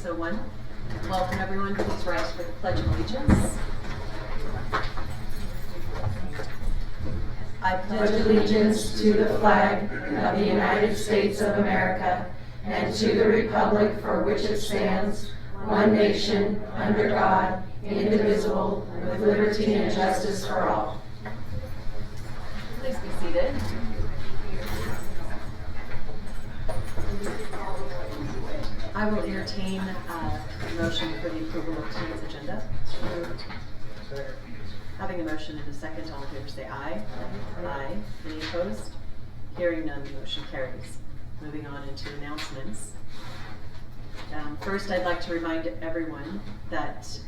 6:01. Welcome everyone. Please rise for the Pledge of Allegiance. I pledge allegiance to the flag of the United States of America and to the republic for which it stands, one nation, under God, indivisible, with liberty and justice for all. Please be seated. I will entertain a motion for the approval of tonight's agenda. Having a motion and a second, all in favor say aye. Aye. Any opposed? Hearing none, the motion carries. Moving on into announcements. First, I'd like to remind everyone that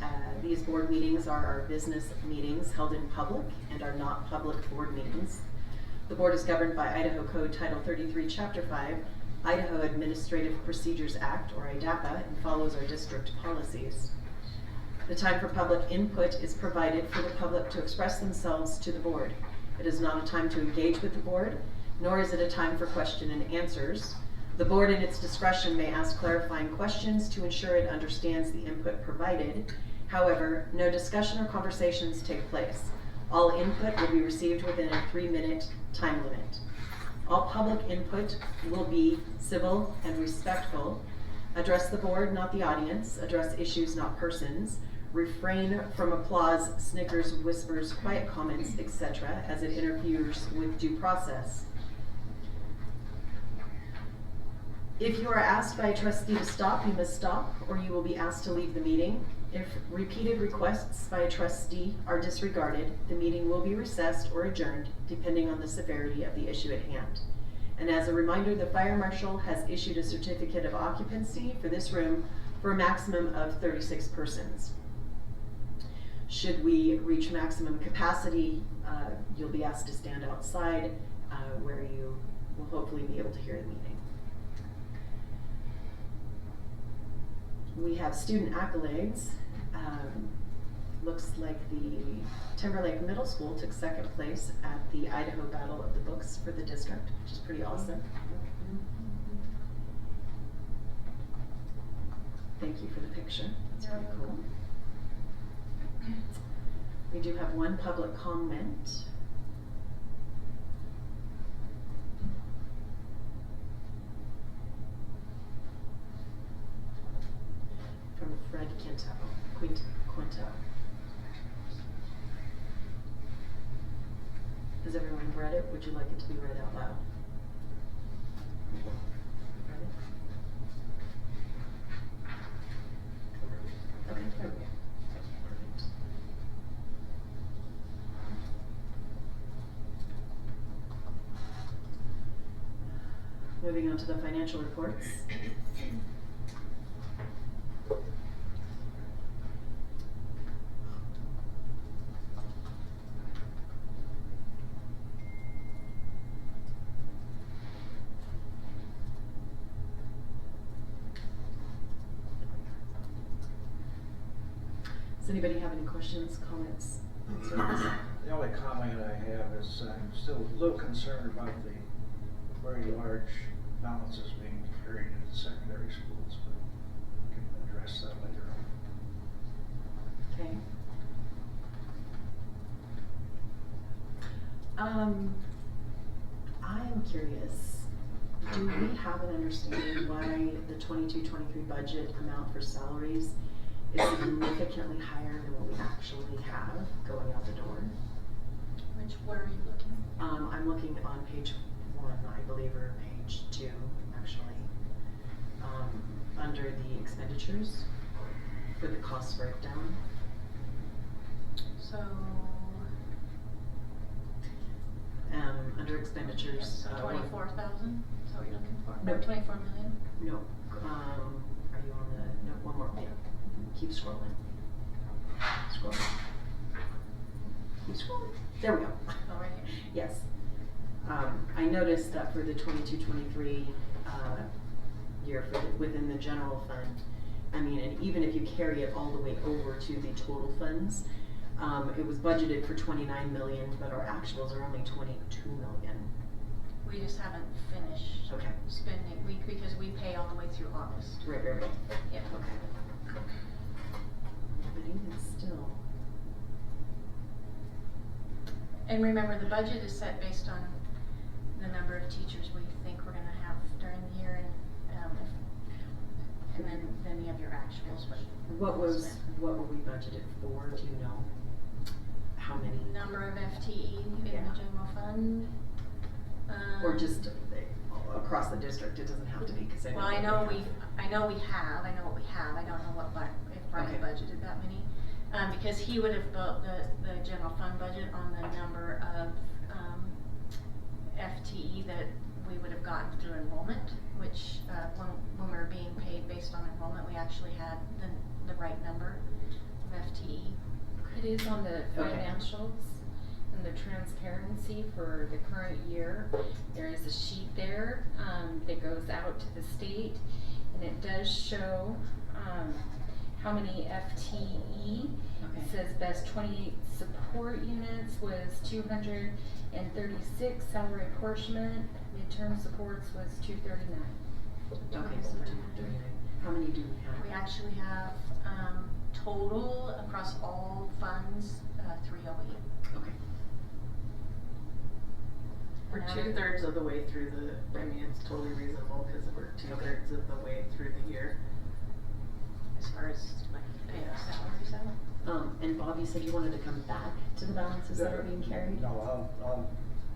these board meetings are our business meetings held in public and are not public board meetings. The board is governed by Idaho Code Title 33, Chapter 5, Idaho Administrative Procedures Act, or IDAPA, and follows our district policies. The time for public input is provided for the public to express themselves to the board. It is not a time to engage with the board, nor is it a time for question and answers. The board in its discretion may ask clarifying questions to ensure it understands the input provided. However, no discussion or conversations take place. All input will be received within a 3-minute time limit. All public input will be civil and respectful. Address the board, not the audience. Address issues, not persons. Refrain from applause, snickers, whispers, quiet comments, etc., as it interferes with due process. If you are asked by a trustee to stop, you must stop, or you will be asked to leave the meeting. If repeated requests by a trustee are disregarded, the meeting will be recessed or adjourned, depending on the severity of the issue at hand. And as a reminder, the fire marshal has issued a certificate of occupancy for this room for a maximum of 36 persons. Should we reach maximum capacity, you'll be asked to stand outside where you will hopefully be able to hear the meeting. We have student accolades. Looks like the Timberlake Middle School took second place at the Idaho Battle of the Books for the district, which is pretty awesome. Thank you for the picture. That's pretty cool. We do have one public comment. From Fred Quinto. Has everyone read it? Would you like it to be read out loud? Read it? Okay, there we go. Perfect. Moving on to the financial reports. Does anybody have any questions, comments, concerns? The only comment I have is I'm still a little concerned about the very large balances being carried in the secondary schools, but we can address that later on. Okay. I'm curious, do we have an understanding why the 22-23 budget amount for salaries is significantly higher than what we actually have going out the door? What are you looking at? I'm looking on page 1, I believe, or page 2, actually, under the expenditures for the cost breakdown. So, under expenditures. 24,000? Is that what you're looking for? No. Or 24 million? No. Are you on the, no, one more, yeah. Keep scrolling. Scrolling. Keep scrolling. There we go. Oh, right here. Yes. I noticed that for the 22-23 year within the general fund, I mean, and even if you carry it all the way over to the total funds, it was budgeted for 29 million, but our actuals are only 22 million. We we just haven't finished Okay. spending, because we pay all the way through August. Right. Yeah. Okay. But even still, And remember, the budget is set based on the number of teachers we think we're gonna have during the year, and then you have your actuals, what were we budgeted for, do you know? How many? number of FTE in Yeah. the general fund. Or just across the district, it doesn't have to be, cause I know. Well, I that know we we have, I know what we have, I don't know if Brian Okay. budgeted that many. Because he would have built the general fund budget on the number of, FTE that we would have gotten through enrollment, which, when we were being paid based on enrollment, we actually had the right number of FTE. It is on the Okay. financials and the transparency for the current year. There is a sheet there, that goes out to the state, and it does show, how many FTE. Okay. It says best 28 support units was 236, salary apportionment, midterm supports was 239. Okay, so 239. How many do we have? We actually have, total across all funds, 308. Okay. We're And 2/3 of the way through I mean, it's totally reasonable, cause we're 2/3 of the way through the year. As far as like paying salaries out. And Bob, you said you wanted to come back to the balances that are being carried? No,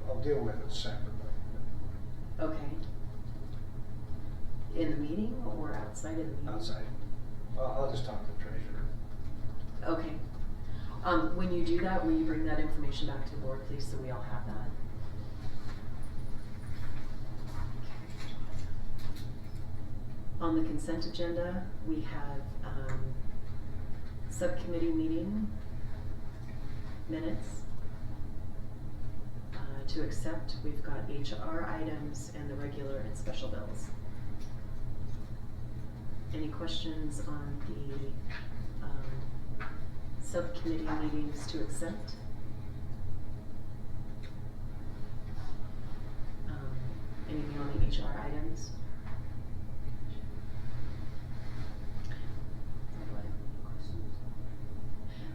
I'll deal with it separately. Okay. In the meeting or outside of the meeting? Outside. I'll just talk to the treasurer. Okay. When you do that, will you bring that information back to the board, please, so we all have that? On the consent agenda, we have, subcommittee meeting minutes. To accept, we've got HR items and the regular and special bills. Any questions on the, subcommittee meetings to accept? Anything on the HR items?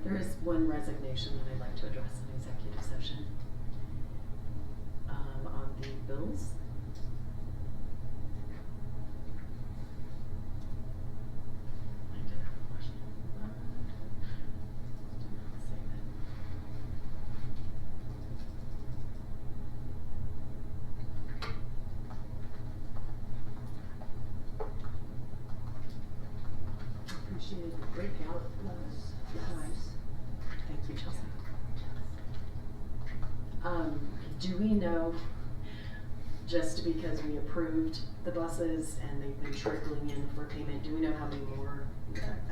There is one resignation that I'd like to address in executive session. On the bills. I did have a question, but did not save it. Appreciated the breakout, was nice. Thank you, Chelsea. Do we know, just because we approved the buses and they've been trickling in for payment, do we know how many more?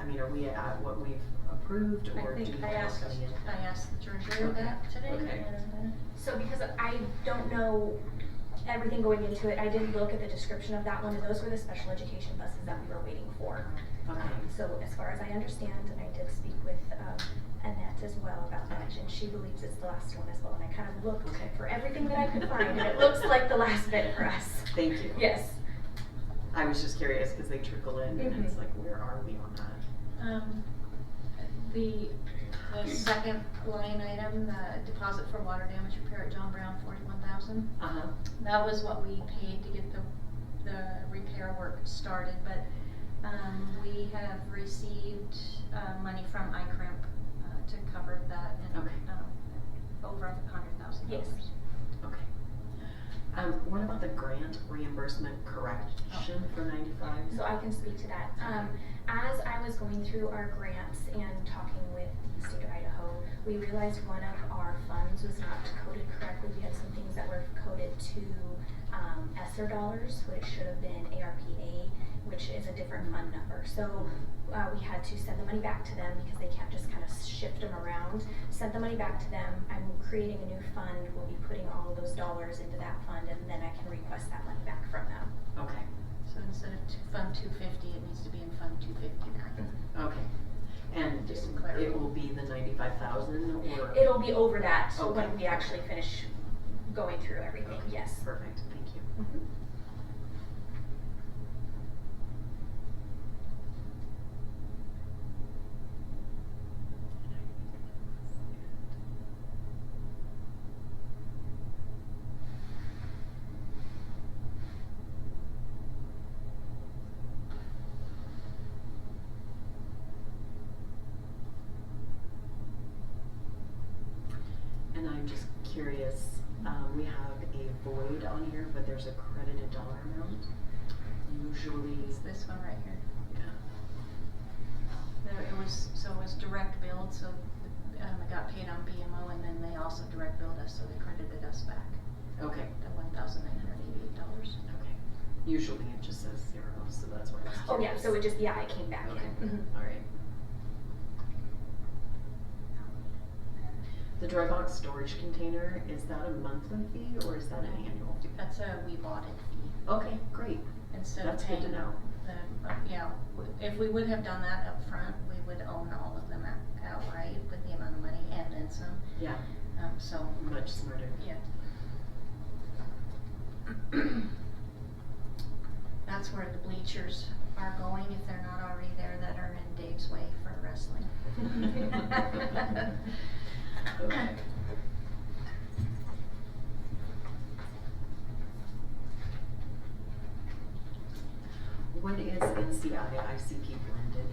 I mean, are we at what we've approved, or I do think you know I what's asked coming in? the treasurer Okay. that today. Okay. And, So because I don't know everything going into it, I did look at the description of that one, and those were the special education buses that we were waiting for. Okay. So as far as I understand, and I did speak with Annette as well about that, and she believes it's the last one as well, and I kind of looked Okay. for everything that I could find, and it looks like the last bit for us. Thank you. Yes. I was just curious, cause they trickle in and it's Mhm. like, where are we on that? the second line item, the deposit for water damage repair at John Brown, 41,000. Uh-huh. That was what we paid to get the repair work started, but, we have received, money from iCrimp, to cover that and, Okay. over $100,000. Yes. Okay. What about the grant reimbursement correction for 95? So I can speak to that. As I was going through our grants and talking with the state of Idaho, we realized one of our funds was not coded correctly. We had some things that were coded to ESSER dollars, which should have been ARPA, which is a different fund number. So we had to send the money back to them because they can't just kind of shift them around. Sent the money back to them. I'm creating a new fund. We'll be putting all of those dollars into that fund, and then I can request that money back from them. Okay. So instead of Fund 250, it needs to be in Fund 259. Okay. And Just some clarity. it will be the 95,000 or? It'll be over that Okay. when we actually finish going through everything, Okay. yes. Perfect, thank And I'm just curious, we have a void on here, but there's a credited dollar amount. Usually, It's this one right here. yeah. It was direct billed, so it got paid on BMO, and then they also direct billed us, so they credited us back Okay, the $1,988. okay. Usually it just says 0, so that's why I was Oh, yeah, curious. so it just, yeah, it came back, Okay, yeah. Mhm. all right. The dry box storage container, is that a monthly fee or is that an annual fee? That's we bought it fee. Okay, great. Instead That's of good to paying know. if we would have done that up front, we would own all of them outright with the amount of money and then some. Yeah, So much smarter. yeah. That's where the bleachers are going, if they're not already there, that are in Dave's way for wrestling. Okay. What is NCI ICP blended?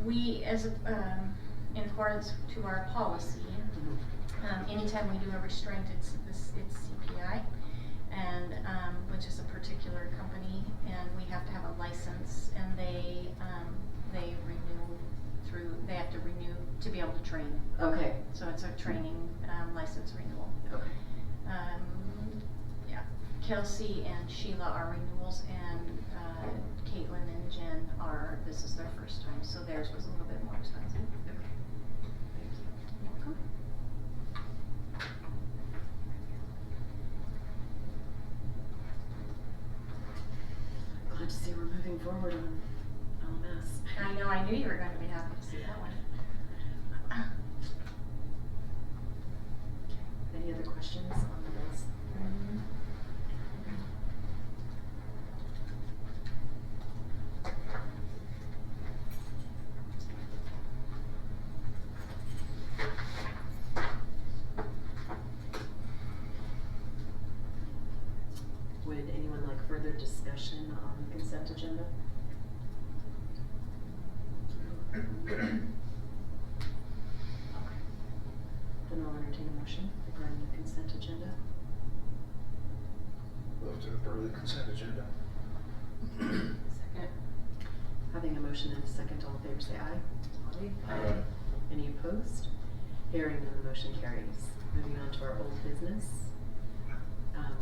We, in accordance to our policy, anytime we do a restraint, it's CPI, and, which is a particular company, and we have to have a license, and they have to renew to be able to train. Okay, So it's a training, license renewal. okay. Yeah, Kelsey and Sheila are renewals, and, Caitlin and Jen this is their first time, so theirs was a little bit more expensive. Okay. Thank you. You're welcome. Glad to see we're moving forward on LMS. I know, I knew you were going to be happy to see that one. Any other questions on the bills? Would anyone like further discussion on the consent agenda? Okay. Then I'll entertain a motion regarding the consent agenda. Move to approve the consent agenda. Second. Having a motion and a second, all in favor say aye. Aye. Any opposed? Hearing none, the motion carries. Moving on to our old business.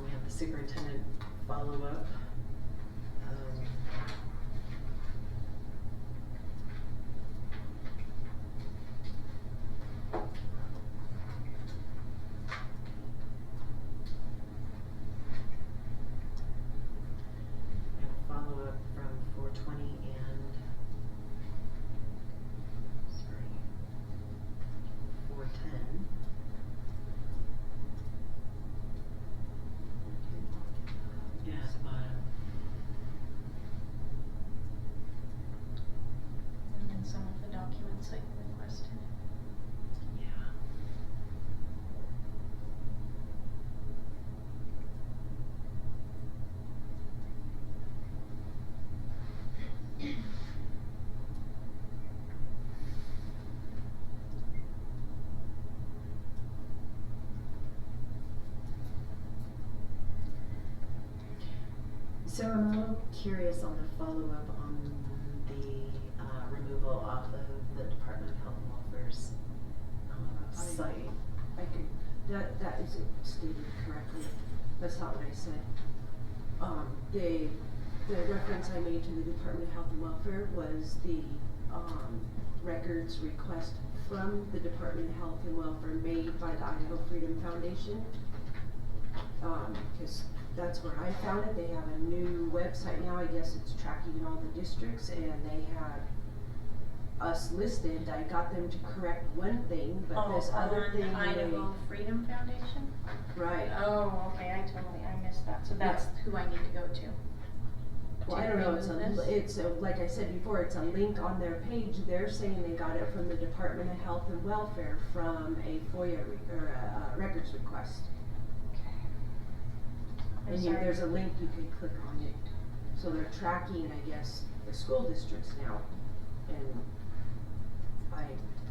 We have the superintendent follow-up. We have a follow-up from 420 and 410. Yeah, at the bottom. And then some of the documents that you requested. Yeah. So I'm a little curious on the follow-up on the removal off of the Department of Health and Welfare's site. I could, that isn't stated correctly, that's not what I said. The reference I made to the Department of Health and Welfare was the, records request from the Department of Health and Welfare made by the Idaho Freedom Foundation. Cause that's where I found it, they have a new website now, I guess it's tracking all the districts, and they had us listed, I got them to correct one thing, but this other thing on Idaho Freedom Foundation? right. Oh, okay, I missed that, so that's who I need to go to. Well, To I don't know, remove this? it's a, like I said before, it's a link on their page, they're saying they got it from the Department of Health and Welfare from a FOIA or a records request. I'm And sorry. there's a link you can click on it, so they're tracking, I guess, the school districts now. And I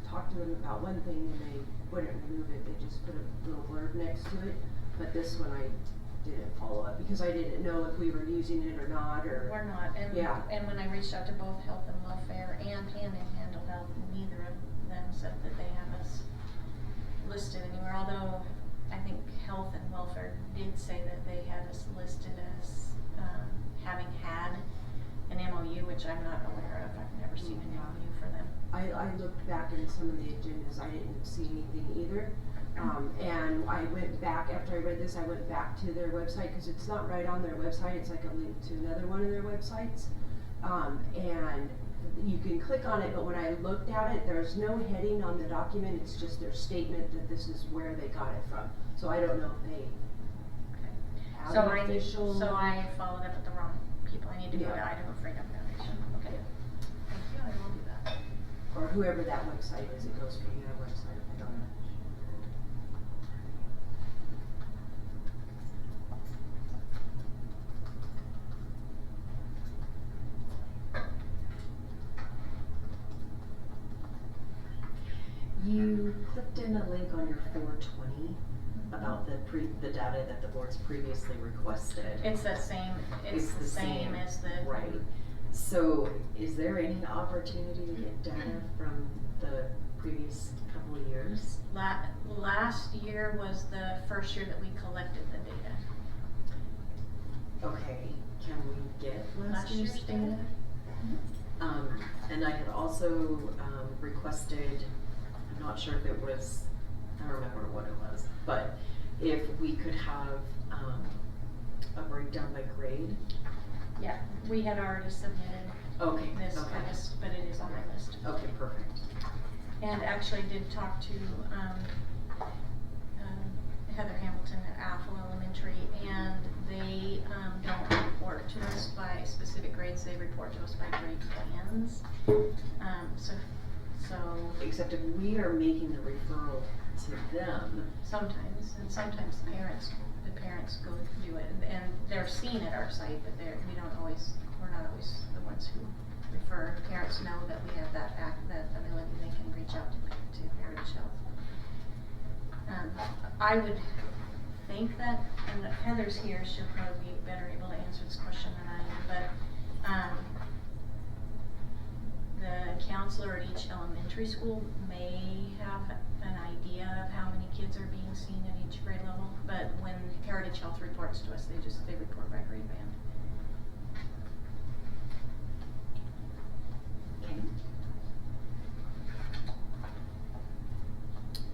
talked to them about one thing and they wouldn't remove it, they just put a little blurb next to it, but this one I didn't follow up, because I didn't know if we were using it or not, or. We're not, and, Yeah. and when I reached out to both Health and Welfare and Panhandle Health, neither of them said that they have us listed anywhere, although I think Health and Welfare did say that they had us listed as, having had an MOU, which I'm not aware of, I've never seen an MOU for them. I looked back in some of the agendas, I didn't see anything either. And I went back, after I read this, I went back to their website, cause it's not right on their website, it's like a link to another one of their websites. And you can click on it, but when I looked at it, there's no heading on the document, it's just their statement that this is where they got it from. So I don't know if they have So an official. So I followed up with the wrong people, I need to go to Yeah. Idaho Freedom Foundation, okay. Thank you, I will do that. Or whoever that website is, it goes from their website, I don't know. You clicked in a link on your 420 about the data that the board's previously requested. It's the same, it's the same as the. Right. So is there any opportunity to get data from the previous couple of years? Last year was the first year that we collected the data. Okay, can we get last year's data? Mm-hmm. And I had also requested, I'm not sure if it was, I don't remember what it was, but if we could have a breakdown by grade. Yeah, we had already submitted Okay, this, okay. but it is on my list. Okay, perfect. And actually did talk to, Heather Hamilton at Apple Elementary, and they, don't report to us by specific grades, they report to us by grade plans. So Except if we are making the referral to them. sometimes, and sometimes the parents go do it, and they're seen at our site, but we're not always the ones who refer. Parents know that we have that ability, they can reach out to Heritage Health. I would think that, and Heather's here, she'll probably be better able to answer this question than I am, but, the counselor at each elementary school may have an idea of how many kids are being seen at each grade level, but when Heritage Health reports to us, they report by grade band. Okay.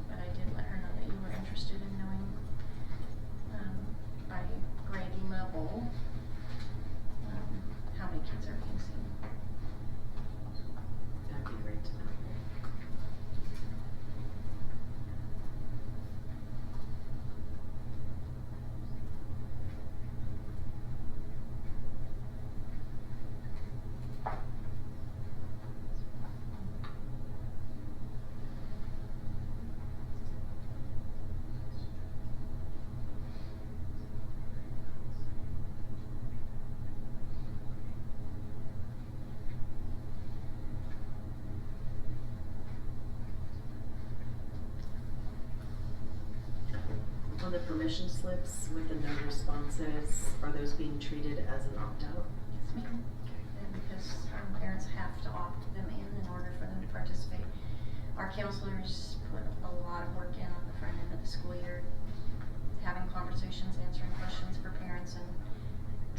But I did let her know that you were interested in knowing, by grade level, how many kids are being seen. That'd be great to know. On the permission slips with the no responses, are those being treated as an opt-out? Yes, ma'am. And because parents have to opt them in order for them to participate. Our counselors put a lot of work in on the front end of the school year, having conversations, answering questions for parents, and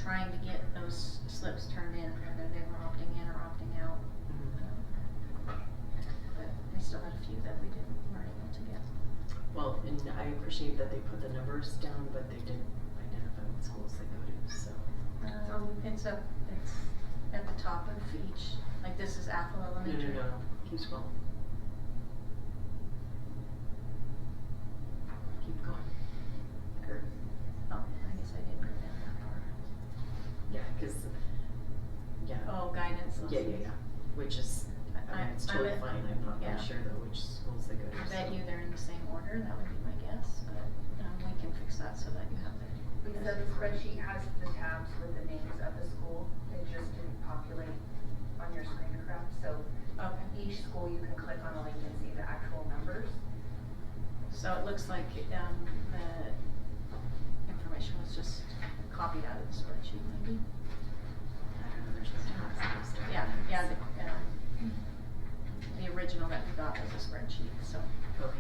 trying to get those slips turned in, whether they were opting in or opting out. But we still had a few that weren't able to get. Well, and I appreciate that they put the numbers down, but they didn't identify what schools they go to, so. It's at the top of each, like this is Apple Elementary. No. Keep scrolling. Keep going. Or, Oh, I guess I didn't go down that far. yeah, cause, yeah. Oh, guidance. Yeah. Which is, I mean, it's I totally would- fine, I'm not yeah. really sure though which schools they go to. I bet so. you they're in the same order, that would be my guess, but, we can fix that so that you have the. Lisa, the spreadsheet has the tabs with the names of the school. It just didn't populate on your screen correct. So Okay. each school you can click on a link and see the actual numbers. So it looks like, the information was just copied out of the spreadsheet maybe? I don't know, there's no tabs in this stuff. Yeah, the original that we got was a spreadsheet, so. Okay.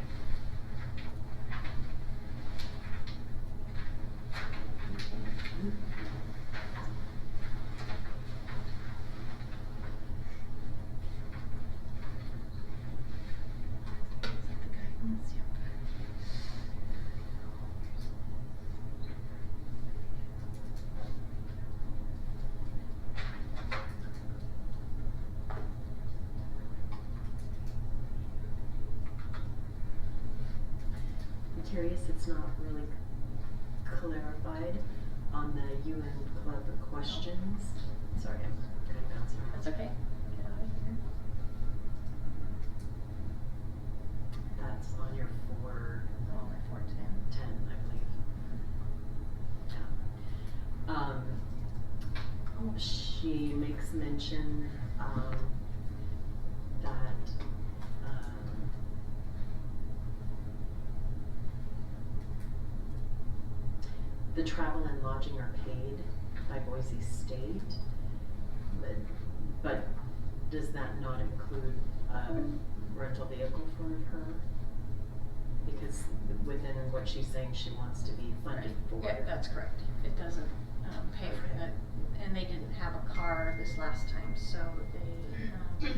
I'm curious, it's not really clarified on the UN Club questions. Sorry, I'm kind of bouncing around. That's okay. Get out of here. That's on your 410, Oh, my 410. I believe. Yeah. She makes mention, that, the travel and lodging are paid by Boise State, but does that not include a rental vehicle for her? Because within what she's saying, she wants to be funded for. Yeah, that's correct. It doesn't, pay for Okay. that, and they didn't have a car this last time, so they,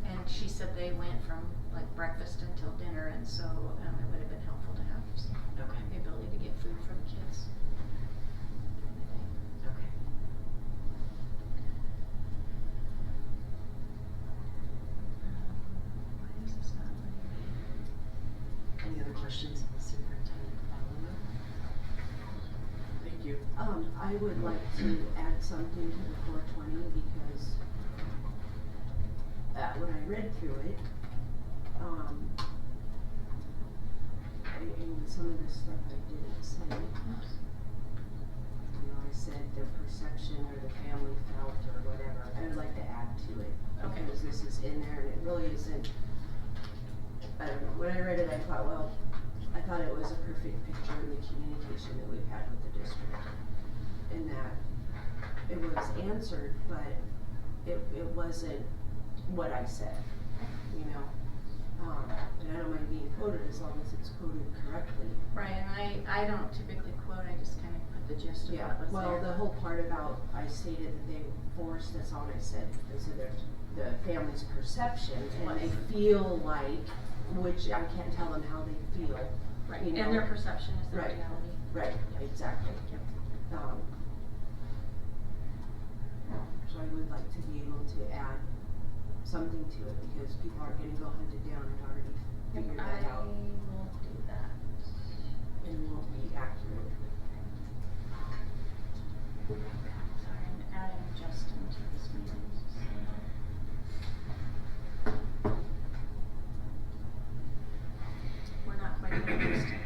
and she said they went from like breakfast until dinner, and so, it would have been helpful to have Okay, the ability to get food for the kids during the day. okay. Why is this not letting me? Any other questions on the superintendent follow-up? Thank you. I would like to add something to the 420 because when I read through it, and some of the stuff I didn't say. You know, I said the perception or the family felt or whatever. I would like to add to it. Okay. Because this is in there and it really isn't. I don't know. When I read it, I thought, well, I thought it was a perfect picture of the communication that we've had with the district. In that it was answered, but it wasn't what I said, you know? And I don't mind being quoted as long as it's quoted correctly. Right, and I don't typically quote, I just kind of put the gist of Yeah, what was well, there. the whole part about, I stated that they forced, that's all I said, I said there's the family's perception, and they feel like, which I can't tell them how they feel. Right, you know. and their perception is their Right. reality. Right, exactly. Yep. So I would like to be able to add something to it, because people aren't gonna go hunt it down and already figure that I out, will do that. and it won't be accurate. Sorry, I'm adding Justin to this meeting. We're not quite done, Justin,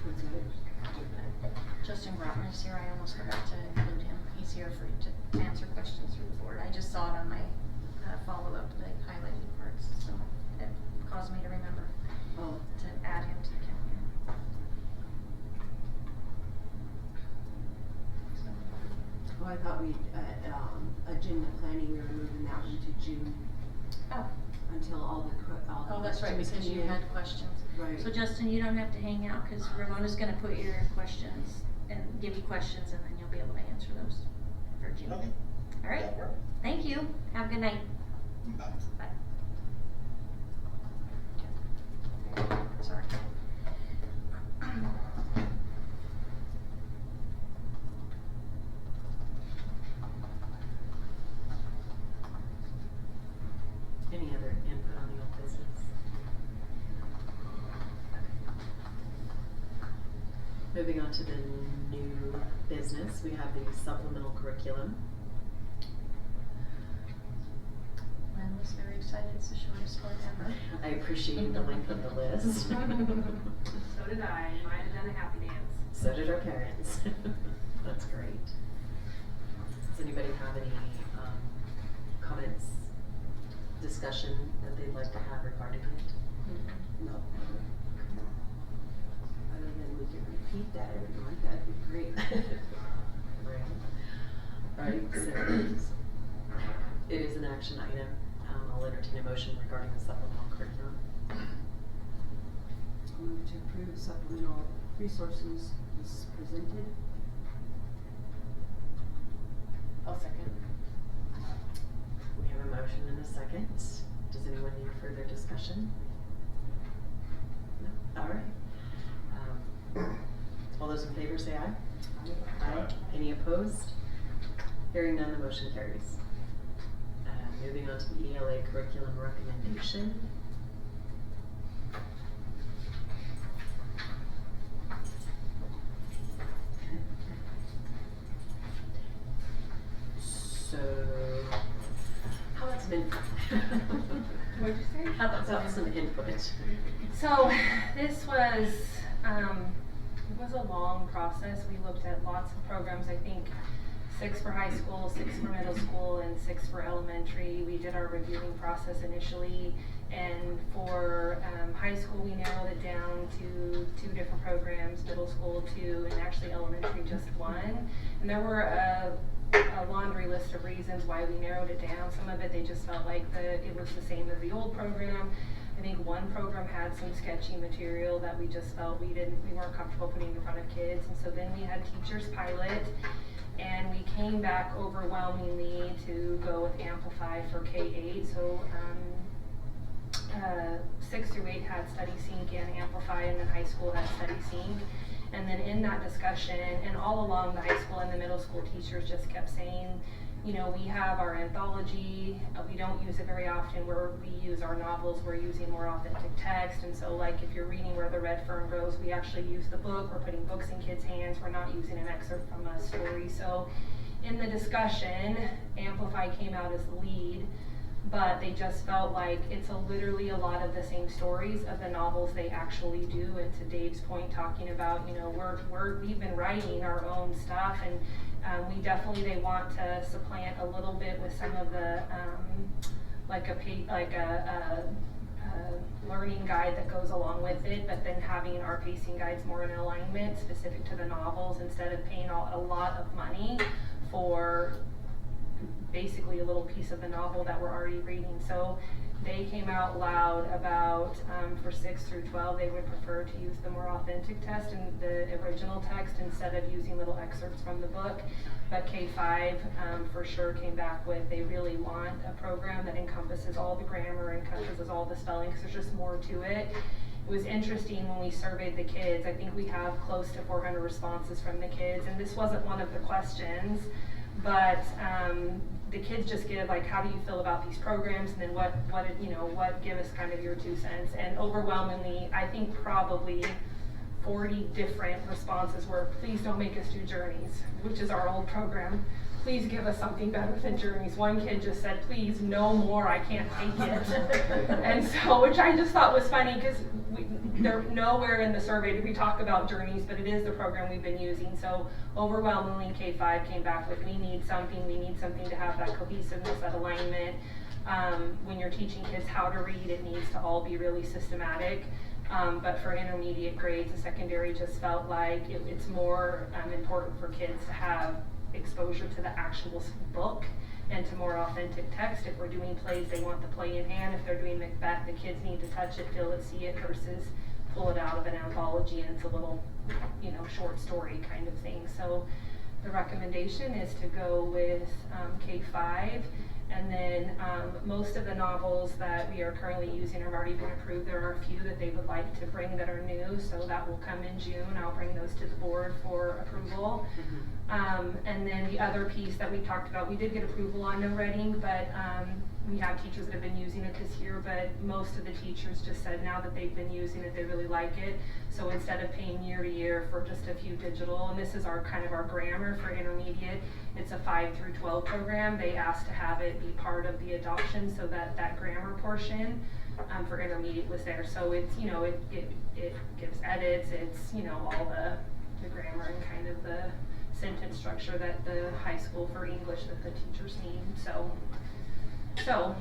What's that? Justin Grotner's here, I almost forgot to include him. He's here for, to answer questions from the board. I just saw it on my, follow-up, the highlighted parts, so it caused me to remember Oh, to add him to the calendar. So, well, I thought we'd, agenda planning, we were moving that into June oh, until all the oh, that's right, questions because you came in. had questions. Right. So Justin, you don't have to hang out, cause Ramona's gonna put your questions and give you questions, and then you'll be able to answer those for June. Okay. Alright, thank you, have a good night. Bye. Sorry. moving on to the new business, we have the supplemental curriculum. I'm just very excited, it's the shortest part ever. I appreciate the length of the list. So did I, might have done a happy dance. So did our parents. That's great. Does anybody have any comments, discussion that they'd like to have regarding it? No. Other than we could repeat that every month, that'd be great. Right. So it is an action item. I'll entertain a motion regarding the supplemental curriculum. Move to approve supplemental resources as presented. I'll second. We have a motion and a second. Does anyone need further discussion? No? All right. All those in favor say aye. Aye. Any opposed? Hearing none, the motion carries. Moving on to the ELA curriculum recommendation. So, how about some input? What'd you say? How about some input? So this was, it was a long process. We looked at lots of programs, I think 6 for high school, 6 for middle school, and 6 for elementary. We did our reviewing process initially, and for high school we narrowed it down to 2 different programs, middle school 2, and actually elementary just 1. And there were a laundry list of reasons why we narrowed it down. Some of it they just felt like it was the same as the old program. I think one program had some sketchy material that we just felt we weren't comfortable putting in front of kids, and so then we had teachers pilot, and we came back overwhelmingly to go with Amplify for K-8. So 6 through 8 had Study Sync and Amplify, and then high school had Study Sync. And then in that discussion, and all along the high school and the middle school teachers just kept saying, you know, we have our anthology, we don't use it very often, where we use our novels, we're using more authentic text, and so like if you're reading Where the Red Fern Grows, we actually use the book, we're putting books in kids' hands, we're not using an excerpt from a story. So in the discussion, Amplify came out as the lead, but they just felt like it's literally a lot of the same stories of the novels they actually do. And to Dave's point, talking about, you know, we've been writing our own stuff, and they want to supplant a little bit with some of the like a learning guide that goes along with it, but then having our pacing guides more in alignment specific to the novels instead of paying a lot of money for basically a little piece of the novel that we're already reading. So they came out loud about for 6 through 12 they would prefer to use the more authentic text and the original text instead of using little excerpts from the book. But K-5 for sure came back with they really want a program that encompasses all the grammar, encompasses all the spelling, because there's just more to it. It was interesting when we surveyed the kids. I think we have close to 400 responses from the kids, and this wasn't one of the questions, but the kids just give like, how do you feel about these programs, and then what give us kind of your 2 cents. And overwhelmingly, I think probably 40 different responses were, please don't make us do Journeys, which is our old program. Please give us something better than Journeys. One kid just said, please, no more, I can't take it. And so, which I just thought was funny, because nowhere in the survey did we talk about Journeys, but it is the program we've been using. So overwhelmingly, K-5 came back with, we need something to have that cohesiveness, that alignment. When you're teaching kids how to read, it needs to all be really systematic. But for intermediate grades, the secondary just felt like it's more important for kids to have exposure to the actual book and to more authentic text. If we're doing plays, they want the play in hand. If they're doing Macbeth, the kids need to touch it, feel it, see it, versus pull it out of an anthology and it's a little, short story kind of thing. So the recommendation is to go with K-5. And then most of the novels that we are currently using have already been approved. There are a few that they would like to bring that are new, so that will come in June. I'll bring those to the board for approval. And then the other piece that we talked about, we did get approval on no reading, but we have teachers that have been using it this year, but most of the teachers just said now that they've been using it, they really like it. So instead of paying year to year for just a few digital, and this is our kind of our grammar for intermediate, it's a 5 through 12 program. They asked to have it be part of the adoption so that that grammar portion for intermediate was there. So it's, you know, it gives edits, it's, you know, all the grammar and kind of the sentence structure that the high school for English that the teachers need. So to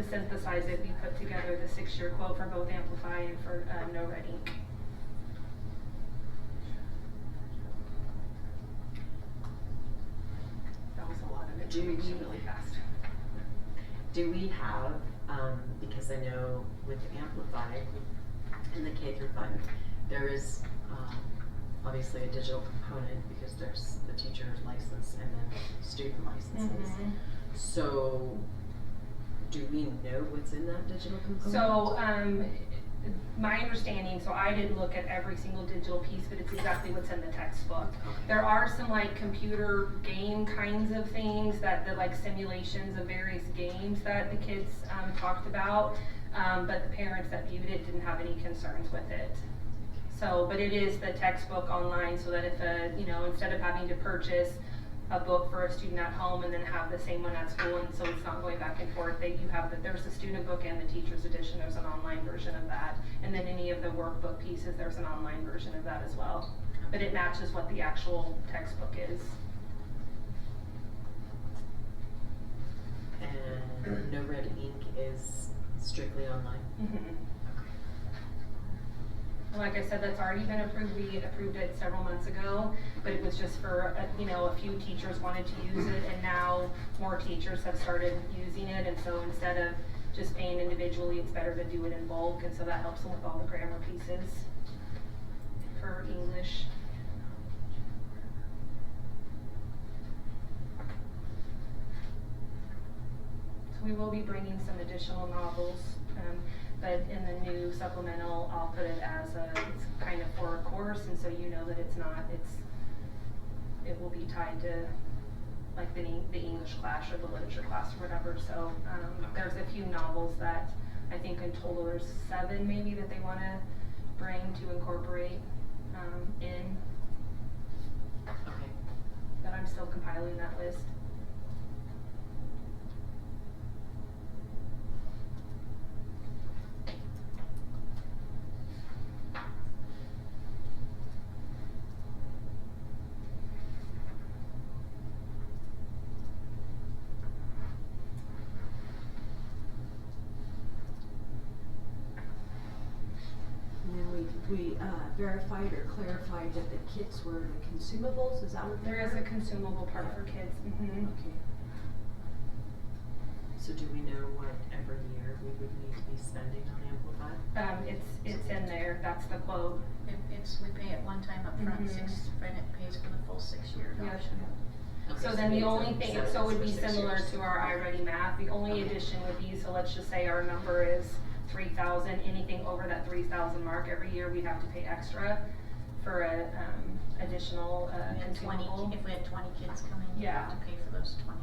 synthesize it, we put together the 6-year quote for both Amplify and for No Red Ink. That was a lot of information really fast. Do we have, because I know with Amplify in the K through 5, there is obviously a digital component because there's the teacher license and then student licenses. Mm-hmm. So do we know what's in that digital component? So my understanding, so I didn't look at every single digital piece, but it's exactly what's in the textbook. Okay. There are some like computer game kinds of things that like simulations of various games that the kids talked about, but the parents that viewed it didn't have any concerns with it. So, but it is the textbook online, so that if you know, instead of having to purchase a book for a student at home and then have the same one at school, and so it's not going back and forth, there's the student book and the teacher's edition, there's an online version of that. And then any of the workbook pieces, there's an online version of that as well. But it matches what the actual textbook is. And No Red Ink is strictly online? Mm-hmm. Like I said, that's already been approved. We approved it several months ago, but it was just for, you know, a few teachers wanted to use it, and now more teachers have started using it, and so instead of just paying individually, it's better to do it in bulk, and so that helps them with all the grammar pieces for English. So we will be bringing some additional novels. But in the new supplemental, I'll put it as it's kind of for a course, and so you know that it will be tied to like the English class or the literature class or whatever. So there's a few novels that I think in total there's 7 maybe that they want to bring to incorporate in. Okay. But I'm still compiling that list. We verified or clarified that the kits were the consumables, is that what There is a consumable part for kids. Mm-hmm. Okay. So do we know what every year we would need to be spending on Amplify? It's in there. That's the quote. We pay it one time up front, Mhm. and it pays for the full 6-year Yeah. adoption. Okay, So then the it's only thing, set so it would for be 6 similar years. to our iReady math. The only Okay. addition would be, so let's just say our number is 3,000. Anything over that 3,000 mark every year, we'd have to pay extra for a additional And 20, consumable. if we had 20 kids coming, you Yeah. have to pay for those 20.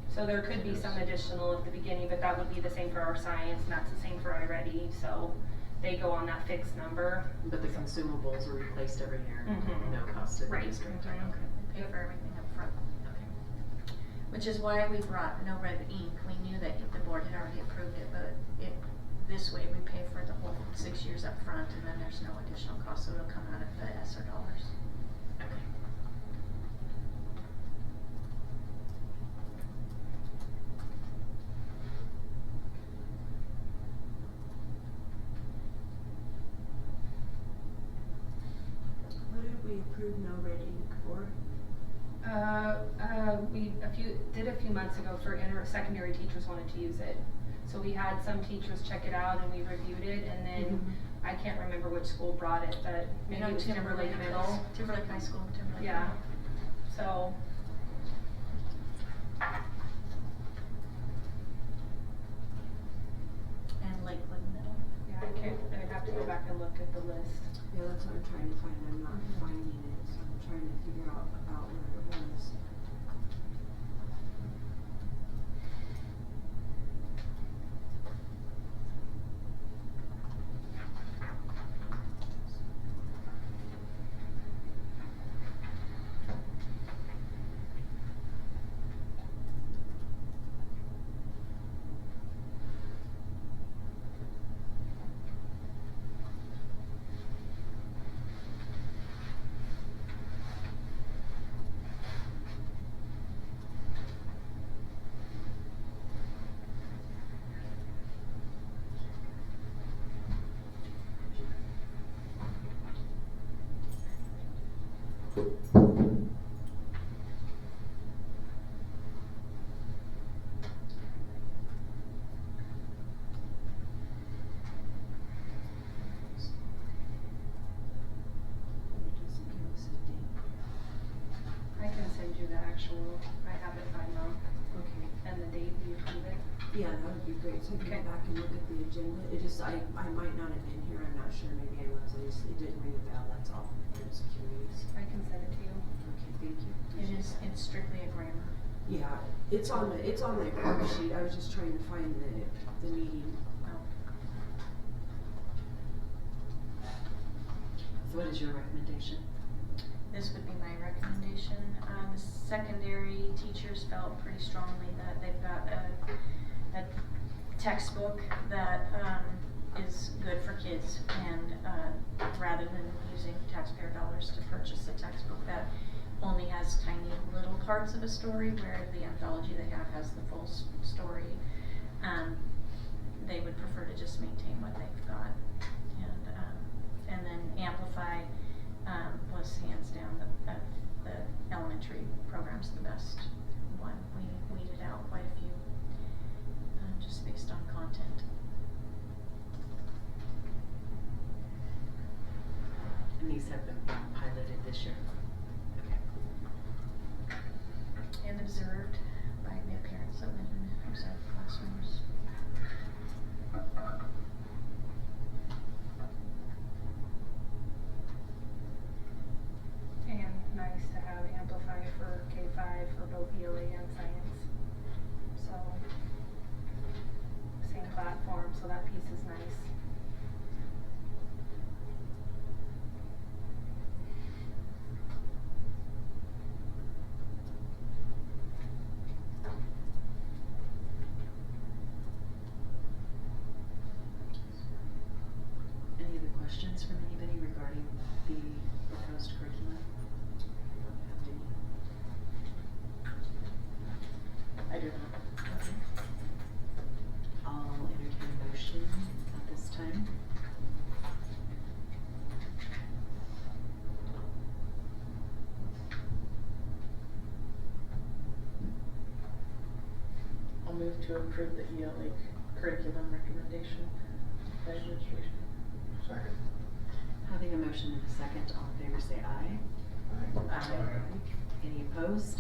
So there could be some additional at the beginning, but that would be the same for our science, and that's the same for iReady. So they go on that fixed number. But the consumables are replaced every year, Mhm. no cost to the Right. district. Mhm. Okay. We pay for everything up front. Okay. Which is why we brought No Red Ink. We knew that the board had already approved it, but this way we pay for the whole 6 years up front, and then there's no additional cost, so it'll come out of the ESSER dollars. Okay. What did we approve No Red Ink for? We did a few months ago for secondary teachers wanted to use it. So we had some teachers check it out and we reviewed it, and then I can't remember which school brought it, but maybe it was Timberlake Middle. Timberlake High School, Timberlake Yeah. Middle. So. And Lakewood Middle. Yeah, I'd have to go back and look at the list. Yeah, that's what I'm trying to find, I'm not finding it, so I'm trying to figure out about where it was. schedule, I have it by month Okay. and the date we approve it. Yeah, that would be great, so I can Okay. go back and look at the agenda. It just, I might not have been here, I'm not sure, maybe I was, it didn't ring a bell, that's all. I was curious. I can send it to you. Okay, thank you. It's strictly a grammar. Yeah, it's on my worksheet, I was just trying to find the meeting. So what is your recommendation? This would be my recommendation. The secondary teachers felt pretty strongly that they've got a textbook that is good for kids, and rather than using taxpayer dollars to purchase a textbook that only has tiny little parts of a story, where the anthology they have has the full story, they would prefer to just maintain what they've got. And then Amplify was hands down the elementary program's the best one. We weeded out quite a few, just based on content. And these have been piloted this year. Okay. And observed by the parents that went in observed classrooms. And nice to have Amplify for K-5 for both ELA and science. So, same platform, so that piece is nice. Any other questions from anybody regarding the proposed curriculum? I do not. Okay. I'll entertain a motion at this time. I'll move to approve the ELA curriculum recommendation by administration. Second. Having a motion and a second, all in favor say aye. Aye. Any opposed?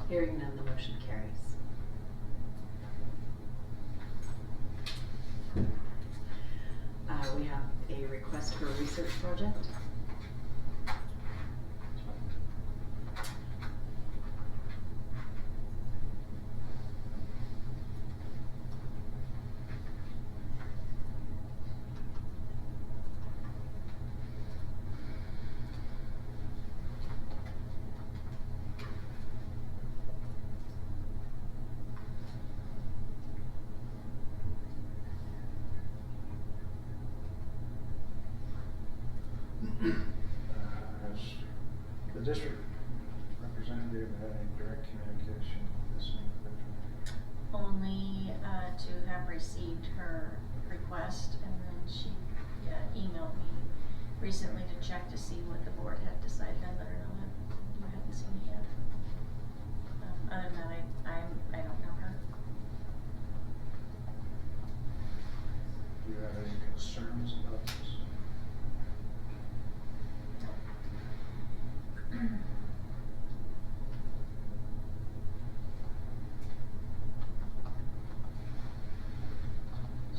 Hearing none, the motion carries. We have a request for a research project. Has the district representative had any direct communication with this individual? Only to have received her request, and then she emailed me recently to check to see what the board had decided. I let her know that you hadn't seen it yet. Other than that, I don't know her. Do you have any concerns about this?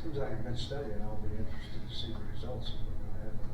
Seems like a good study, and I'll be interested to see the results if we go ahead with it.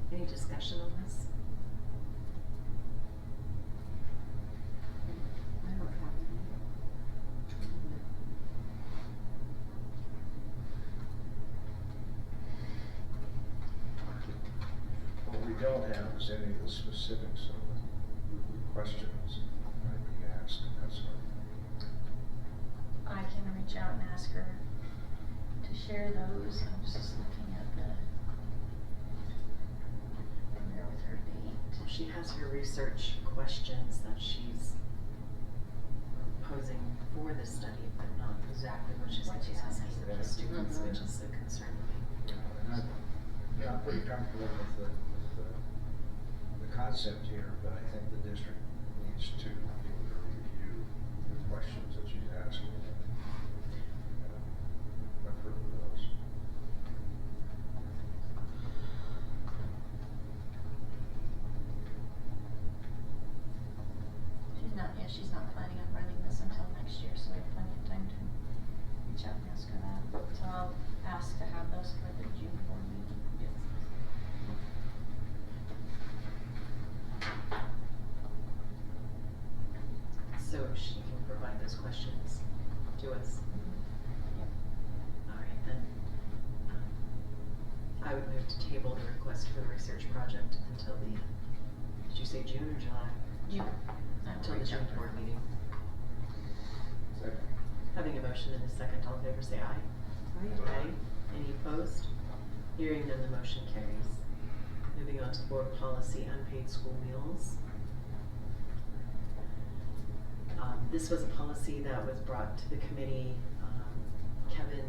Any discussion on this? I don't have any. Well, we don't have is any of the specifics of the questions that might be asked, and that sort of thing. I can reach out and ask her to share those. I was just looking at the, in there with her date. She has her research questions that she's posing for the study, but not exactly what she's What she's asking asking. the students, which is a concern to me. And I'm pretty comfortable with the concept here, but I think the district needs to be able to review the questions that she's asking. Approve of those. She's not planning on running this until next year, so we have plenty of time to reach out and ask her that. So I'll ask to have those for the June board meeting. So she can provide those questions to us. Yep. All right, then. I would move to table the request for the research project until the, did you say June or July? June. Until the June board meeting. Second. Having a motion and a second, all in favor say aye. Aye. Any opposed? Hearing none, the motion carries. Moving on to board policy, unpaid school meals. This was a policy that was brought to the committee. Kevin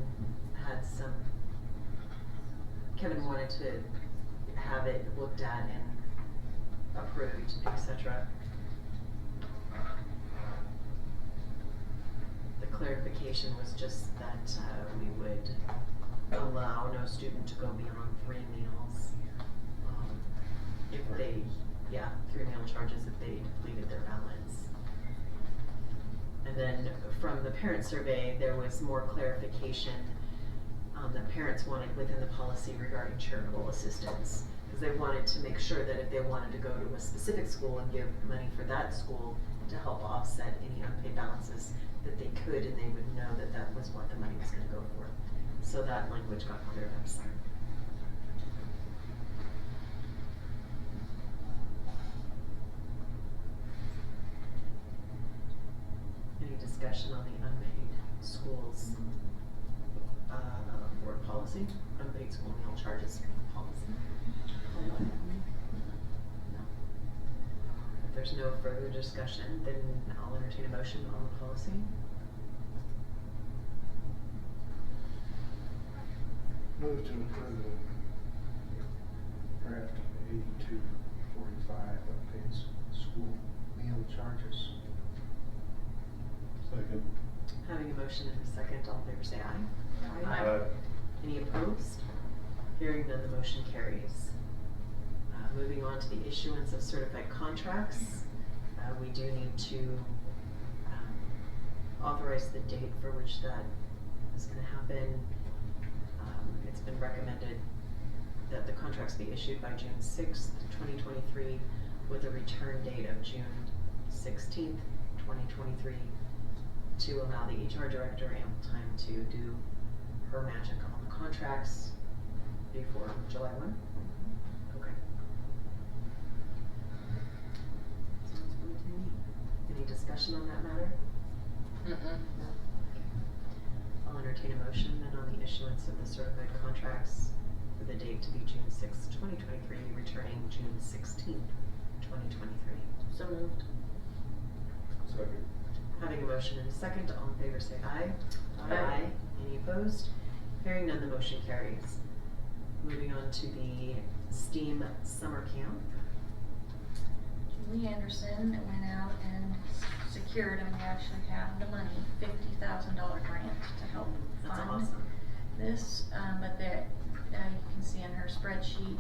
wanted to have it looked at and approved, etc. The clarification was just that we would allow no student to go beyond 3 meals. If they, 3 meal charges if they depleted their balance. And then from the parent survey, there was more clarification that parents wanted within the policy regarding charitable assistance. Because they wanted to make sure that if they wanted to go to a specific school and give money for that school to help offset any unpaid balances, that they could, and they would know that that was what the money was gonna go for. So that language got cleared up some. Any discussion on the unpaid schools, board policy, unpaid school meal charges policy? No. If there's no further discussion, then I'll entertain a motion on the policy. Move to approve the draft 8245 unpaid school meal charges. Second. Having a motion and a second, all in favor say aye. Aye. Any opposed? Hearing none, the motion carries. Moving on to the issuance of certified contracts, we do need to authorize the date for which that is going to happen. It's been recommended that the contracts be issued by June 6th, 2023, with a return date of June 16th, 2023, to allow the HR director ample time to do her magic on the contracts before July 1? Okay. Sounds good to me. Any discussion on that matter? No? Okay. I'll entertain a motion then on the issuance of the certified contracts for the date to be June 6th, 2023, returning June 16th, 2023. So moved. Second. Having a motion and a second, all in favor say aye. Aye. Any opposed? Hearing none, the motion carries. Moving on to the STEAM summer camp. Julie Anderson went out and secured, and we actually have the money, $50,000 grant to help That's fund awesome. this. But there, you can see in her spreadsheet,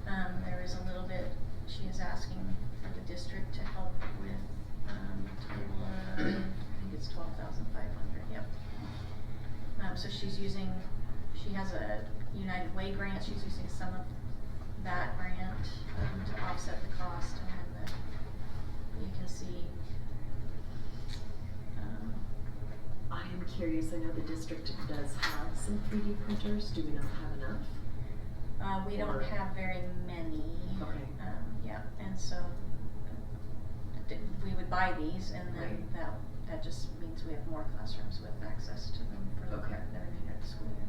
there is a little bit, she is asking for the district to help with, I think it's 12,500, yep. So she's using, she has a United Way grant, she's using some of that grant, to offset the cost, and then you can see, I am curious, I know the district does have some 3D printers, do we not have enough? we don't Or- have very many. Okay. Yeah, and so we would buy these, and then Right. that just means we have more classrooms with access to them for the Okay. remainder of the school year.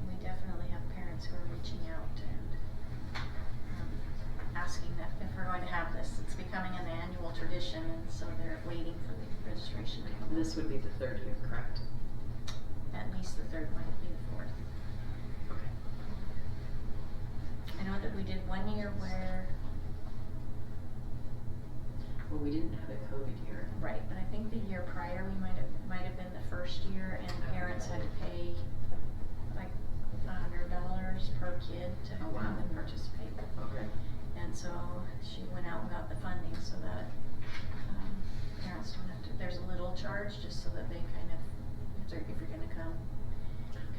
We definitely have parents who are reaching out and asking that if we're going to have this. It's becoming an annual tradition, and so they're waiting for the registration to come. This would be the third year, correct? At least the third, might be the fourth. Okay. I know that we did one year where, Well, we didn't have a COVID year. right, but I think the year prior, we might have been the first year, and parents had to pay like $100 per kid to Oh, wow. come and participate. Okay. And so she went out and got the funding so that parents don't have to, there's a little charge just so that they kind of, if you're gonna come.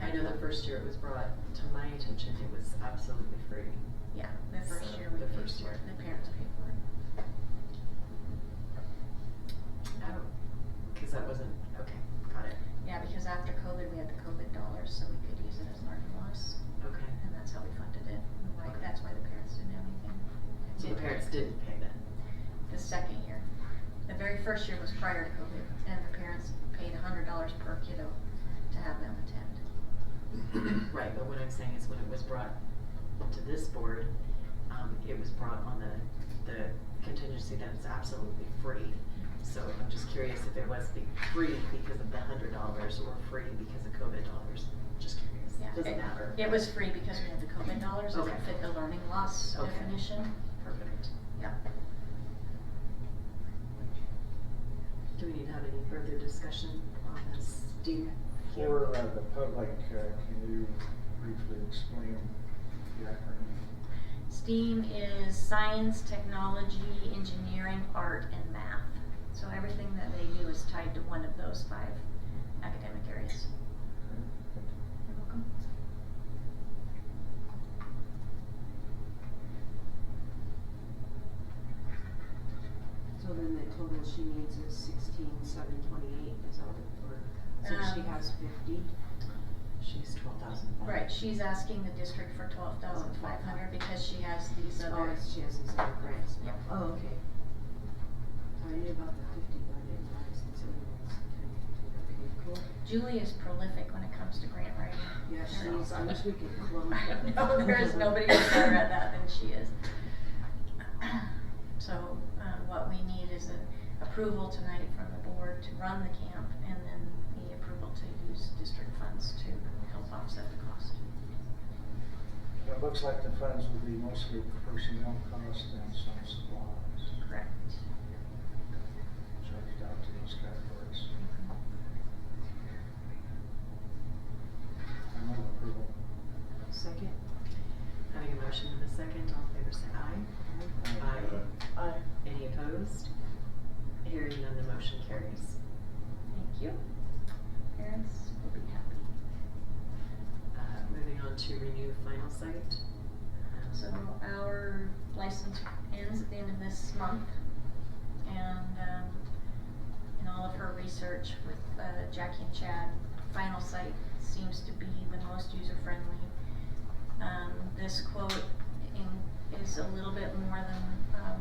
I know the first year it was brought to my attention, it was absolutely free. Yeah, the first So, year we the paid first for it, year. the parents paid for it. Oh, cause that wasn't, okay, got it. Yeah, because after COVID, we had the COVID dollars, so we could use it as learning loss, Okay. and that's how we funded it. And that's why the parents didn't have anything. So the parents didn't pay then? The second year. The very first year was prior to COVID, and the parents paid $100 per kiddo to have them attend. Right, but what I'm saying is when it was brought to this board, it was brought on the contingency that it's absolutely free. So I'm just curious if it was free because of the $100 or free because of COVID dollars. Just curious. Yeah, Doesn't matter. It was free because we had the COVID dollars, and it Okay. fit the learning loss Okay. definition. Perfect. Yeah. Do we need to have any further discussion on this? Dean? For the public, can you briefly explain the acronym? STEAM is science, technology, engineering, art, and math. So everything that they do is tied to one of those 5 academic areas. You're welcome. So then the total she needs is 16,728, is that what, or, so she has 50? She's 12,000. Right, she's asking the district for 12,500 because she has these Oh, other. she has these other grants. Yep. Oh, okay. I knew about the 50, but I didn't realize it's anyways. Okay, cool. Julie is prolific when it comes to grant writing. Yeah, she is. I wish we could clone I her. know, there is nobody who's better at that than she is. So, what we need is an approval tonight from the board to run the camp, and then the approval to use district funds to help offset the cost. It looks like the funds will be mostly personnel costs and some supplies Correct. charged out to those categories. I move approval. Second? Having a motion and a second, all in favor say aye. Aye. Aye. Any opposed? Hearing none, the motion carries. Thank you. Parents will be happy. Moving on to renew final site. So our license ends at the end of this month, and in all of her research with Jackie and Chad, final site seems to be the most user-friendly. This quote is a little bit more than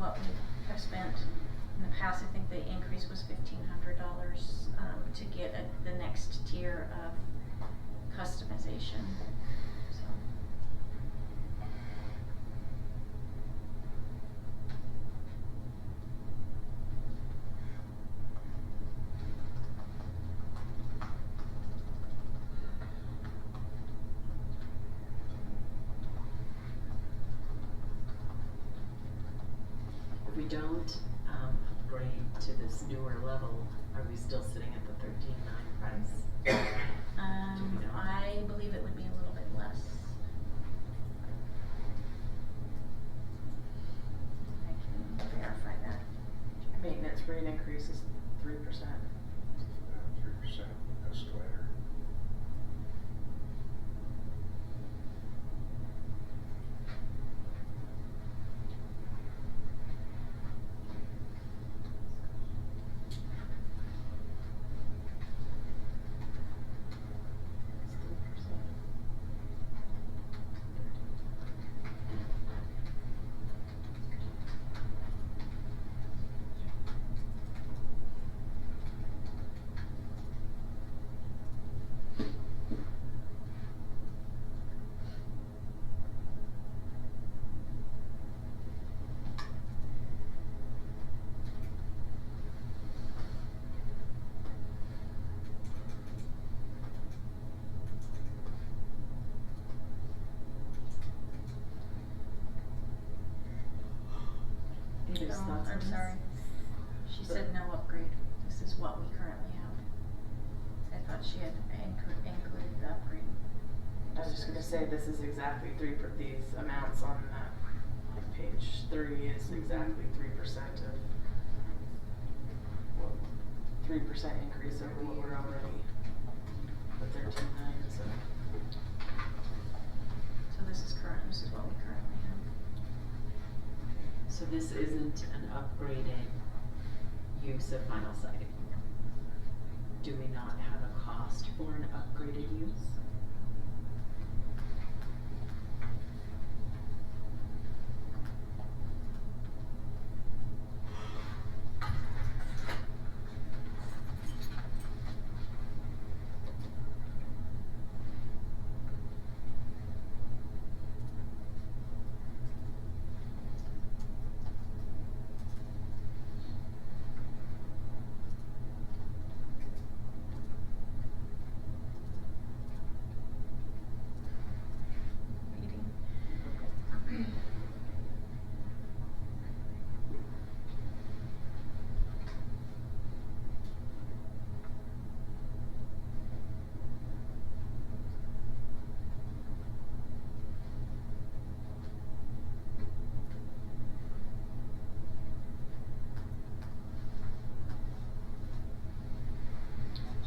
what we have spent in the past. I think the increase was $1,500 to get the next tier of customization. So. If we don't upgrade to this newer level, are we still sitting at the $13,900 price? I believe it would be a little bit less. I can verify that. Maintenance rate increase is 3%. 3% escalator. thoughts on I'm this? sorry. She said no upgrade. This is what we currently have. I thought she had included the upgrade. I was just gonna say, this is exactly these amounts on that, like page 3 is exactly 3% of, well, 3% increase over what we're already, the 13.9, so. So this is what we currently have. So this isn't an upgraded use of final site? Do we not have a cost for an upgraded use?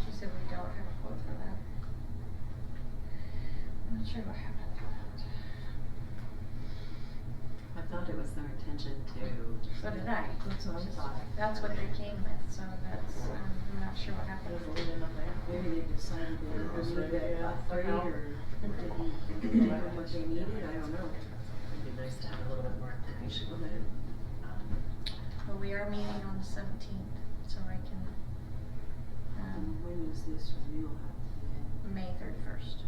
She said we don't have a quote for that. I'm not sure what happened to that. I thought it was their intention to. So did I. That's what I thought. That's what they came with, so that's, I'm not sure what happened. Maybe they decided they didn't need that upgrade, or didn't give them what they needed, I don't know. It'd be nice to have a little bit more information on it. Well, we are meeting on the 17th, so I can, When is this renewal happening? May 31st.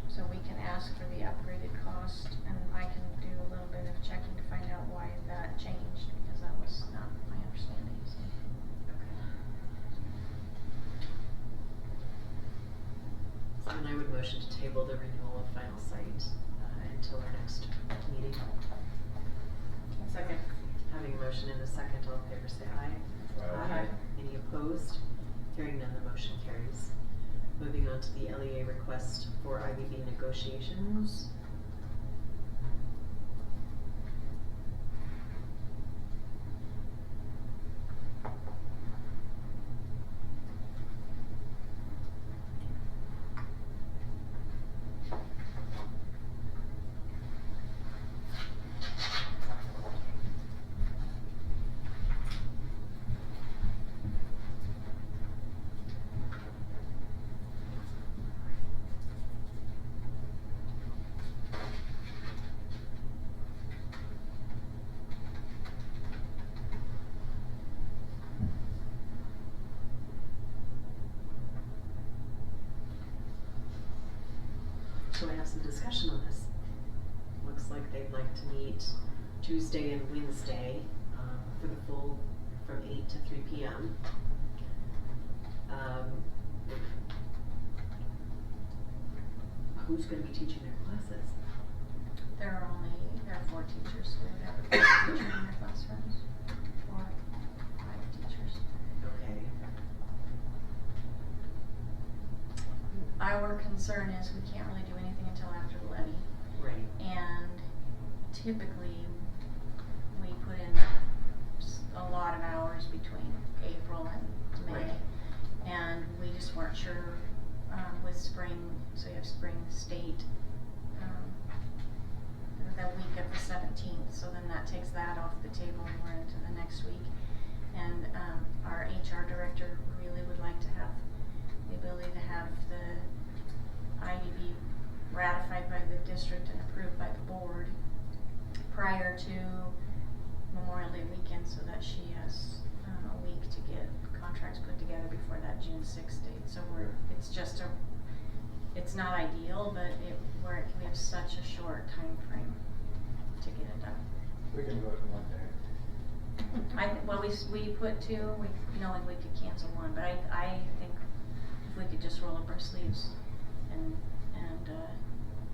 So we can ask for the upgraded cost, and I can do a little bit of checking to find out why that changed, because that was not my understanding, so. So then I would motion to table the renewal of final site until our next meeting. Second. Having a motion and a second, all in favor say aye. Aye. Any opposed? Hearing none, the motion carries. Moving on to the LEA request for IBB negotiations. So I have some discussion on this. Looks like they'd like to meet Tuesday and Wednesday for the full, from 8 to 3 p.m. Who's going to be teaching their classes? There are 4 teachers, so we would have a teacher in their classrooms, 4, 5 teachers. Okay. Our concern is we can't really do anything until after the levy, Right. and typically we put in a lot of hours between April and May, Right. and we just weren't sure with spring, so you have spring state the week of the 17th, so then that takes that off the table and we're into the next week. And our HR director really would like to have the ability to have the IDB ratified by the district and approved by the board prior to Memorial Day weekend, so that she has a week to get contracts put together before that June 6th date. So it's not ideal, but we have such a short time frame to get it done. We can do it in one day. We put 2, knowing we could cancel 1, but I think if we could just roll up our sleeves and I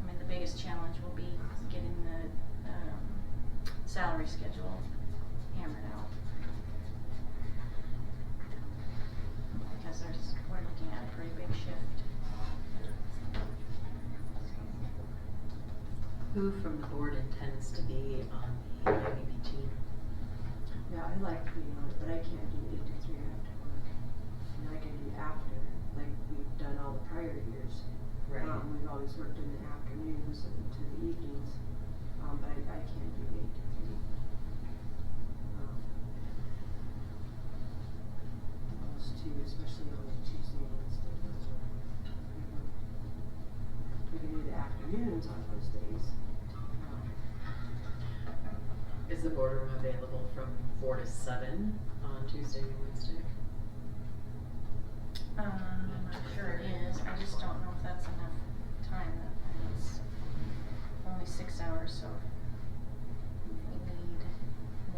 mean, the biggest challenge will be getting the, salary schedule hammered out. Because we're looking at a pretty big shift. Who from the board intends to be on the IBB team? Yeah, I like being on it, but I can't do 8 to 3, I have to work. And I can do after, like we've done all the prior years. Right. We've always worked in the afternoons and to the evenings, but I can't do 8 to 3. Those two, especially on a Tuesday and Wednesday, those are, we can do the afternoons on those days. Is the boardroom available from 4 to 7 on Tuesday and Wednesday? I'm sure it is, I just don't know if that's enough time, it's only 6 hours, so we need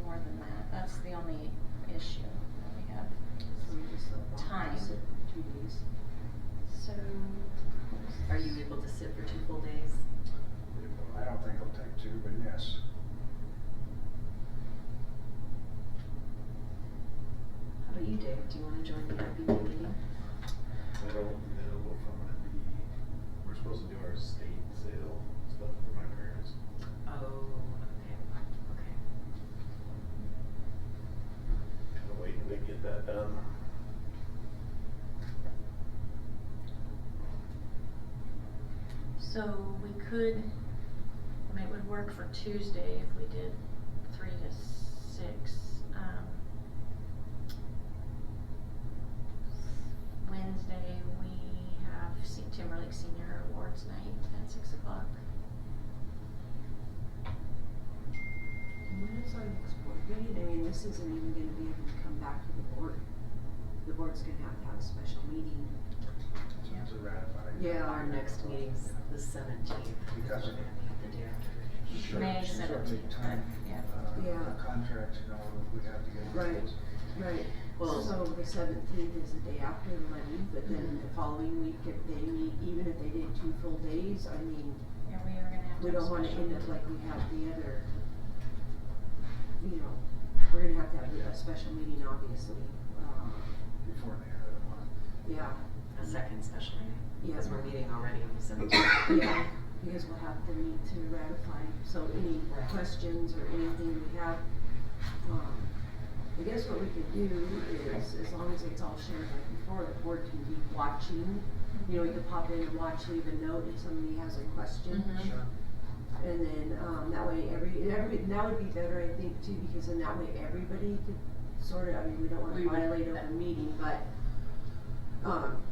more than that, that's the only issue that we have. So we just let Bob Time. sit for 2 days. So, Are you able to sit for 2 full days? I don't think it'll take 2, but yes. How about you, Dave? Do you want to join the IBB meeting? I don't know if I'm gonna be, we're supposed to do our state sale stuff for my parents. Oh, okay, okay. Kinda waiting to get that done. so we could, I mean, it would work for Tuesday if we did 3 to 6. Wednesday, we have Timberlake Senior Awards Night at 6 o'clock. And when is our next board meeting? I mean, this isn't even gonna be able to come back to the board. The board's gonna have a special meeting. To ratify. Yeah. Our next meeting's the 17th. Because We're gonna meet the day after. May Sure, 17th, take time. yeah. Yeah. Contract, you know, if we have to get. Right. Right, Well- so the 17th is the day after the wedding, but then the following week, if they need, even if they did 2 full days, I mean, Yeah, we are gonna have to. we have don't wanna special end up meeting. like we have the other, you know, we're gonna have to have a special meeting, obviously, Before the end of the month. yeah, A second special meeting, Yeah. because we're meeting already on the 17th. yeah, because we'll have to meet to ratify, so any Right. questions or anything we have, I guess what we could do is, as long as it's all shared like before, the board can be watching. You know, we could pop in and watch, leave a note if somebody has a question. Mhm. Sure. And then, that way that would be better, I think, too, because then that way everybody could sort of, I mean, we don't wanna We would- violate open meeting, but,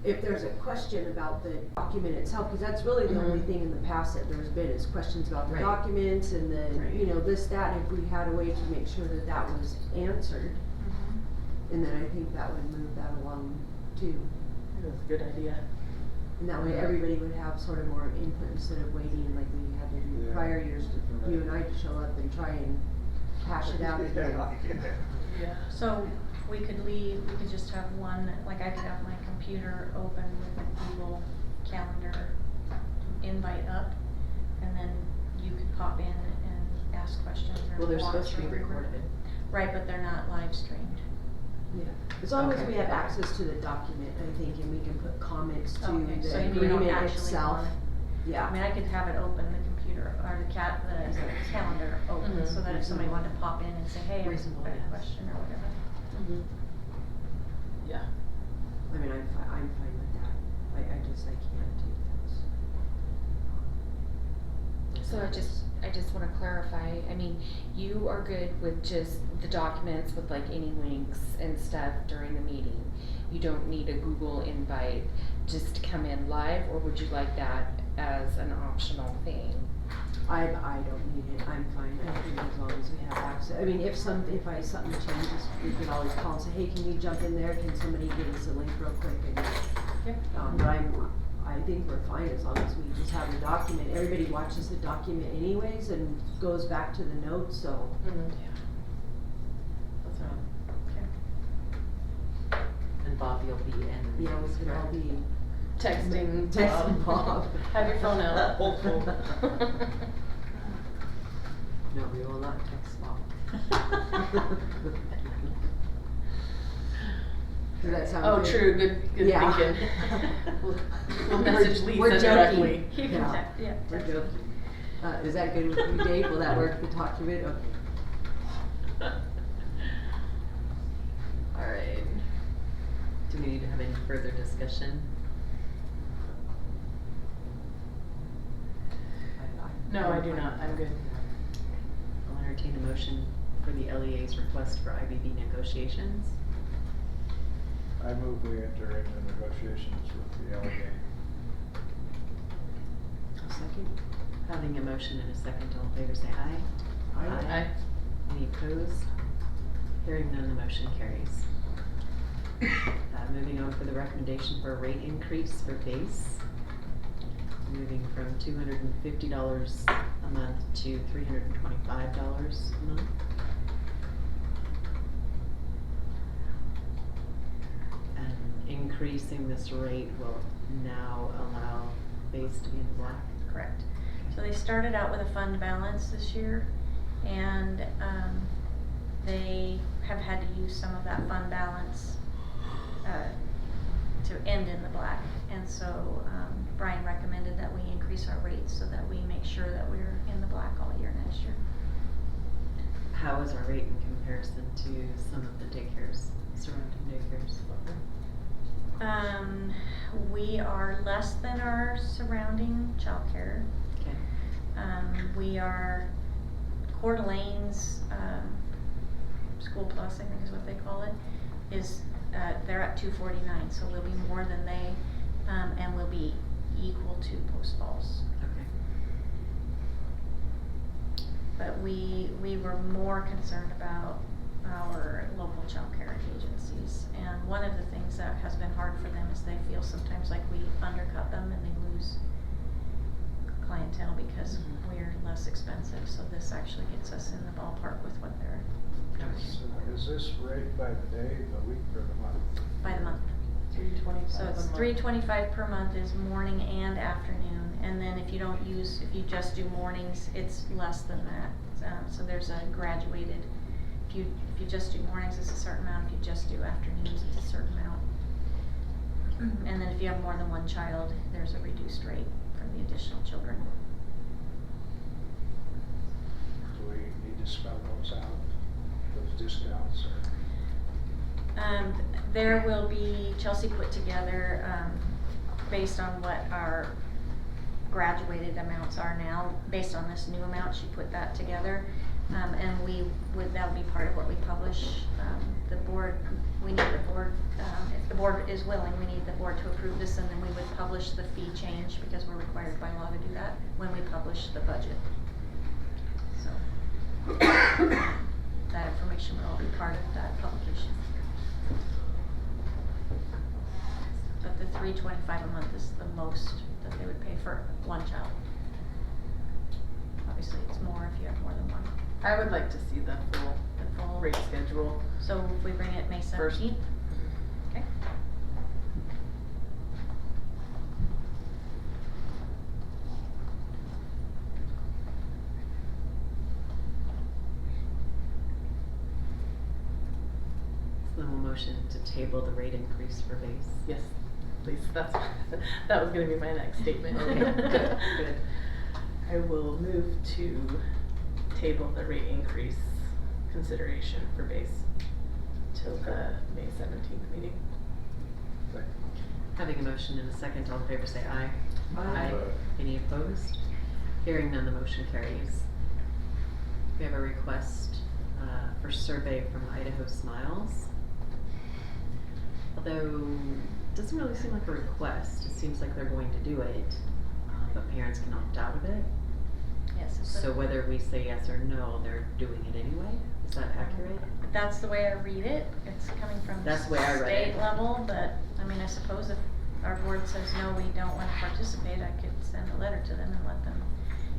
if there's a question about the document itself, cause that's really the only Mhm. thing in the past that there's been is questions about the Right. documents and then, Right. you know, this, that, and if we had a way to make sure that that was answered, Mhm. and then I think that would move that along too. That's a good idea. And that way everybody would have sort of more input instead of waiting like we had to do Yeah. prior years to, you and I to show up and try and hash it out again. Yeah. So we could just have one, like I could have my computer open with a Google Calendar invite up, and then you could pop in and ask questions or Well, they're walk supposed to be through. recorded. Right, but they're not live streamed. Yeah, as long as Okay. we have access to the document, I think, and we can put comments to Okay, so the you don't agreement actually itself. want it. I Yeah, mean, I could have it open, the computer, or the calendar open, Mhm. so that if somebody wanted to pop in and say, hey, I have Reasonable, a yes. question or whatever. Mm-hmm. Yeah. I mean, I'm fine with that. I can't take that. So I just wanna clarify, I mean, you are good with just the documents with like any links and stuff during the meeting. You don't need a Google invite just to come in live, or would you like that as an optional thing? I don't need it, I'm fine, I think as long as we have access, I mean, if something changes, we can always call and say, hey, can we jump in there, can somebody give us a link real quick, and, Yep. but I think we're fine as long as we just have the document, everybody watches the document anyways and goes back to the notes, so. Mm-hmm. Yeah. That's right. Okay. And Bob, you'll be in. Yeah, we can all be Texting Texting Bob. Have your phone out. No, we will not text Bob. Does that sound Oh, good? true, good Yeah. thinking. We'll message We're Lisa joking. directly. You can Yeah. text, yeah. We're text. joking. Is that good with you, Dave? Will that work, the document? Okay. Alright. Do we need to have any further discussion? No, I do not, I'm good. I'll entertain a motion for the LEA's request for IBB negotiations. I move we enter into negotiations with the LEA. A second? Having a motion and a second, all in favor say aye. Aye. Any opposed? Hearing none, the motion carries. Moving on for the recommendation for a rate increase for base. Moving from $250 a month to $325 a month. And increasing this rate will now allow base to be in the black. Correct. So they started out with a fund balance this year, and they have had to use some of that fund balance to end in the black. And so Brian recommended that we increase our rates so that we make sure that we're in the black all year next year. How is our rate in comparison to some of the daycares, surrounding daycares? We are less than our surrounding childcare. Okay. We are Coeur d'Alene's School Plus, I think is what they call it, is they're at $249, so we'll be more than they, and we'll be equal to Post Falls. Okay. But we were more concerned about our local child care agencies, and one of the things that has been hard for them is they feel sometimes like we undercut them and they lose clientele because we're less expensive, so this actually gets us in the ballpark with what they're So is this rate by the day, the week, or the month? by the month. $325 So it's a month. $325 per month is morning and afternoon, and then if you just do mornings, it's less than that. So there's a graduated, if you just do mornings, it's a certain amount, if you just do afternoons, it's a certain amount. And then if you have more than one child, there's a reduced rate for the additional children. Do we need to spell those out, those discounts, or? There will be, Chelsea put together, based on what our graduated amounts are now, based on this new amount, she put that together. And that'll be part of what we publish. The board, we need the board, if the board is willing, we need the board to approve this, and then we would publish the fee change, because we're required by law to do that, when we publish the budget. So, that information will all be part of that publication. But the $325 a month is the most that they would pay for one child. Obviously, it's more if you have more than one. I would like to see the full rate schedule. So if we bring it May 17th? First. Okay. So then we'll motion to table the rate increase for base. Yes, please, that was gonna be my next statement. Okay, good, good. I will move to table the rate increase consideration for base till the May 17th meeting. Having a motion and a second, all in favor say aye. Aye. Any opposed? Hearing none, the motion carries. We have a request for survey from Idaho Smiles. Although, it doesn't really seem like a request, it seems like they're going to do it, but parents can opt out of it. Yes. So whether we say yes or no, they're doing it anyway? Is that accurate? That's the way I read it. It's coming from That's the way I read it. state level, but I mean, I suppose if our board says no, we don't want to participate, I could send a letter to them and let them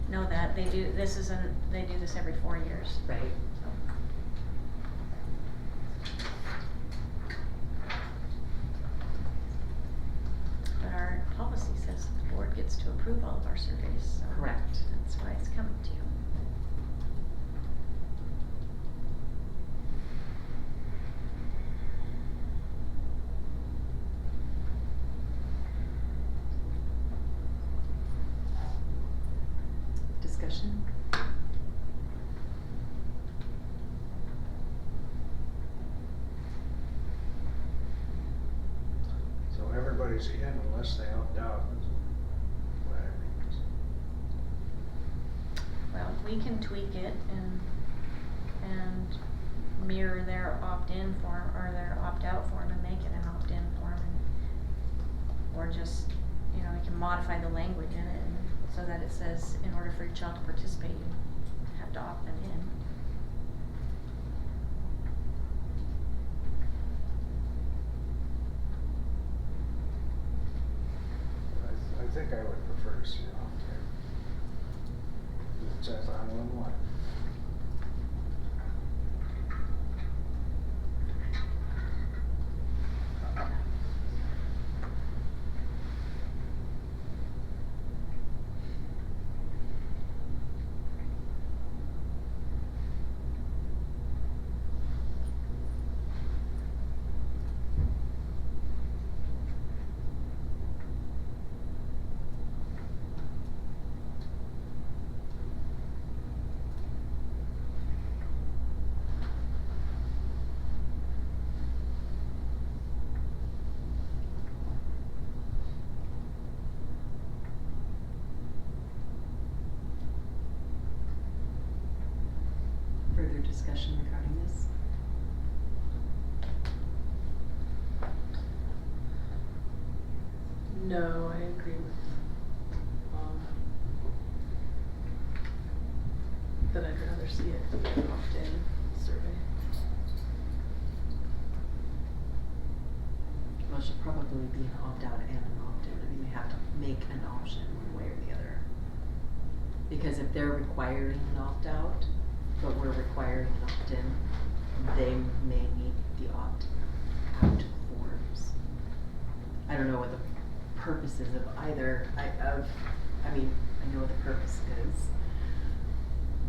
know that they do. They do this every 4 years. Right. But our discussion? So everybody's in unless they opt out, whatever. Well, we can tweak it and mirror their opt-in form or their opt-out form and make it an opt-in form, or just, you know, we can modify the language in it so that it says in order for your child to participate, you have to opt them in. I think I would prefer to see it opt in. It says I'm on one. Further discussion regarding this? No, I agree with, that I'd rather see it be an opt-in survey. Well, it should probably be an opt-out and an opt-in. I mean, they have to make an option one way or the other. Because if they're requiring an opt-out, but we're requiring an opt-in, they may need the opt-out forms. I don't know what the purpose is of either, I mean, I know what the purpose is,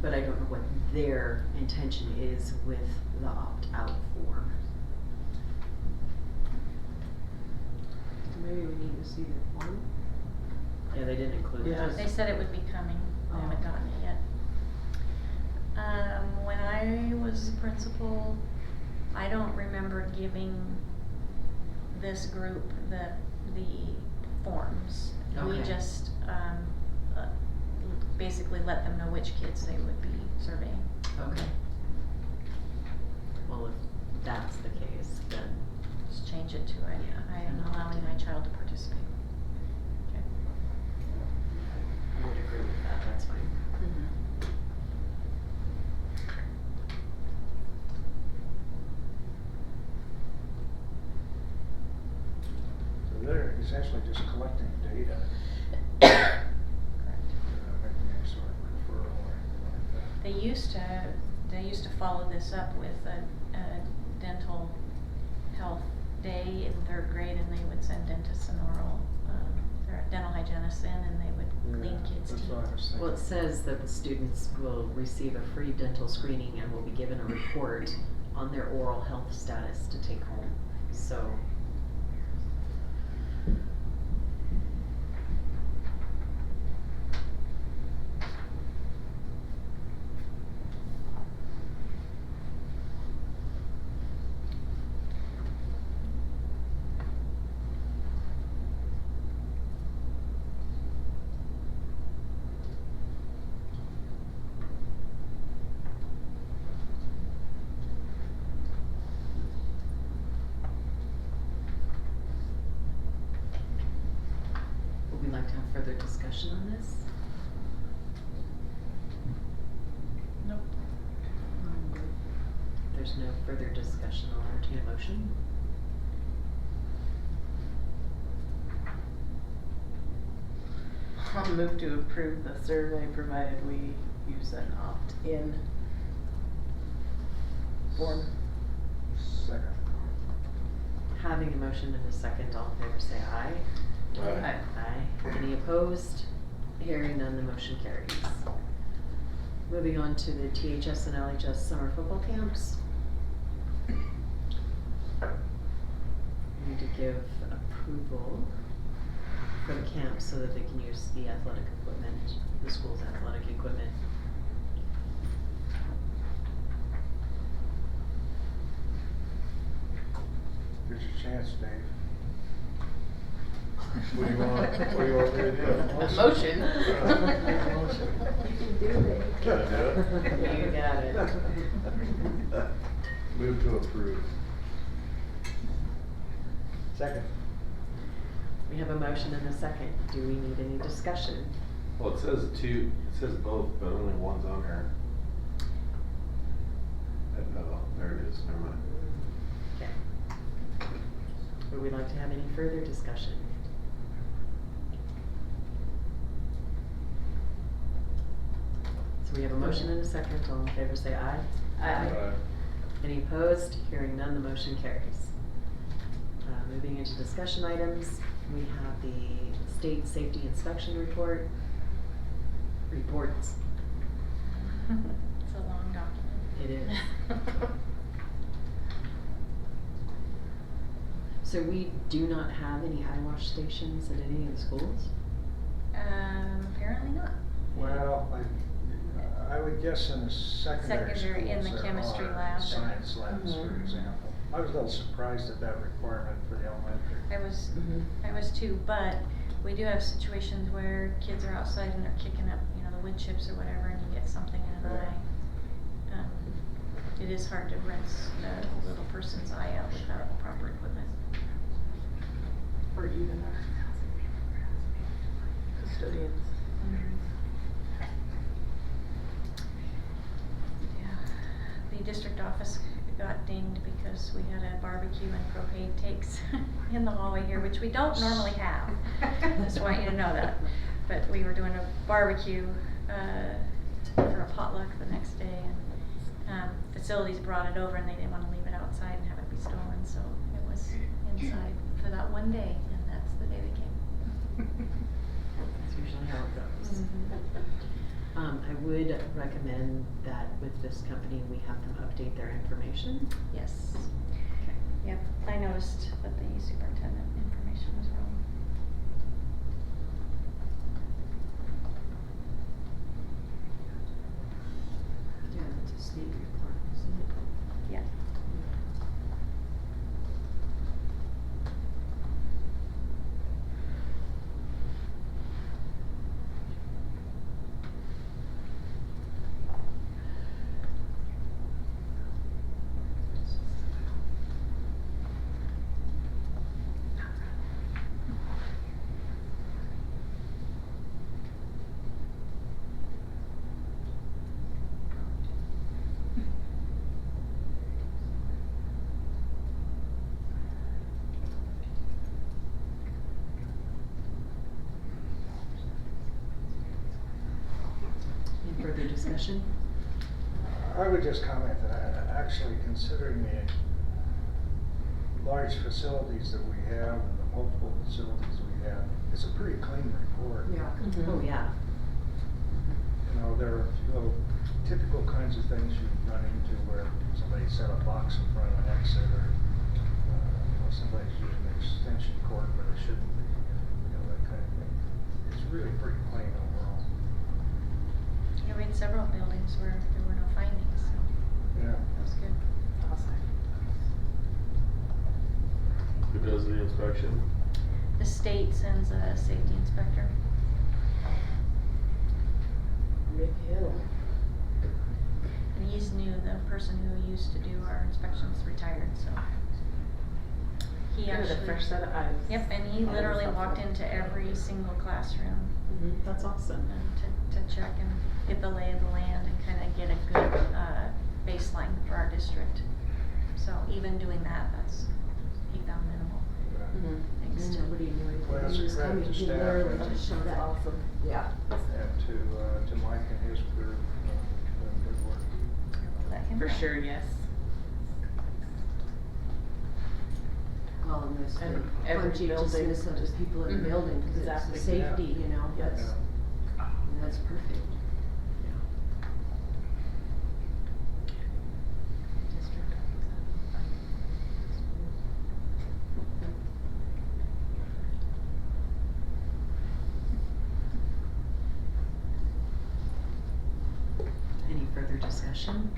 but I don't know what their intention is with the opt-out form. Maybe we need to see the form. Yeah, they didn't include Yeah. that. They said it would be coming, I haven't gotten it yet. When I was a principal, I don't remember giving this group the forms. We Okay. just, basically let them know which kids they would be surveying. Okay. Well, if that's the case, then, Just change it to Yeah. I am allowing my child to participate. Okay. I would agree with that, that's fine. So they're essentially just collecting data, Correct. making any sort of referral or anything like that. They used to follow this up with a dental health day in 3rd grade, and they would send dentists and their dental hygienists in, and they would clean kids' That's teeth. what I was thinking. Well, it says that the students will receive a free dental screening and will be given a report on their oral health status to take home, so. Would we like to have further discussion on this? Nope. If there's no further discussion, I'll entertain a motion. I'll move to approve the survey provided we use an opt-in form. Second. Having a motion and a second, all in favor say aye. Aye. Aye. Any opposed? Hearing none, the motion carries. Moving on to the THS and LHS summer football camps. We need to give approval for for the camp so that they can use the athletic equipment, the school's athletic equipment. Here's your chance, Dave. What do you want me to do? Motion. You can do it. Can I do it? You got it. Move to approve. Second. We have a motion and a second. Do we need any discussion? Well, it says both, but only one's on there. Oh, there it is, never mind. Okay. Would we like to have any further discussion? So we have a motion and a second. All in favor say aye. Aye. Any opposed? Hearing none, the motion carries. Moving into discussion items, we have the state safety inspection report. Reports. It's a long document. It is. So we do not have any eye wash stations at any of the schools? Apparently not. Well, I would guess in the secondary Secondary, in the schools there chemistry are lab. science labs, for Mhm. example. I was a little surprised at that requirement for the elementary. I was too, but we do have situations where kids are outside and they're kicking up, you know, the wood chips or whatever, and you get something in an Yeah. eye. It is hard to rinse the little person's eye out without proper equipment. Or even our custodians. Yeah, the district office got dinged because we had a barbecue and propane takes in the hallway here, which we don't normally have. Just want you to know that. But we were doing a barbecue, for a potluck the next day, and, facilities brought it over and they didn't wanna leave it outside and have it be stolen, so it was inside for that one day, and that's the day they came. That's usually how it goes. I would recommend that with this company, we have them update their information. Yes. Okay. Yep, I noticed that the superintendent information was wrong. Yeah, it's a state report, isn't it? Yeah. Any further discussion? I would just comment that actually considering the large facilities that we have and the multiple facilities we have, it's a pretty clean report. Yeah. Oh, yeah. You know, there are a few little typical kinds of things you run into where somebody set a box in front of an exit or, you know, somebody's using an extension cord where they shouldn't be, you know, that kind of thing. It's really pretty clean overall. Yeah, we had several buildings where there were no findings, so Yeah. that was good. Awesome. Who does the inspection? The state sends a safety inspector. Rick Hill. And he's new, the person who used to do our inspections retired, so. He Kind of actually. a fresh set of eyes. Yep, and he Always literally helpful. walked into every single classroom That's awesome. and to check and get the lay of the land and kinda get a good, baseline for our district. So even doing that, he found minimal things And to. nobody knew Well, anything. that's He was credit coming, to he staff literally and- just showed up. Awesome. Yeah. And to Mike and his crew, doing good work. Let him For know. sure, yes. Well, and this, And the every conscientiousness building of the people in the Mhm. building, cause it's Exactly. the safety, you know, Yep. that's perfect. District office. motion?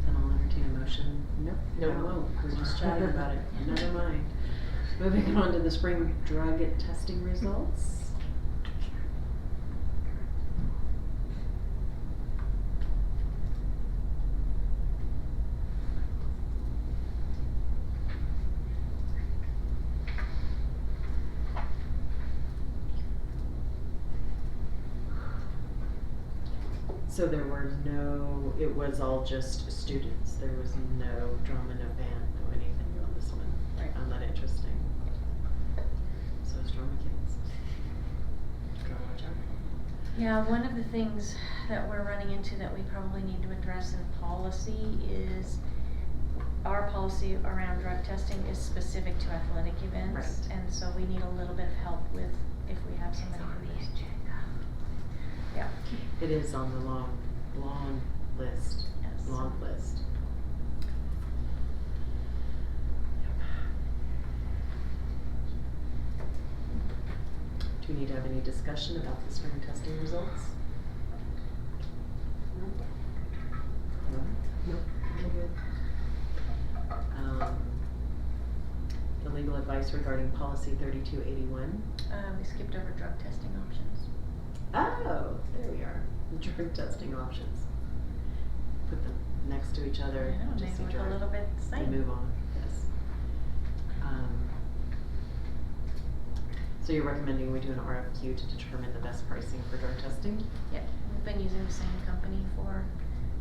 Then I'll entertain a motion. Nope. Nope. I won't. We're just chatting about it. Never mind. Moving on to the spring drug testing results. So there were no, it was all just students. There was no drum, no band, no anything on this one. I found that interesting. So it's drama kids. Gotta watch out. Yeah, one of the things that we're running into that we probably need to address in policy is our policy around drug testing is specific to athletic events. Right. And so we need a little bit of help with if we have somebody who's. Yeah. It is on the long list. Yes. Long list. Do we need to have any discussion about the spring testing results? No? Nope, I'm good. The legal advice regarding policy 3281. We skipped over drug testing options. Oh, there we are. The drug testing options. Put them next to each other. Yeah, just maybe see look drug, a little bit the and same. move on. Yes. So you're recommending we do an RFQ to determine the best pricing for drug testing? Yep, we've been using the same company for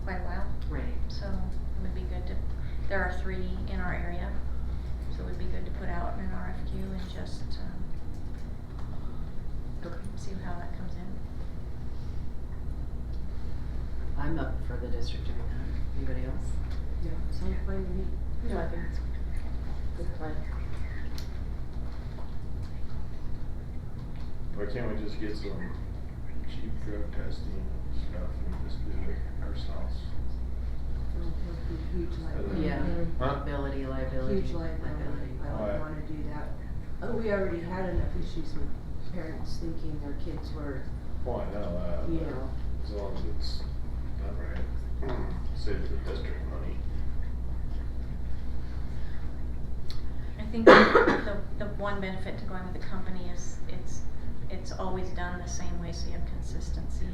quite a while, Right. so it would be good to, there are 3 in our area, so it would be good to put out an RFQ and just, Okay. see how that comes in. I'm up for the district doing that. Anybody else? Yeah, sounds fine to me. No, I think it's good plan. Why can't we just get some cheap drug testing stuff and just do it ourselves? Huge liability. Yeah. Huh? Liability. Huge liability. I Why? wouldn't wanna do that. Oh, we already had enough issues with parents thinking their kids were, Well, I know that, you but know, as long as it's done right, saves the district money. I think the one benefit to going with the company is it's always done the same way, so you have consistency.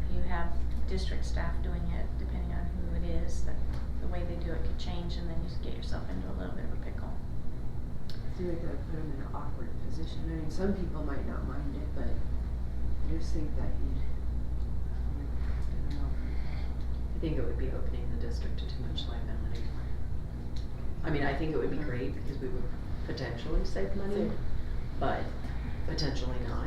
If you have district staff doing it, depending on who it is, the way they do it could change, and then you get yourself into a little bit of a pickle. I feel like that would put them in an awkward position. I mean, some people might not mind it, but I just think that you'd, I don't know. I think it would be opening the district to too much liability. I mean, I think it would be great because we would potentially save money, but potentially not.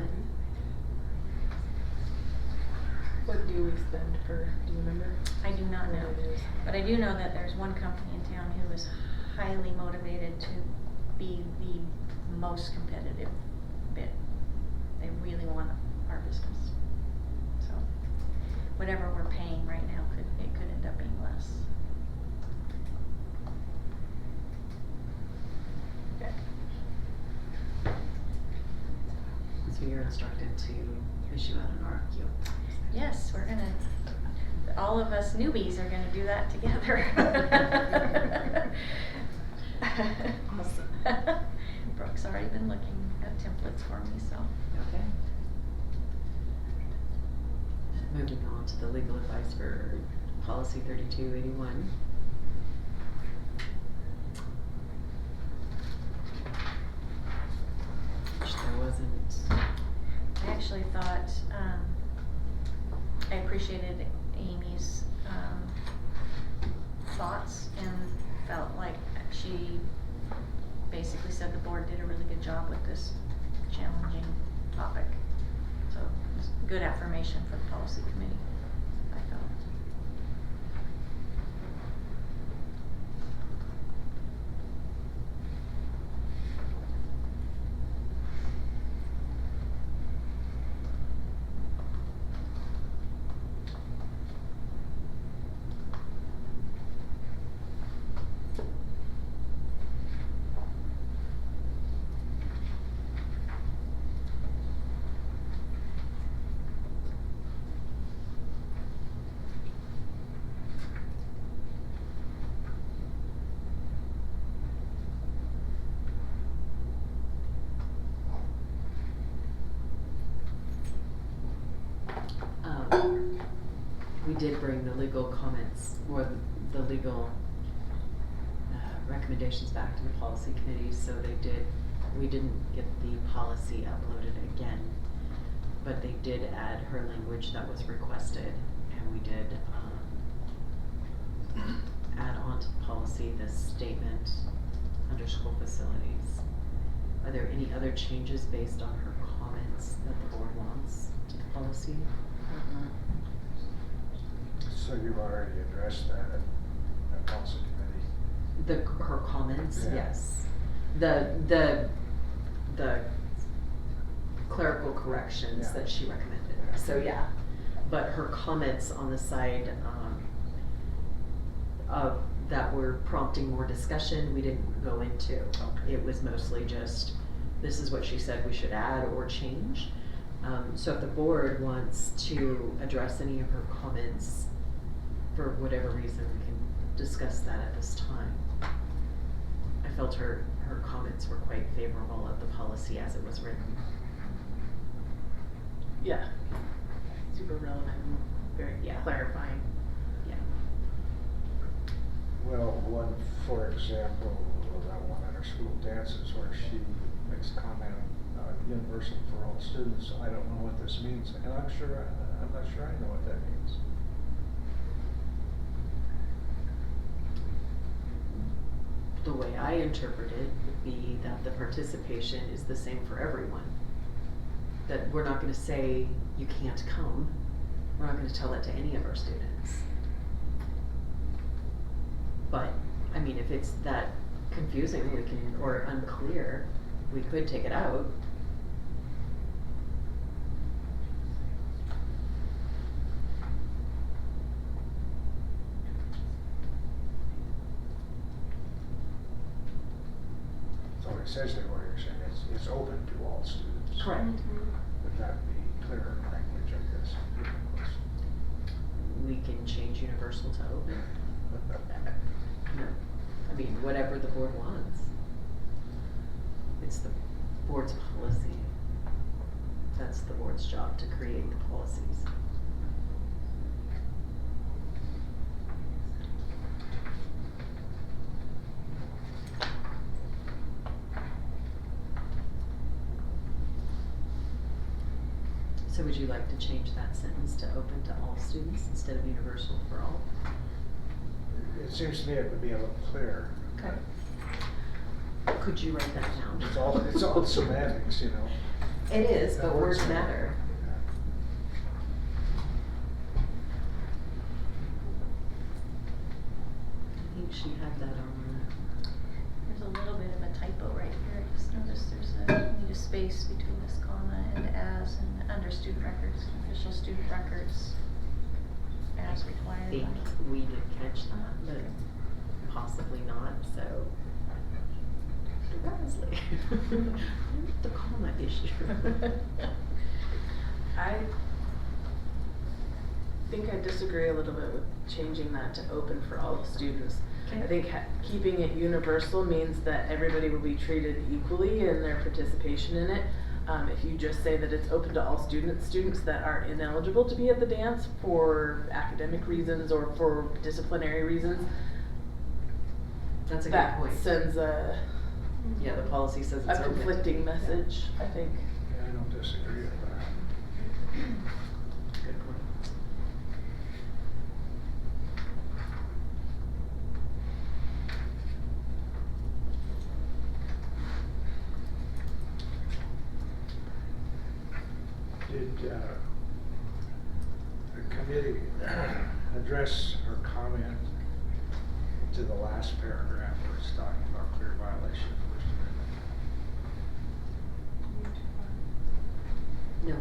What do we spend per, do you remember? I do not know, What it is? but I do know that there's one company in town who is highly motivated to be the most competitive bid. They really want our business. So whatever we're paying right now could end up being less. Okay. So you're instructed to issue out an RFQ. Yes, we're gonna, all of us newbies are gonna do that together. Awesome. Brooke's already been looking at templates for me, so. Okay. Moving on to the legal advice for policy 3281. Which there wasn't. I actually thought, I appreciated Amy's, thoughts and felt like she basically said the board did a really good job with this challenging topic. So it was good affirmation for the policy committee, I felt. did bring the legal comments, or the legal recommendations back to the policy committee, so we didn't get the policy uploaded again. But they did add her language that was requested, and we did, add on to the policy this statement under school facilities. Are there any other changes based on her comments that the board wants to the policy? So you've already addressed that at policy committee? Her comments, Yeah. yes. The clerical corrections Yeah. that she recommended, Yeah. so yeah. But her comments on the side, that were prompting more discussion, we didn't go into. Okay. It was mostly just, this is what she said we should add or change. So if the board wants to address any of her comments, for whatever reason, we can discuss that at this time. I felt her comments were quite favorable of the policy as it was written. Yeah. Super relevant, and very Yeah. clarifying. Yeah. Well, one, for example, that one at our school dances where she makes a comment, universal for all students, I don't know what this means, and I'm not sure I know what that means. The way I interpret it would be that the participation is the same for everyone. That we're not gonna say you can't come, we're not gonna tell that to any of our students. But, I mean, if it's that confusing, we can, or unclear, we could take it out. So it says there where you're saying it's open to all students. Correct. Would that be clearer language, I guess? We can change universal to open. No, I mean, whatever the board wants. It's the board's policy. That's the board's job, to create the policies. So would you like to change that sentence to open to all students instead of universal for all? It seems to me it would be a little clearer. Okay. Could you write that down? It's all semantics, you know. It is, but Words words matter. I think she had that on There's a little bit of a typo right here. I just noticed need a space between this comma and as, and under student records, official student records, as I required think by. we did catch that, but possibly not, so. Wisely. The comma issue. I think I disagree a little bit with changing that to open for all students. Okay. I think keeping it universal means that everybody will be treated equally in their participation in it. If you just say that it's open to all students that are ineligible to be at the dance for academic reasons or for disciplinary reasons, That's a good that point. sends a Yeah, the policy says it's open. conflicting message, I think. Yeah, I don't disagree with that. Good point. Did the committee address her comment to the last paragraph where it's talking about clear violation of First Amendment? No.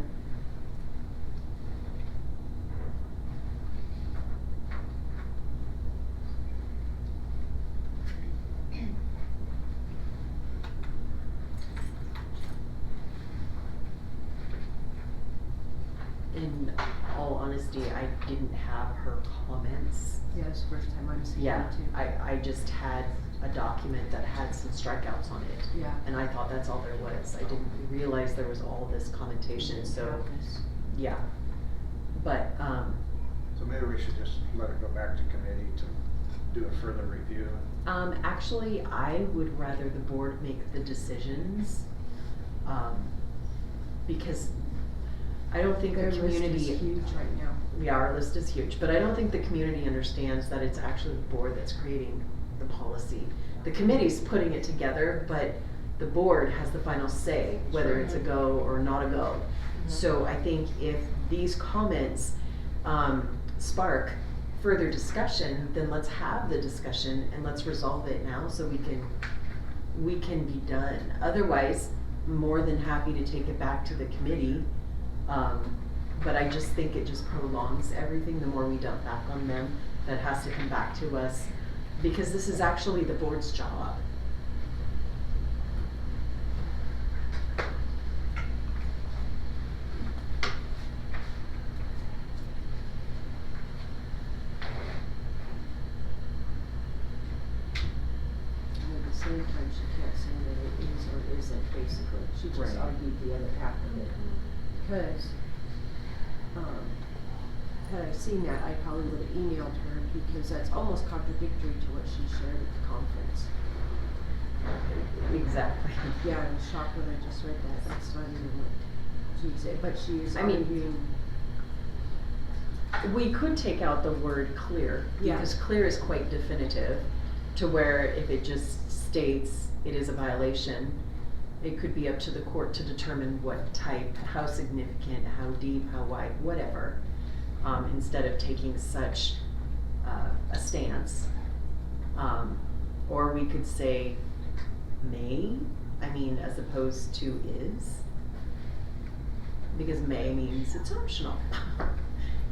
In all honesty, I didn't have her comments. Yeah, it's the first time I'm seeing Yeah, it too. I just had a document that had some strikeouts on it. Yeah. And I thought that's all there was. I didn't realize there was all this commentation, so, yeah. But, So maybe we should just let it go back to committee to do a further review. Actually, I would rather the board make the decisions, because I don't think Their the list community. is huge right now. Yeah, our list is huge, but I don't think the community understands that it's actually the board that's creating the policy. The committee's putting it together, but the board has the final say, whether it's a go or not a go. So I think if these comments, spark further discussion, then let's have the discussion and let's resolve it now so we can be done. Otherwise, more than happy to take it back to the committee. But I just think it just prolongs everything the more we dump back on them. That has to come back to us, because this is actually the board's job. And at the same time, she can't say that it is or isn't, basically. She just Right. argued the other half of it. Because, had I seen that, I probably would have emailed her, because that's almost contradictory to what she shared at the conference. Exactly. Yeah, I was shocked when I just read that. That's not even what she said, but she was I mean, arguing. We could take out the word clear, Yeah. because clear is quite definitive, to where if it just states it is a violation, it could be up to the court to determine what type, how significant, how deep, how wide, whatever, instead of taking such a stance. Or we could say may, I mean, as opposed to is, because may means it's optional.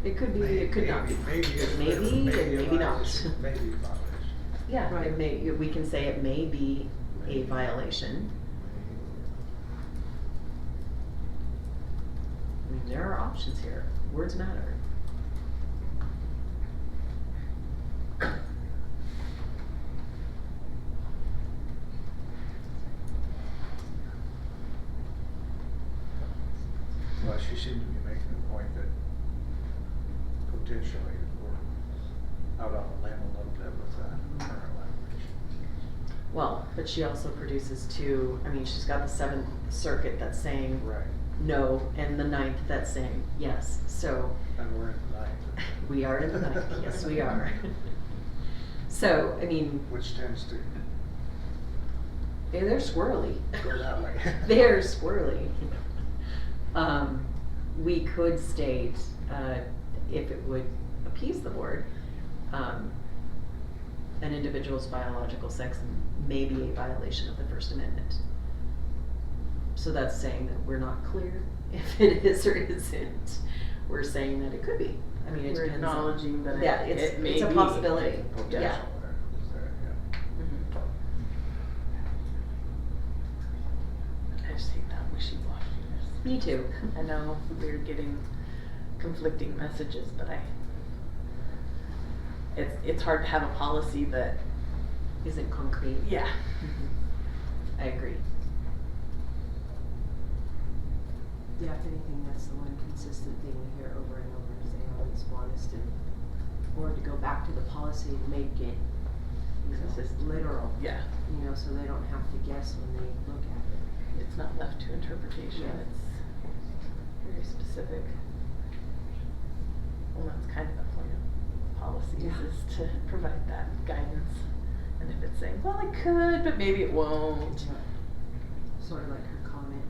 It could be, it could not be. Maybe, Maybe, and maybe not. Maybe a violation. Yeah, Right. it may, we can say it may be a violation. I mean, there are options here. Words matter. Well, she seemed to be making the point that potentially we're out on a limb a little bit with that current language. Well, but she also produces two, I mean, she's got the 7th Circuit that's saying Right. no, and the 9th that's saying yes, so. And we're in the ninth. We are in the 9th, yes, we are. So, I mean, Which tends to they're squirrely. go that way. They're squirrely. We could state, if it would appease the board, an individual's biological sex may be a violation of the First Amendment. So that's saying that we're not clear if it is or isn't. We're saying that it could be. I mean, it We're depends on. acknowledging that Yeah, it may it's a be. possibility, Potential yeah. there, is there, yeah. Mhm. I just hate that wishy-washiness. Me too. I know we're getting conflicting messages, but it's hard to have a policy that, Isn't concrete. yeah. Mhm. I agree. Yeah, if anything, that's the one consistent thing we hear over and over, is they always want us to, or to go back to the policy and make it, you know, Consistent. literal. Yeah, You know, so they don't have to guess when they look at it. it's not left to interpretation, Yeah. it's very specific. Well, that's kind of the point of policies, Yeah. is to provide that guidance. And if it's saying, well, it could, but maybe it won't. Sort of like her comment,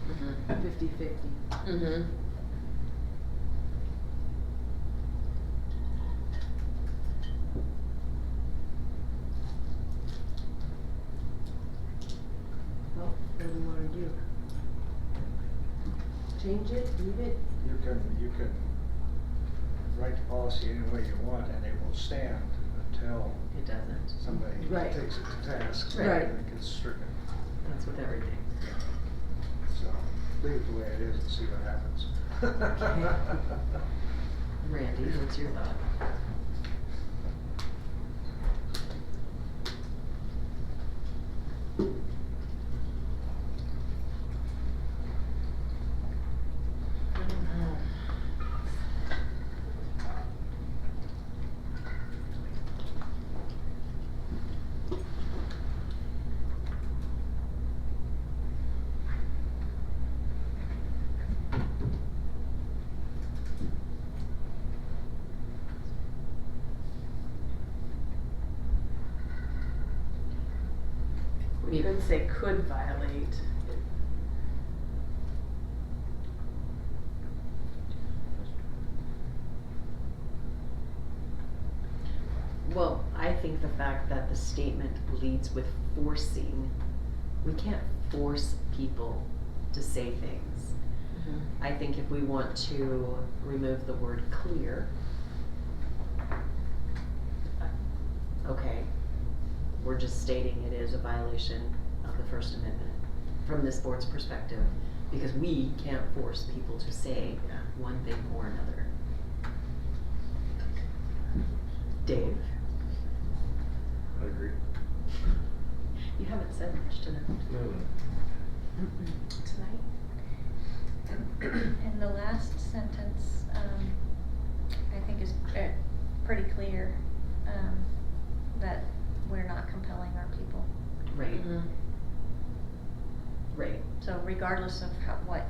Mm-hmm. 50-50. Mm-hmm. Well, what do we wanna do? Change it, leave it? You can write the policy any way you want and it will stand until It doesn't. somebody Right. takes it to task. Right. And it gets stricken. That's with everything. So leave it the way it is and see what happens. Randy, what's your thought? I don't know. statement say could violate? Well, I think the fact that the statement leads with forcing, we can't force people to say things. I think if we want to remove the word clear, okay, we're just stating it is a violation of the First Amendment from this board's perspective, because we can't force people to say one thing or another. Dave? I agree. You haven't said much tonight. No. Tonight? And the last sentence, I think is pretty clear, that we're not compelling our people. Right. Right. So regardless of what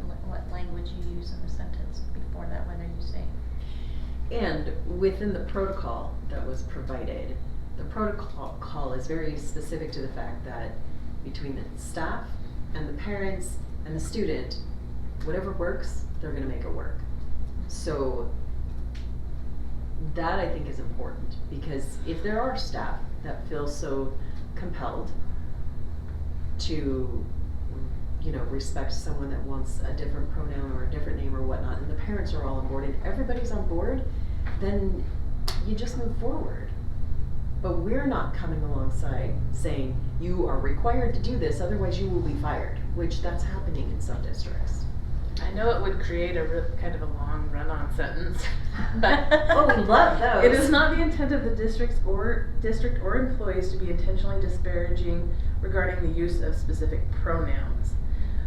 language you use in the sentence before that, whether you say. And within the protocol that was provided, the protocol is very specific to the fact that between the staff and the parents and the student, whatever works, they're gonna make it work. So that I think is important, because if there are staff that feel so compelled to, you know, respect someone that wants a different pronoun or a different name or whatnot, and the parents are all on board and everybody's on board, then you just move forward. But we're not coming alongside saying, you are required to do this, otherwise you will be fired, which that's happening in some districts. I know it would create a kind of a long run-on sentence, but Oh, we love those. It is not the intent of the district or employees to be intentionally disparaging regarding the use of specific pronouns.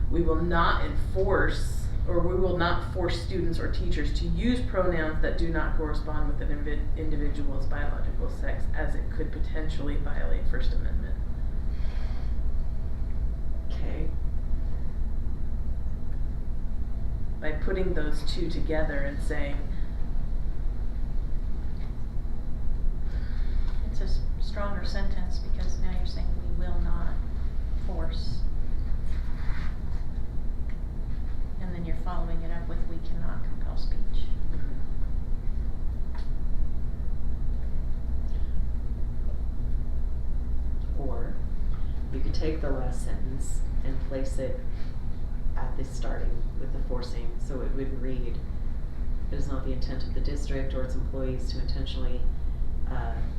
We will not enforce, or we will not force students or teachers to use pronouns that do not correspond with an individual's biological sex, as it could potentially violate First Amendment. Okay. By putting those two together and saying, It's a stronger sentence because now you're saying we will not force. And then you're following it up with we cannot compel speech. Or you could take the last sentence and place it at the starting with the forcing, so it would read, it is not the intent of the district or its employees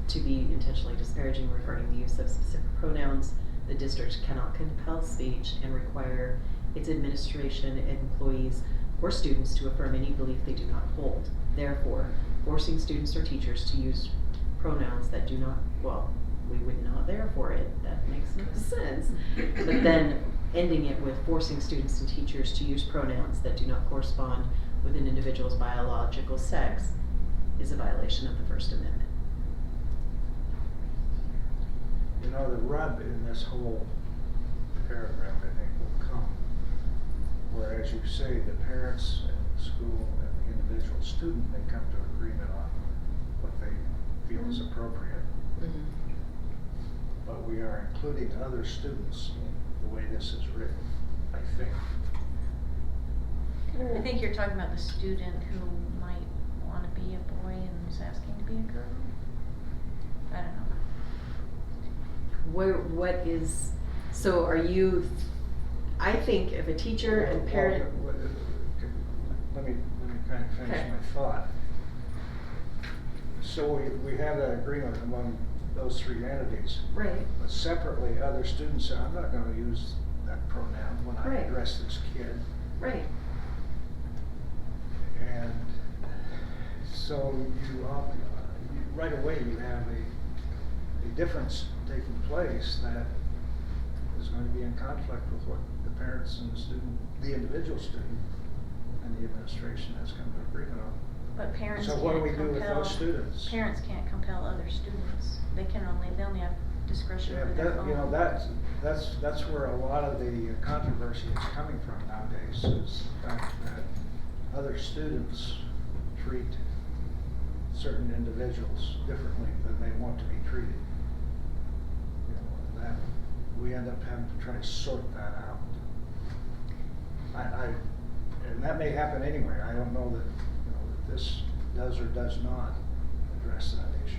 to be intentionally disparaging regarding the use of specific pronouns. The district cannot compel speech and require its administration, employees, or students to affirm any belief they do not hold. Therefore, forcing students or teachers to use pronouns that do not, well, we would not therefore it, that makes no sense. But then ending it with forcing students and teachers to use pronouns that do not correspond with an individual's biological sex is a violation of the First Amendment. You know, the rub in this whole paragraph, I think, will come where, as you say, the parents and the school and the individual student may come to agreement on what they feel is appropriate. But we are including other students in the way this is written, I think. I think you're talking about the student who might want to be a boy and is asking to be a girl. I don't know. What is, so are you, I think if a teacher and parent. Let me kind of finish Okay. my thought. So we have that agreement among those three entities. Right. But separately, other students say, I'm not gonna use that pronoun when I Right. address this kid. Right. And so right away you have a difference taking place that is going to be in conflict with what the parents and the student, the individual student, and the administration has come to agreement on. But parents So can't what do we do with compel- those students? Parents can't compel other students. They only have discretion Yeah, over their that, own. you know, that's where a lot of the controversy is coming from nowadays, is the fact that other students treat certain individuals differently than they want to be treated. You know, and that we end up having to try to sort that out. And that may happen anyway. I don't know that, that this does or does not address that issue.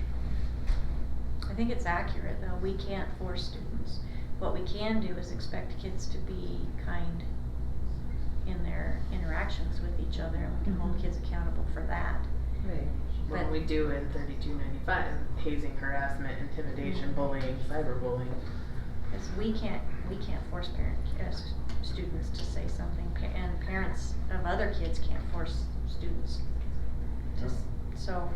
I think it's accurate, though. We can't force students. What we can do is expect kids to be kind in their interactions with each other, and we can hold kids accountable for that. Right. When But- we do in 3295, hazing, harassment, intimidation, bullying, cyberbullying. Because we can't force students to say something, and parents of other kids can't force students to, so,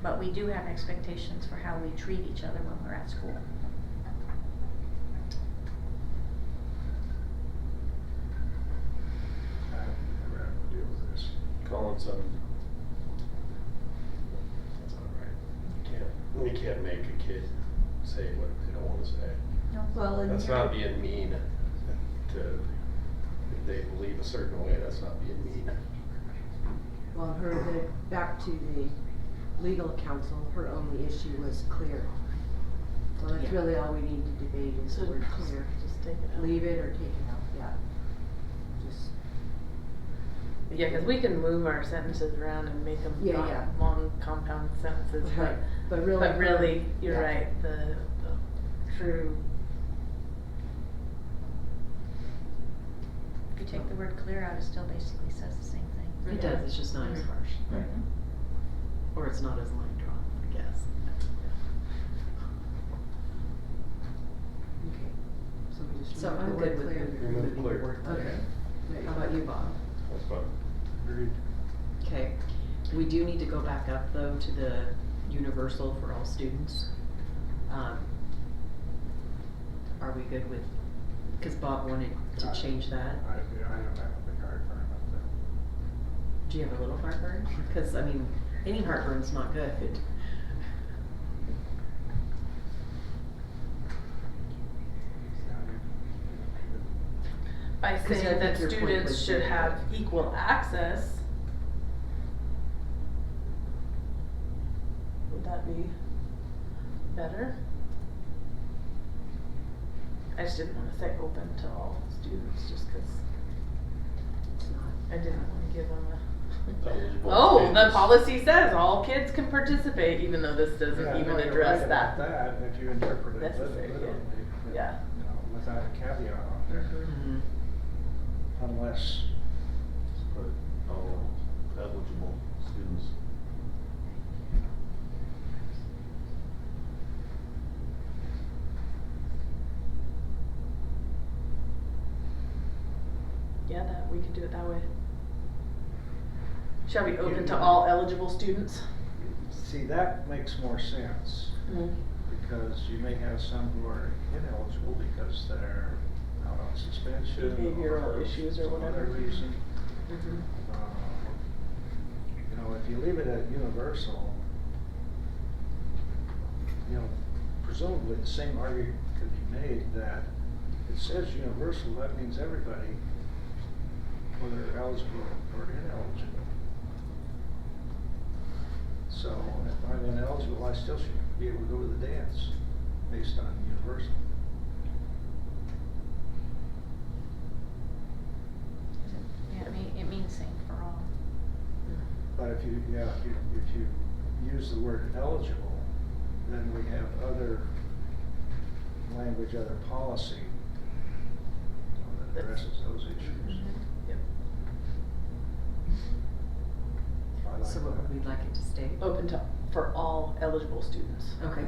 but we do have expectations for how we treat each other when we're at school. I've never had to deal with this. Calling some. That's not right. You can't make a kid say what they don't want to say. No. Well, and That's not being mean to, if they believe a certain way, that's not being mean. well, back to the legal counsel, her only issue was clear. So that's Yeah. really all we need to debate is the word clear. Just take it out. Leave it or take it out, yeah. Just. make Yeah, because it- we can move our sentences around and make them Yeah. long compound sentences, Right, but really. you're yeah. right, the true. If you take the word clear out, it still basically says the same thing. It does, it's just not as harsh. Right. Or it's not as line drawn, I guess. Okay. So we just. So remove I'm the good word with clear. Remove clear. word clear. Okay. How about you, Bob? That's fine. Agreed. Okay, we do need to go back up though to the universal for all students. Are we good with, cause Bob wanted to change that. I don't have a big heartburn about that. Do you have a little heartburn? Cause I mean, any heartburn's not good. By 'Cause I saying that think your point students was should very have good. equal access. Would that be better? I just didn't wanna say open to all students, just cause It's not. I didn't wanna give them a. Eligible Oh, the students. policy says all kids can participate, even though this doesn't Yeah, even no, you're address right that. about that, if you interpret it Necessary, literally, but, yeah. without a caveat on there, Mhm. unless, But all eligible students. Yeah, that, we could do it that way. Shall be open to Yeah. all eligible students? see, that makes more sense. Because you may have some who are ineligible because they're out on suspension. Behavioral issues or some whatever. other reason. Mhm. If you leave it at universal, presumably the same argument could be made that it says universal, that means everybody, whether eligible or ineligible. So if I'm ineligible, I still should be able to go to the dance based on universal. Yeah, it means same for all. But if you use the word eligible, then we have other language, other policy that addresses those issues. Yep. I like So what that. would we like it to state? Open to, for all eligible students. Okay,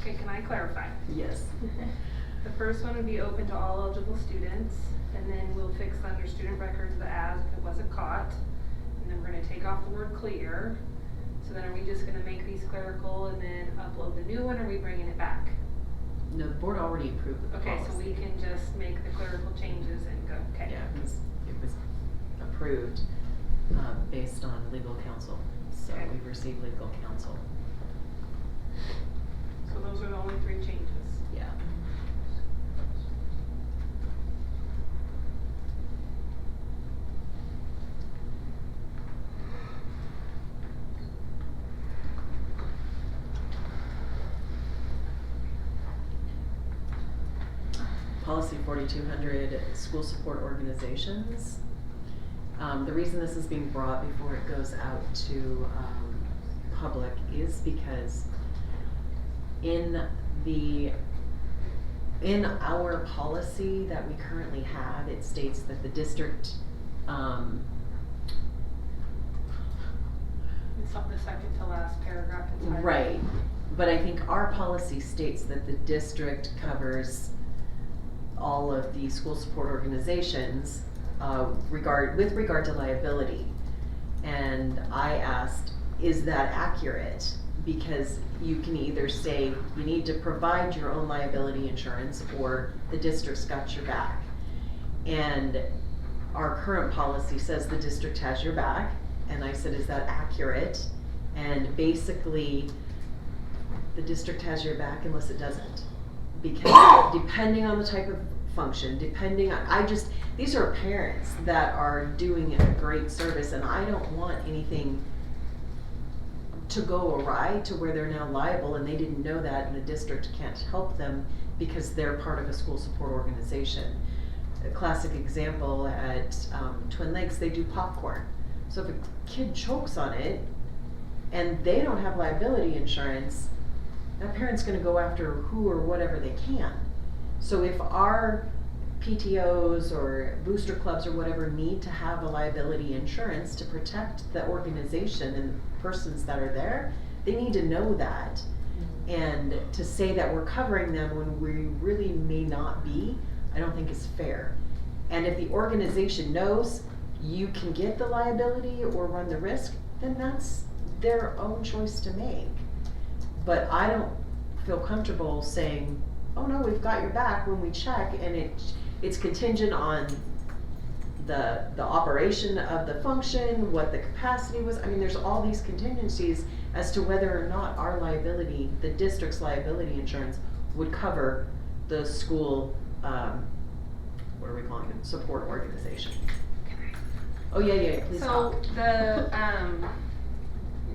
Okay, can I clarify? yes. The first one would be open to all eligible students, and then we'll fix under student records the as if it wasn't caught. And then we're gonna take off the word clear. So then are we just gonna make these clerical and then upload the new one, or are we bringing it back? No, the board already approved the policy. Okay, so we can just make the clerical changes and go, okay. Yeah, it was approved, based on legal counsel, so Okay. we've received legal counsel, So those are the only 3 changes. yeah. policy 4200, school support organizations. The reason this is being brought before it goes out to public is because in our policy that we currently have, it states that the district, It's on the second to last paragraph. It's highlighted. right, but I think our policy states that the district covers all of the school support organizations with regard to liability. And I asked, is that accurate? Because you can either say you need to provide your own liability insurance or the district's got your back. And our current policy says the district has your back, and I said, is that accurate? And basically, the district has your back unless it doesn't. Because depending on the type of function, depending on, these are parents that are doing a great service, and I don't want anything to go awry to where they're now liable and they didn't know that and the district can't help them because they're part of a school support organization. A classic example at Twin Lakes, they do popcorn. So if a kid chokes on it and they don't have liability insurance, that parent's gonna go after who or whatever they can. So if our PTOs or booster clubs or whatever need to have a liability insurance to protect the organization and persons that are there, they need to know that. And to say that we're covering them when we really may not be, I don't think is fair. And if the organization knows you can get the liability or run the risk, then that's their own choice to make. But I don't feel comfortable saying, oh no, we've got your back when we check, and it's contingent on the operation of the function, what the capacity was. I mean, there's all these contingencies as to whether or not our liability, the district's liability insurance, would cover the school, what are we calling it, support organization. Oh yeah, please So talk. the,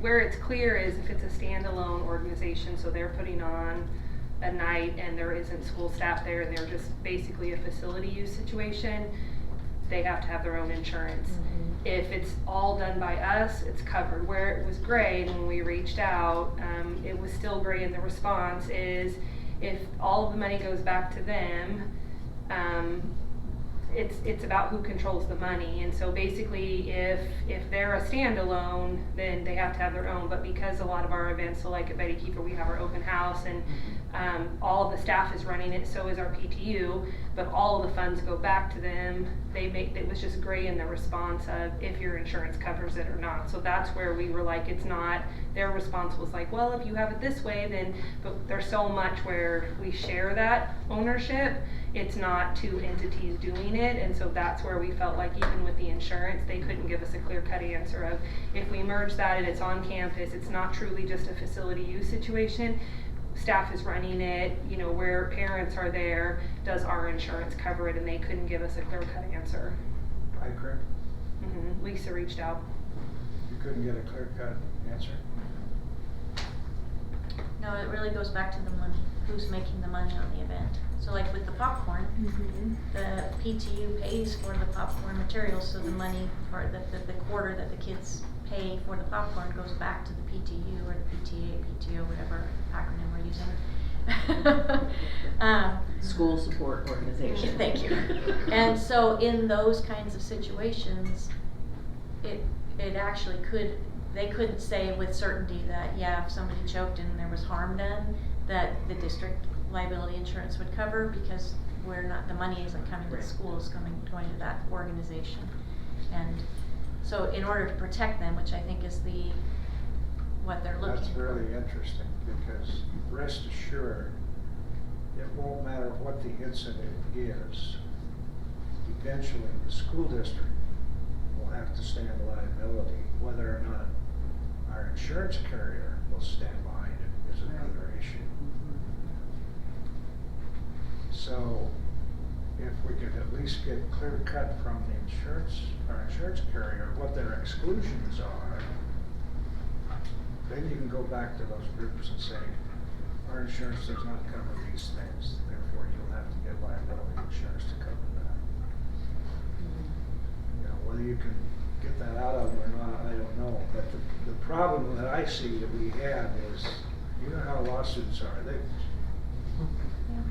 where it's clear is if it's a standalone organization, so they're putting on a night and there isn't school staff there and they're just basically a facility use situation, they have to have their own insurance. Mm-hmm. If it's all done by us, it's covered. Where it was gray when we reached out, it was still gray in the response, is if all of the money goes back to them, it's about who controls the money. And so basically if they're a standalone, then they have to have their own. But because a lot of our events, so like at Betty Keeper, we have our open house and all of the staff is running it, so is our PTU, but all of the funds go back to them. It was just gray in the response of if your insurance covers it or not. So that's where we were like, it's not, their response was like, well, if you have it this way, then, but there's so much where we share that ownership. It's not two entities doing it, and so that's where we felt like even with the insurance, they couldn't give us a clear-cut answer of if we merge that and it's on campus, it's not truly just a facility use situation. Staff is running it, you know, where parents are there, does our insurance cover it? And they couldn't give us a clear-cut answer. I agree. Mm-hmm. Lisa reached out. You couldn't get a clear-cut answer? No, it really goes back to the money. Who's making the money on the event? So like with the popcorn, the PTU pays for the popcorn materials, so the money for the quarter that the kids pay for the popcorn goes back to the PTU or the PTA, PTO, whatever acronym we're using. School support organization. Thank you. And so in those kinds of situations, it actually they couldn't say with certainty that, yeah, if somebody choked and there was harm done, that the district liability insurance would cover, because the money isn't coming to the school, it's going to that organization. And so in order to protect them, which I think is what they're looking for. That's really interesting, because rest assured, it won't matter what the incident is. Eventually, the school district will have to stand liability. Whether or not our insurance carrier will stand behind it is another issue. So, if we could at least get clear cut from our insurance carrier, what their exclusions are, then you can go back to those groups and say, our insurance does not cover these things, therefore you'll have to get liability insurance to cover that. You know, whether you can get that out of them or not, I don't know, but the problem that I see that we have is, you know how lawsuits are, they,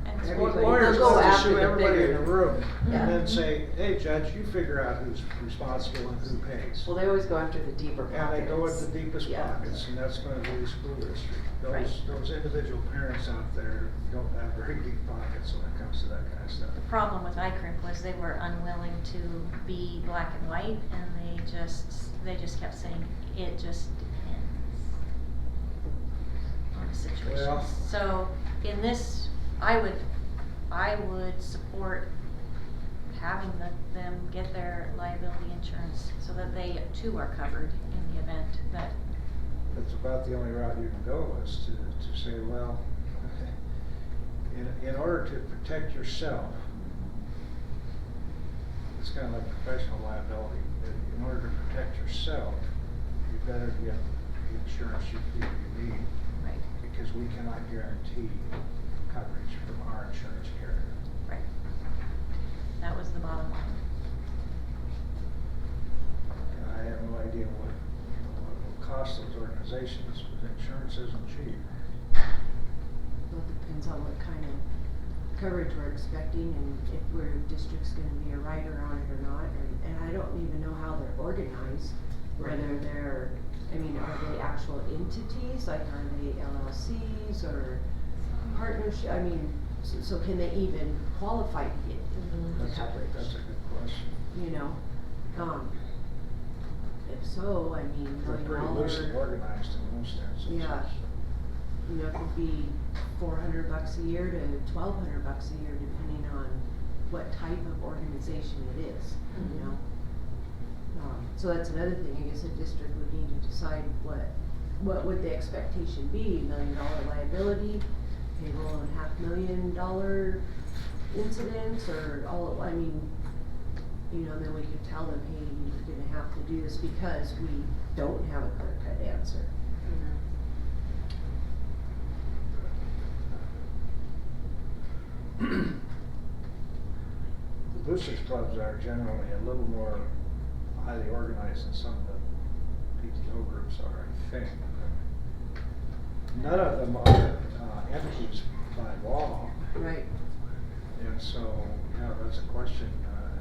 And Everybody- lawyers they'll go love to after sue the everybody in bigger- the room, Yeah. and then say, hey, judge, you figure out who's responsible and who pays. Well, they always go after the deeper And pockets. they go with the deepest Yeah. pockets, and that's gonna be the school district. Right. Those individual parents out there don't have very deep pockets when it comes to that kind of stuff. the problem with iCrimp was they were unwilling to be black and white, and they just kept saying, it just depends on the situation. Well- So, in this, I would support having them get their liability insurance so that they too are covered in the event that, That's about the only route you can go, is to say, well, in order to protect yourself, it's kind of like professional liability. In order to protect yourself, you better get the insurance you feel you need, right, because we cannot guarantee coverage from our insurance carrier. right. That was the bottom line. And I have no idea what it will cost those organizations, but insurance isn't cheap. Well, it depends on what kind of coverage we're expecting and if we're district's gonna be a rider on it or not, and I don't even know how they're organized. Whether they're, I mean, are they actual entities, like are they LLCs or partnership, I mean, so can they even qualify to get the coverage? That's a good question. You know, if so, I mean, They're pretty loosely $1 million, organized in most instances. Yeah. you know, it could be $400 a year to $1,200 a year, depending on what type of organization it is, you know? So that's another thing, I guess a district would need to decide what would the expectation be, $1 million liability, payroll and $500,000 incidents, or all, I mean, you know, then we could tell them, hey, you're gonna have to do this because we don't have a clear-cut answer. The boosters clubs are generally a little more highly organized than some of the PTO groups are, I think. None of them are entities by law, Right. and so, yeah, that's a question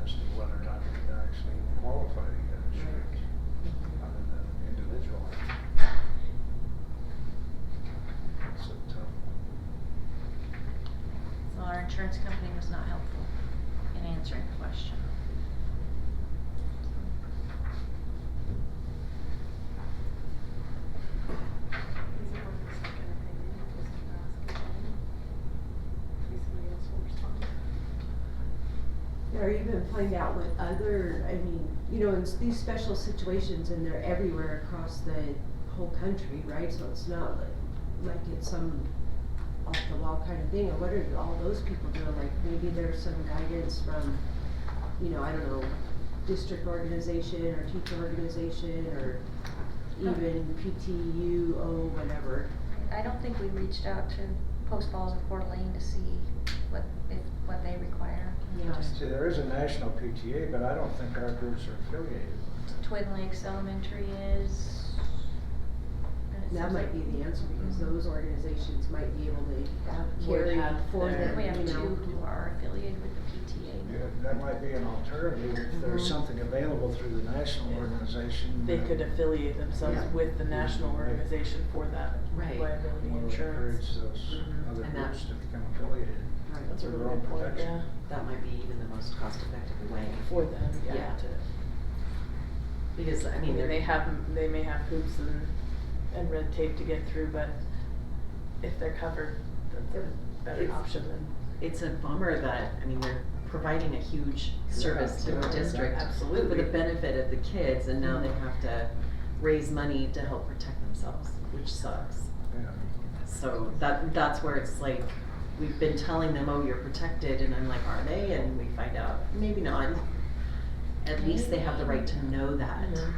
as to whether or not they're actually qualified to get insurance, other than individual. It's a tough one. So our insurance company was not helpful in answering the question. Is it worth a second opinion, just to ask again? Maybe somebody else will respond. Or even find out what other, I mean, you know, in these special situations, and they're everywhere across the whole country, right? So it's not like it's some off the wall kind of thing, or what are all those people doing? Like maybe there's some guidance from, you know, I don't know, district organization or teacher organization or even PTUO, whatever. I don't think we reached out to Post Falls or Fort Lane to see what they require. Yeah. See, there is a national PTA, but I don't think our groups are affiliated. Twin Lakes Elementary is. and it That seems might like- be the answer, because those organizations might be able to have carry have for their- them, We have you two know. who are affiliated with the PTA. Yeah, that might be an alternative if there's Mhm. something available through the national organization. They could affiliate themselves Yeah. with the national organization for that Right. liability Well, insurance. encourage those Mhm. other And that- groups to become affiliated. Right. That's a for their really own good point, protection. yeah, That might be even the most cost-effective way. for them, yeah. Yeah. Because, I I mean, mean, they're. they may have hoops and red tape to get through, but if they're covered, that's a better It's- option than. It's a bummer that, I mean, they're providing a huge service to Yeah, a district for absolutely. the benefit of the kids, and now they have to raise money to help protect themselves, which sucks. Yeah. So that's where it's like, we've been telling them, oh, you're protected, and I'm like, are they? And we find out, maybe not. At least they have the right to know that. Mhm.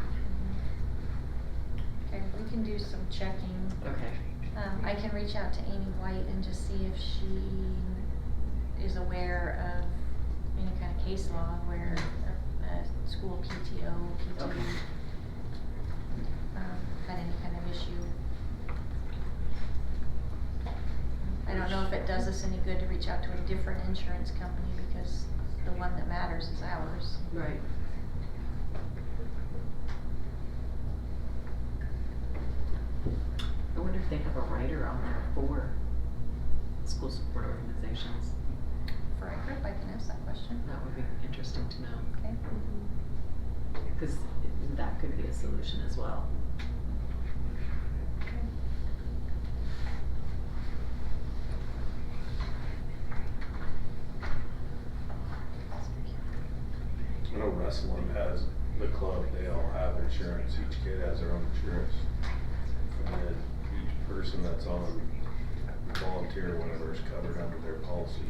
Okay, we can do some checking. Okay. I can reach out to Amy White and just see if she is aware of any kind of case law where a school PTO, PT, Okay. had any kind of issue. I don't know if it does us any good to reach out to a different insurance company because the one that matters is ours. Right. I wonder if they have a writer on there for school support organizations. For a group, I can ask that question. That would be interesting to know, Okay. because that could be a solution as well. I know wrestling has, the club, they all have insurance, each kid has their own insurance. And then each person that's on volunteer, whatever, is covered under their policy.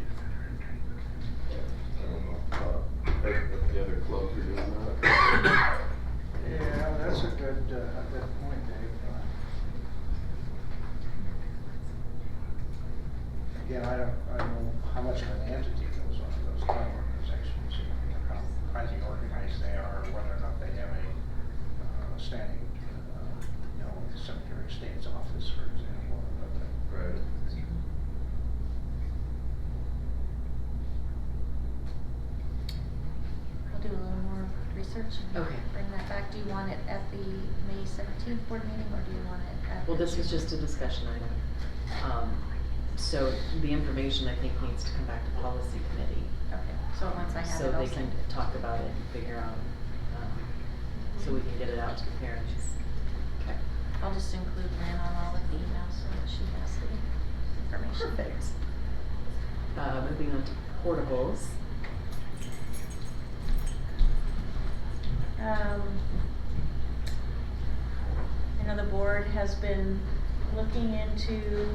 I don't know, if the other clubs are doing that. Yeah, that's a good point, Dave. Again, I don't know how much of an entity goes on to those club organizations, you know, how highly organized they are, or whether or not they have a standing, you know, with the Secretary of State's office, for example. Right. I'll do a little more research and Okay. bring that back. Do you want it at the May 17th board meeting or do you want it at? Well, this was just a discussion item. So the information I think needs to come back to policy committee. Okay, so once I have it, So I'll they can send it. talk about it and figure out, so we can get it out to the parents. Okay. I'll just include Lynn on all of the emails so that she has the information. Perfect. Moving on to portables. I know the board has been looking into,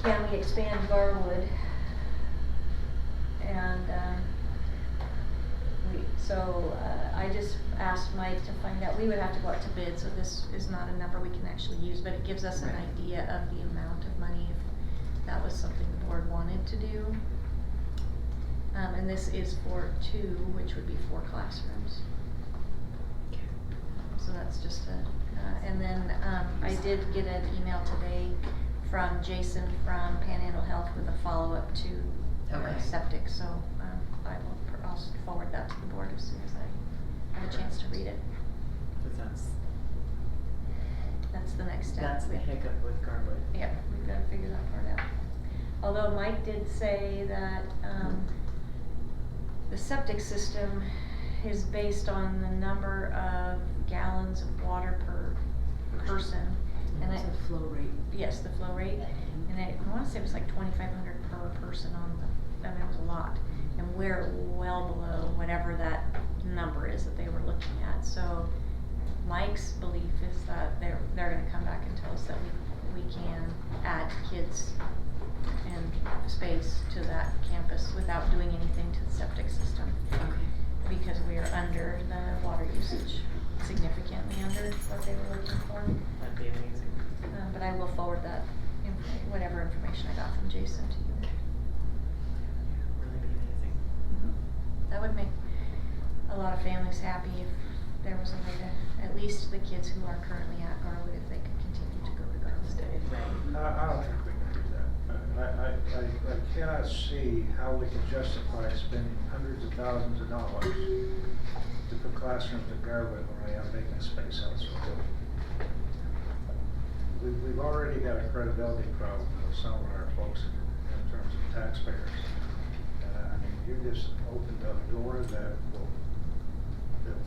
can we expand Garwood? And, I just asked Mike to find out, we would have to go out to bid, so this is not a number we can actually use, but it gives us an Right. idea of the amount of money if that was something the board wanted to do. And this is for 2, which would be 4 classrooms. So that's just and then, I did get an email today from Jason from Panhandle Health with a follow-up to Okay. septic, so, I'll forward that to the board as soon as I have a chance to read it. Because That's the next step. that's the hiccup with Garwood. Yep, we've gotta figure that part out. Although Mike did say that, the septic system is based on the number of gallons of water per person. And It's a flow rate. yes, the flow rate, and I wanna say it was like 2,500 per person on the, and it was a lot. And we're well below whatever that number is that they were looking at, so Mike's belief is that they're gonna come back and tell us that we can add kids and space to that campus without doing anything to the septic system. Okay. Because we are under the water usage, significantly under what they were looking for. That'd be amazing. But I will forward that, whatever information I got from Jason to you. Really be amazing. That would make a lot of families happy if there was a way to, at least the kids who are currently at Garwood, if they could continue to go to Garwood. Right. I don't think we can do that. I cannot see how we can justify spending hundreds of thousands of dollars to put classrooms at Garwood when we have vacant space elsewhere. We've already got a credibility problem with some of our folks in terms of taxpayers. I mean, you just opened up a door that will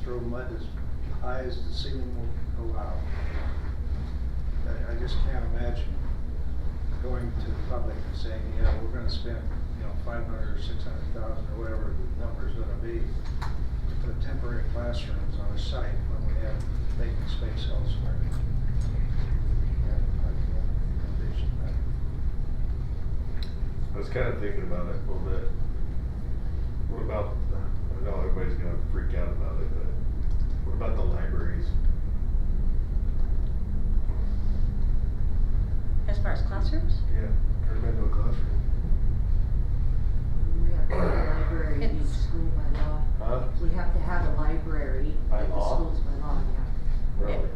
throw mud as high as the ceiling will allow. I just can't imagine going to the public and saying, yeah, we're gonna spend, you know, 500 or 600,000 or whatever the number's gonna be to put temporary classrooms on a site when we have vacant space elsewhere. I can't envision that. I was kind of thinking about it a little bit. What about, I know everybody's gonna freak out about it, but what about the libraries?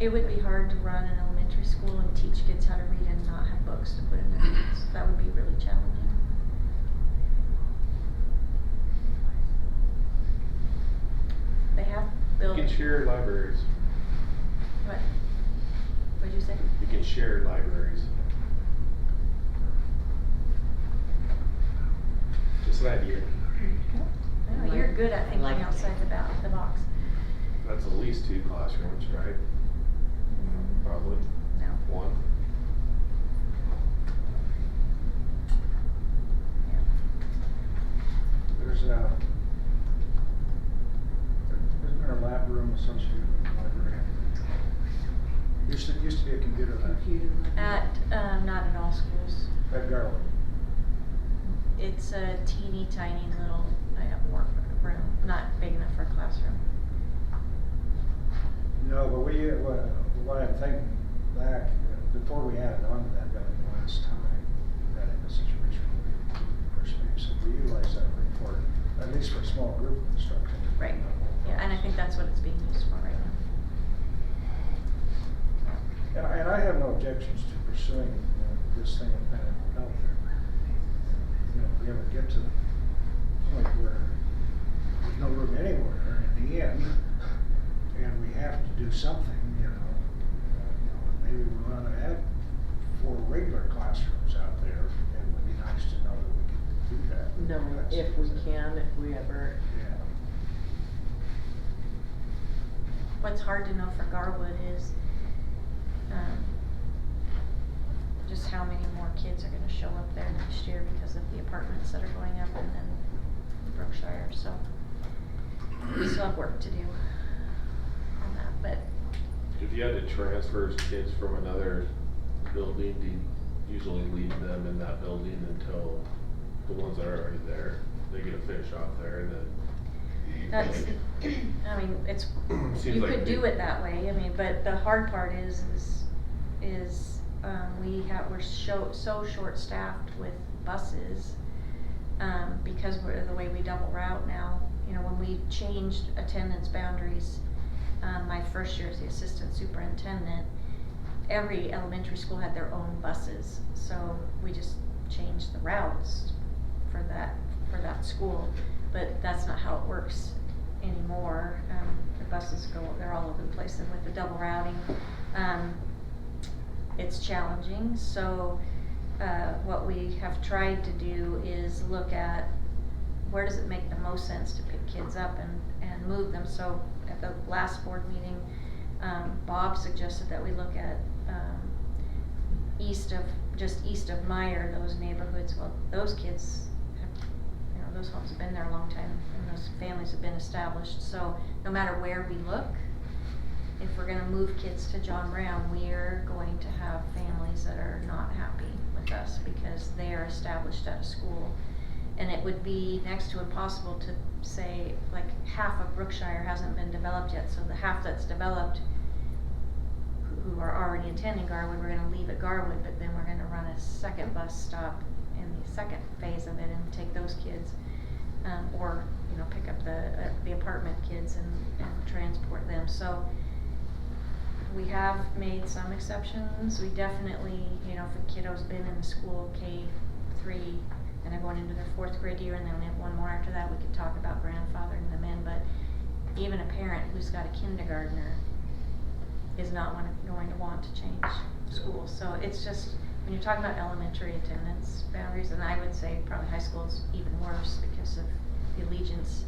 It would be hard to run an elementary school and teach kids how to read and not have books to put in their hands. That would be really challenging. They have built. You can share libraries. What? What'd you say? You can share libraries. Just an idea. Oh, you're good at thinking Like- outside the box. That's at least 2 classrooms, right? Probably. No. 1. There's isn't there a lab room associated with the library? Used to be a computer lab Not at all schools. at Garland. It's a teeny tiny little work room, not big enough for a classroom. No, but what I'm thinking back, before we added on to that building the last time, got in a situation where space, and we utilize that room for, at least for a small group instruction. Right. Yeah, and I think that's what it's being used for right now. And I have no objections to pursuing this thing in Bennett Health. If we ever get to the point where there's no room anywhere in the end, and we have to do something, maybe we want to add 4 regular classrooms out there. It would be nice to know that we can do that. No, if we can, if we ever. Yeah. What's hard to know for Garwood is just how many more kids are going to show up there next year because of the apartments that are going up and then Brookshire. So we still have work to do on that. But If you had to transfer kids from another building, do you usually leave them in that building until the ones that are already there, they get a finish off there and then? that's, I mean, it's, Seems you like could we- do it that way. I mean, but the hard part is we're so short-staffed with buses, because we're the way we double route now. When we changed attendance boundaries, my first year as the assistant superintendent, every elementary school had their own buses, so we just changed the routes for that school. But that's not how it works anymore. The buses they're all over the place, and with the double routing, it's challenging. So what we have tried to do is look at where does it make the most sense to pick kids up and move them. So at the last board meeting, Bob suggested that we look at east of Meyer, those neighborhoods. Well, those kids have, those homes have been there a long time, and those families have been established. So no matter where we look, if we're gonna move kids to John Brown, we're going to have families that are not happy with us because they are established at a school. And it would be next to impossible to say, like, half of Brookshire hasn't been developed yet, so the half that's developed who are already attending Garwood, we're gonna leave at Garwood, but then we're gonna run a second bus stop in the second phase of it and take those kids, or pick up the apartment kids and transport them. So we have made some exceptions. We definitely, if a kiddo's been in the school K-3 and they're going into their 4th grade year and then we have one more after that, we could talk about grandfathering them in. But even a parent who's got a kindergartner is not going to want to change schools. So it's just, when you're talking about elementary attendance boundaries, and I would say probably high school is even worse because of the allegiance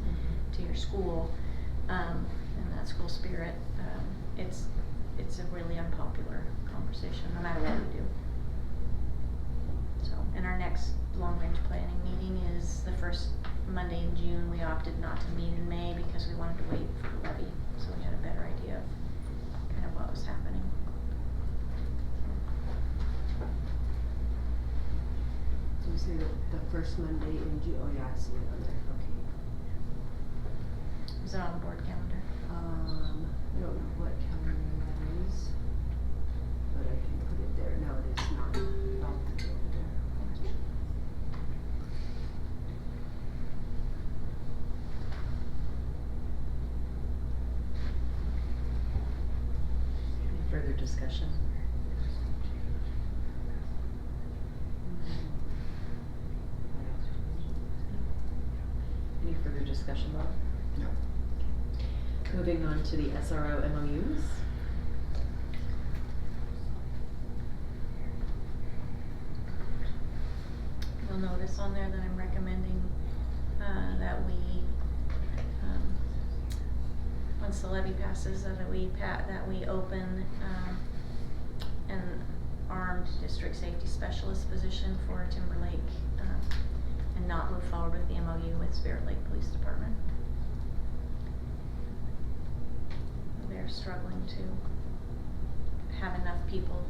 to your school, and that school spirit, it's a really unpopular conversation no matter what we do. So, and our next long-range planning meeting is the first Monday in June. We opted not to meet in May because we wanted to wait for the levy, so we had a better idea of kind of what was happening. So you say the first Monday in June, oh yeah, I see it on there, okay. Is it on the board calendar? I don't know what calendar that is, but I can put it there. No, it is not. I'll put it over there. Thank you. further discussion? Any further discussion, Bob? No. Moving on to the SRO MOUs. You'll notice on there that I'm recommending, that we, once the levy passes, that we open, an armed district safety specialist position for Timberlake, and not move forward with the MOU with Spirit Lake Police Department. They're struggling to have enough people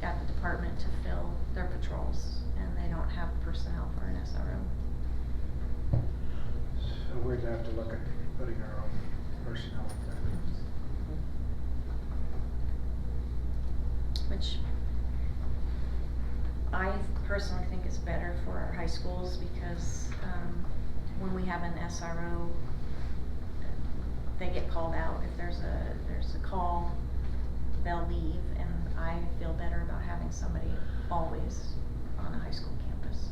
at the department to fill their patrols, and they don't have personnel for an SRO. So we'd have to look at putting our own personnel in there. Which I personally think is better for our high schools, because when we have an SRO, they get called out. If there's a call, they'll leave, and I feel better about having somebody always on a high school campus.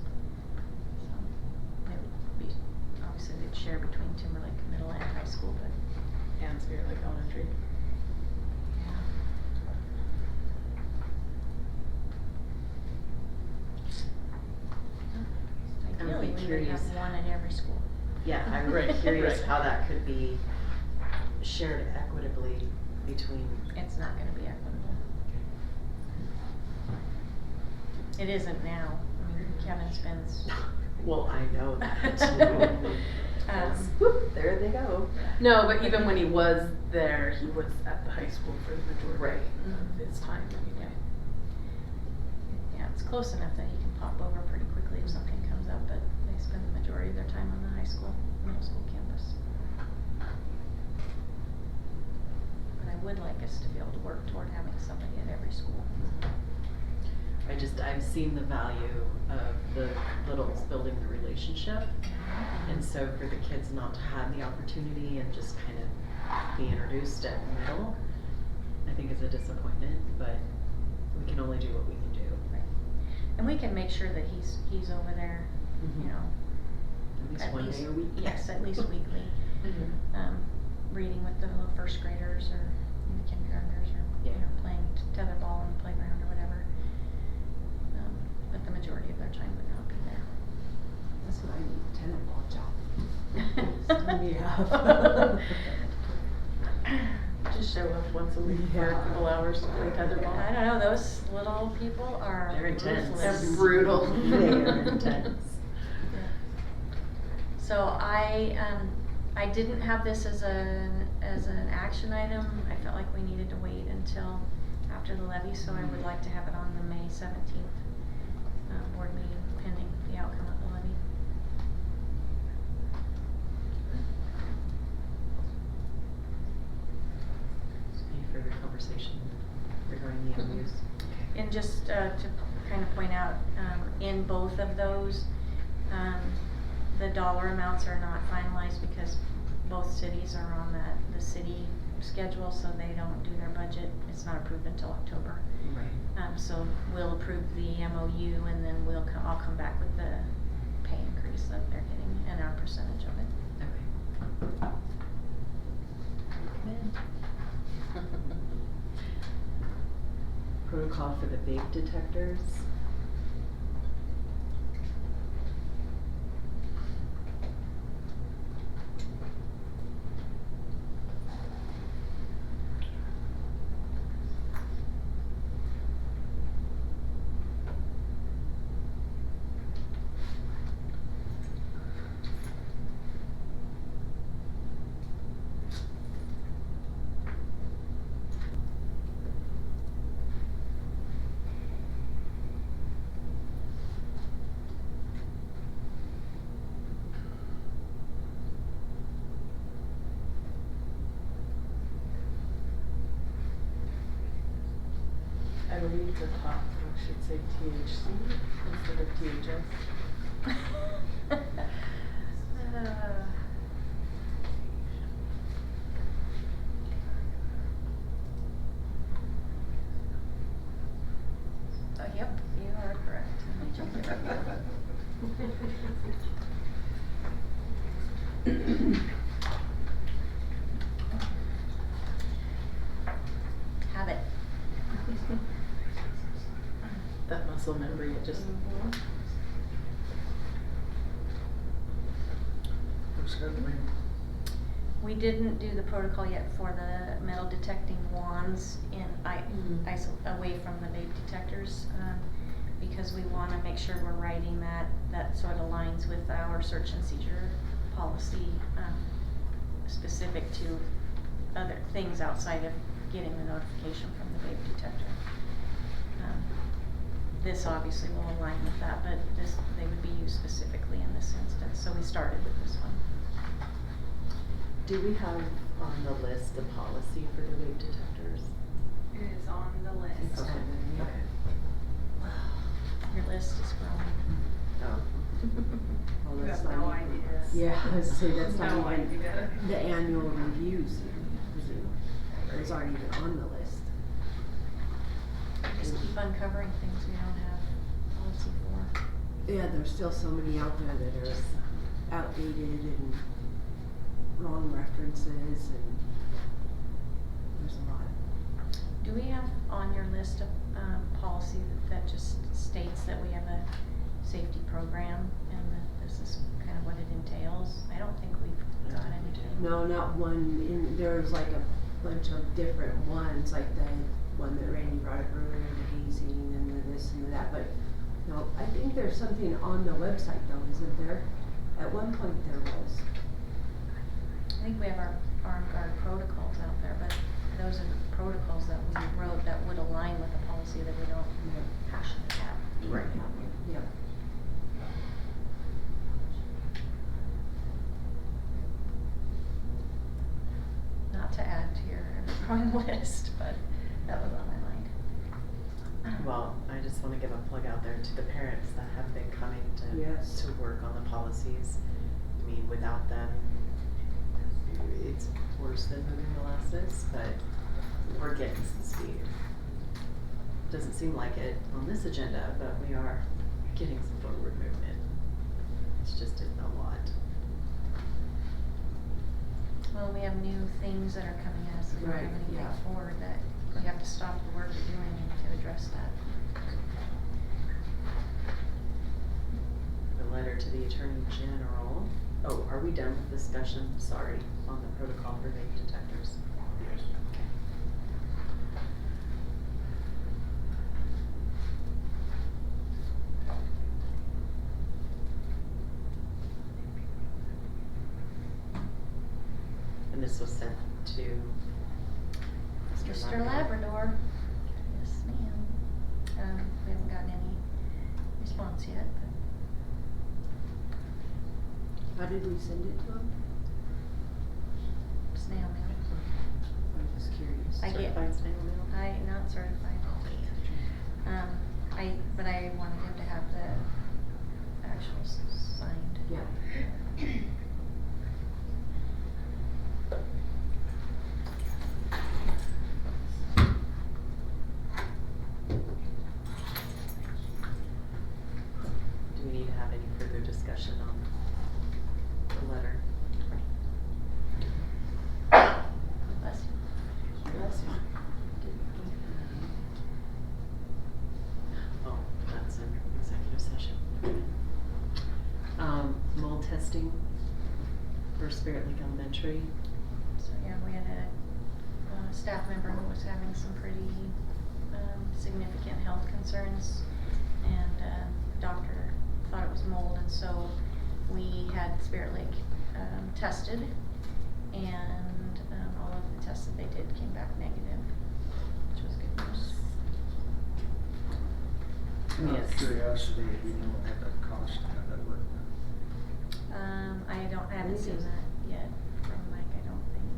So it would be, obviously they'd share between Timberlake Middle and High School, but And Spirit Lake Elementary. I'm ideally really we would curious. have one at every school. Yeah, I'm Right, curious right. how that could be shared equitably between. It's not gonna be equitable. It isn't now. I mean, Kevin spends. Well, I know that too. Because, whoop, there they go. No, but even when he was there, he was at the high school for the majority Right. of his time anyway. Yeah, it's close enough that he can pop over pretty quickly if something comes up, but they spend the majority of their time on the high school, middle school campus. But I would like us to be able to work toward having somebody at every school. I've seen the value of the littles building the relationship. And so for the kids not to have the opportunity and just kind of be introduced at middle, I think is a disappointment, but we can only do what we can do. Right. And we can make sure that he's over there, Mhm. you know. At least one day a week. Yes, at least weekly. Reading with the little first graders or the kindergartners, or you Yeah. know, playing tetherball on the playground or whatever. But the majority of their time would not be there. That's what I need, tenant ball job. Yeah. Just show up once a week for a couple hours to play tetherball. I don't know, those little people are They're intense. ruthless. They're brutal. They are intense. So I didn't have this as an action item. I felt like we needed to wait until after the levy, so I would like to have it on the May 17th board meeting pending the outcome of the levy. Any further conversation regarding the MOUs? And just to kind of point out, in both of those, the dollar amounts are not finalized because both cities are on the city schedule, so they don't do their budget. It's not approved until October. Right. So we'll approve the MOU, and then I'll come back with the pay increase that they're getting and our percentage of it. Okay. Protocol for the vape detectors. I believe the top row should say THC instead of THS. Yep, you are correct. Let me jump it right now. Have it. That muscle memory, it just. Looks good to me. We didn't do the protocol yet for the metal detecting wands away from the vape detectors, because we wanna make sure we're writing that sort of aligns with our search and seizure policy, specific to other things outside of getting the notification from the vape detector. This obviously will align with that, but they would be used specifically in this instance, so we started with this one. Do we have on the list a policy for the vape detectors? It is on the list. Okay. Your list is growing. Oh. Well, You that's have not no even- idea. Yeah, I was saying that's not No even idea. the annual reviews. Those aren't even on the list. Just keep uncovering things we don't have policy for. Yeah, there's still so many out there that are outdated and wrong references, and there's a lot. Do we have on your list a policy that just states that we have a safety program and that this is kind of what it entails? I don't think we've got anything. No, not one. There's like a bunch of different ones, like the one that Randy brought up earlier, the hazing and the this and the that. But no, I think there's something on the website though, isn't there? At one point there was. I think we have our armed guard protocols out there, but those are the protocols that we wrote that would align with the policy that we don't passionate about. Right. Yep. Not to add to your ever-growing list, but that was on my mind. Well, I just wanna give a plug out there to the parents that have been coming Yes. to work on the policies. I mean, without them, it's worse than moving molasses, but we're getting some speed. Doesn't seem like it on this agenda, but we are getting some forward movement. It's just a lot. Well, we have new things that are coming at us, and we don't have Right, anything yeah. forward that we have to stop the work we're doing to address that. The letter to the Attorney General. Oh, are we done with discussion? Sorry, on the protocol for vape detectors. Yes. And this was sent to Mr. Labrador. Yes, ma'am. We haven't gotten any response yet, but How did we send it to them? snail mail. I'm just curious. I get- Certified snail mail? Not certified. But I wanted him to have the actual signed. Yeah. Do we need to have any further discussion on the letter? Bless you. Bless you. Oh, that's an executive session. Mold testing for Spirit Lake Elementary. So, yeah, we had a staff member who was having some pretty significant health concerns, and the doctor thought it was mold, and so we had Spirit Lake tested, and all of the tests that they did came back negative, which was good news. Out of curiosity, do you know what that cost to have that work done? I haven't seen that yet from Mike, I don't think.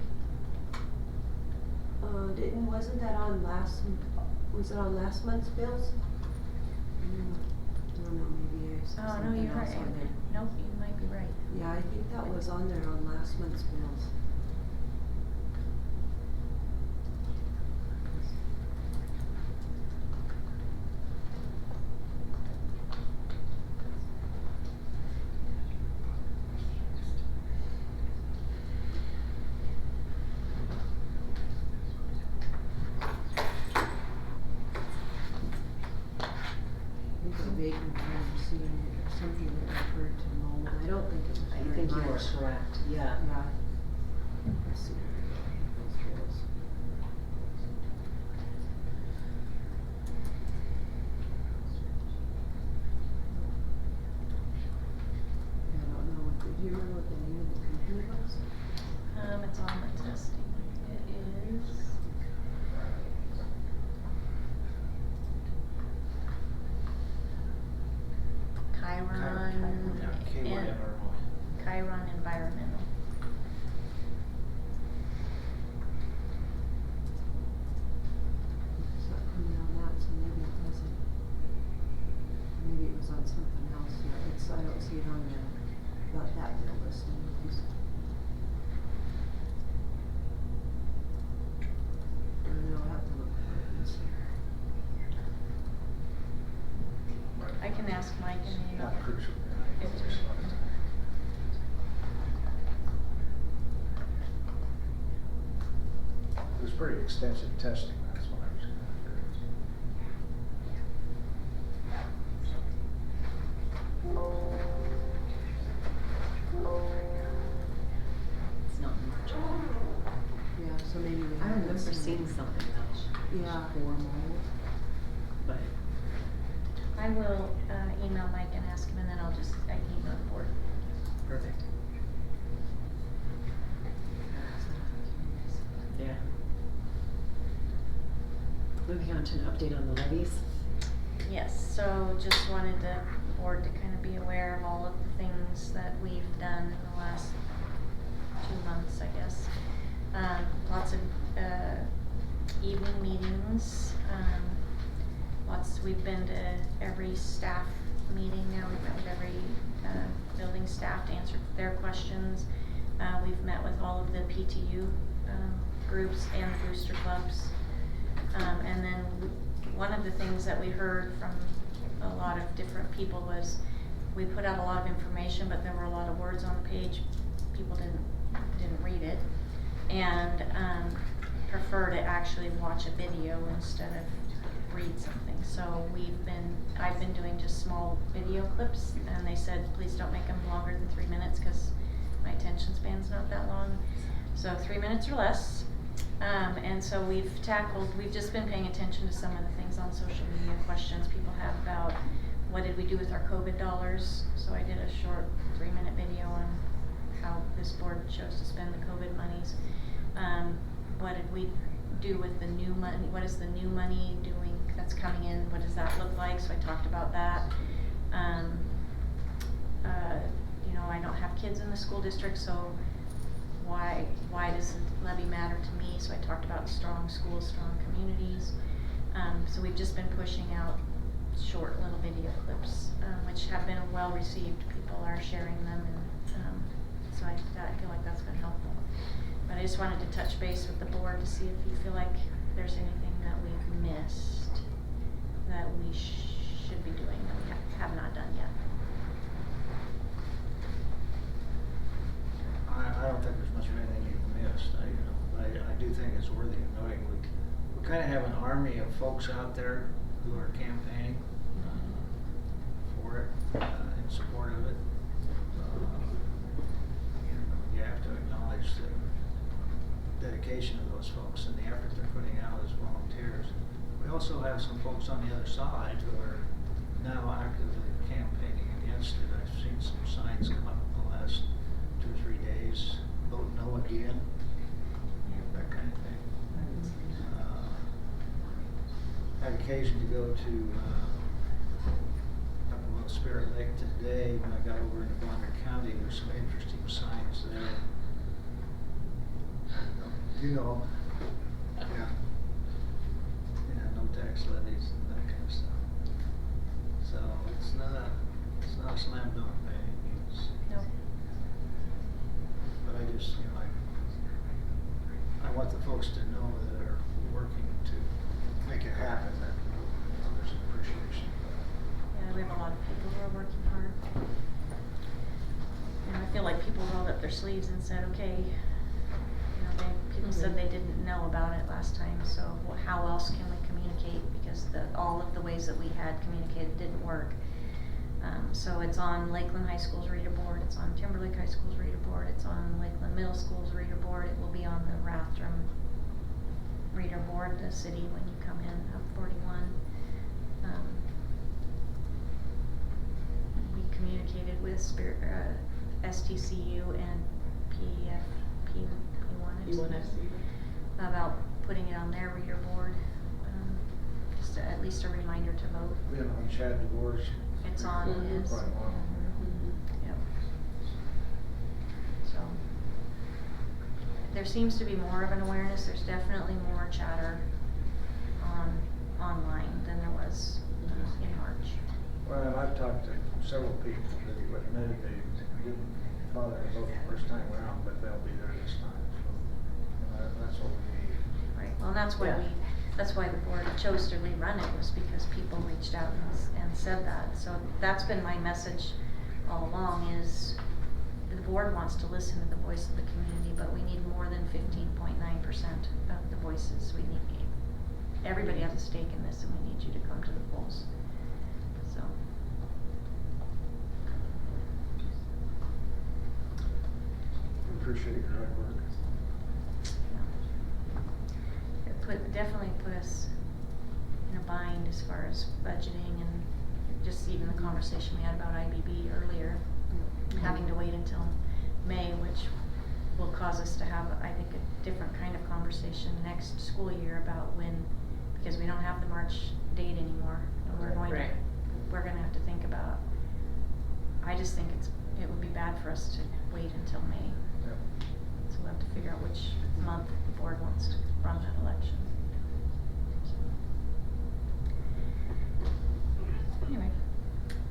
Wasn't that on was it on last month's bills? I don't know, maybe I saw Oh, no, something you're else right. on there. Nope, you might be right. Yeah, I think that was on there on last month's bills. something that referred to mold. I don't think it was I very think you are much. correct, yeah. Yeah. Let's see. Those drills. I don't know. Do you remember what the name of the company was? It's on the testing. It is. Chiron. Yeah, KYMRO. Chiron Environmental. It's not coming on that, so maybe it wasn't. Maybe it was on something else. Yeah, it's, I don't see it on there. Not that bill listing. I don't know, I'll have to look for it and see. I can ask Mike and email Not it. crucial. It's- It was pretty extensive testing, that's what I was going It's not much. Yeah, so maybe we I have remember this seeing something else. Yeah. For mold, but I will email Mike and ask him, and then I can email the board. perfect. Yeah. Moving on to an update on the levies. Yes, so just wanted the board to kind of be aware of all of the things that we've done in the last 2 months, I guess. Lots of evening meetings, we've been to every staff meeting now, we've met with every building staff to answer their questions. We've met with all of the PTU groups and booster clubs. And then one of the things that we heard from a lot of different people was we put out a lot of information, but there were a lot of words on the page. People didn't read it, and prefer to actually watch a video instead of read something. So I've been doing just small video clips, and they said please don't make them longer than 3 minutes because my attention span's not that long. So 3 minutes or less. And so we've just been paying attention to some of the things on social media, questions people have about what did we do with our COVID dollars. So I did a short 3-minute video on how this board chose to spend the COVID monies. What did we do with the new money? What is the new money doing that's coming in? What does that look like? So I talked about that. You know, I don't have kids in the school district, so why does the levy matter to me? So I talked about strong schools, strong communities. So we've just been pushing out short little video clips, which have been well received. People are sharing them, and so I feel like that's been helpful. But I just wanted to touch base with the board to see if you feel like there's anything that we've missed that we should be doing that we have not done yet. I don't think there's much of anything you've missed. I do think it's worthy of noting. We kind of have an army of folks out there who are campaigning for it, in support of it. You have to acknowledge the dedication of those folks and the effort they're putting out as volunteers. We also have some folks on the other side who are now actively campaigning against it. I've seen some signs come up in the last 2 or 3 days, vote no again, that kind of thing. I had occasion to go to up above Spirit Lake today. When I got over into Bonner County, there's some interesting signs there. You know, yeah, no tax levies and that kind of stuff. So it's not a slam dunk by any means. No. But I just, I want the folks to know that are working to make it happen, that there's an appreciation for that. Yeah, we have a lot of people who are working hard. And I feel like people rolled up their sleeves and said, okay, people said they didn't know about it last time, so how else can we communicate? Because all of the ways that we had communicated didn't work. So it's on Lakeland High School's reader board, it's on Timberlake High School's reader board, it's on Lakeland Middle School's reader board, it will be on the Rathdrum reader board, the city, when you come in up 41. We communicated with STCU and P1FC about putting it on their reader board. Just at least a reminder to vote. Been on Chad DeVore's. It's on his. Quite a while. Yep. So, there seems to be more of an awareness, there's definitely more chatter online than there was in March. Well, and I've talked to several people that admitted they didn't bother to vote the first time around, but they'll be there this time, so, that's what we need. Right, well, that's why Yeah. that's why the board chose to rerun it, was because people reached out and said that. So that's been my message all along, is the board wants to listen to the voice of the community, but we need more than 15.9% of the voices. We need, everybody has a stake in this, and we need you to come to the polls. So. Appreciate your hard work. It definitely put us in a bind as far as budgeting, and just even the conversation we had about IBB earlier, having to wait until May, which will cause us to have, I think, a different kind of conversation next school year about when, because we don't have the March date anymore, and we're going Right. to, we're gonna have to think about, I just think it would be bad for us to wait until May. Yep. So we'll have to figure out which month the board wants to run that election. So. Anyway,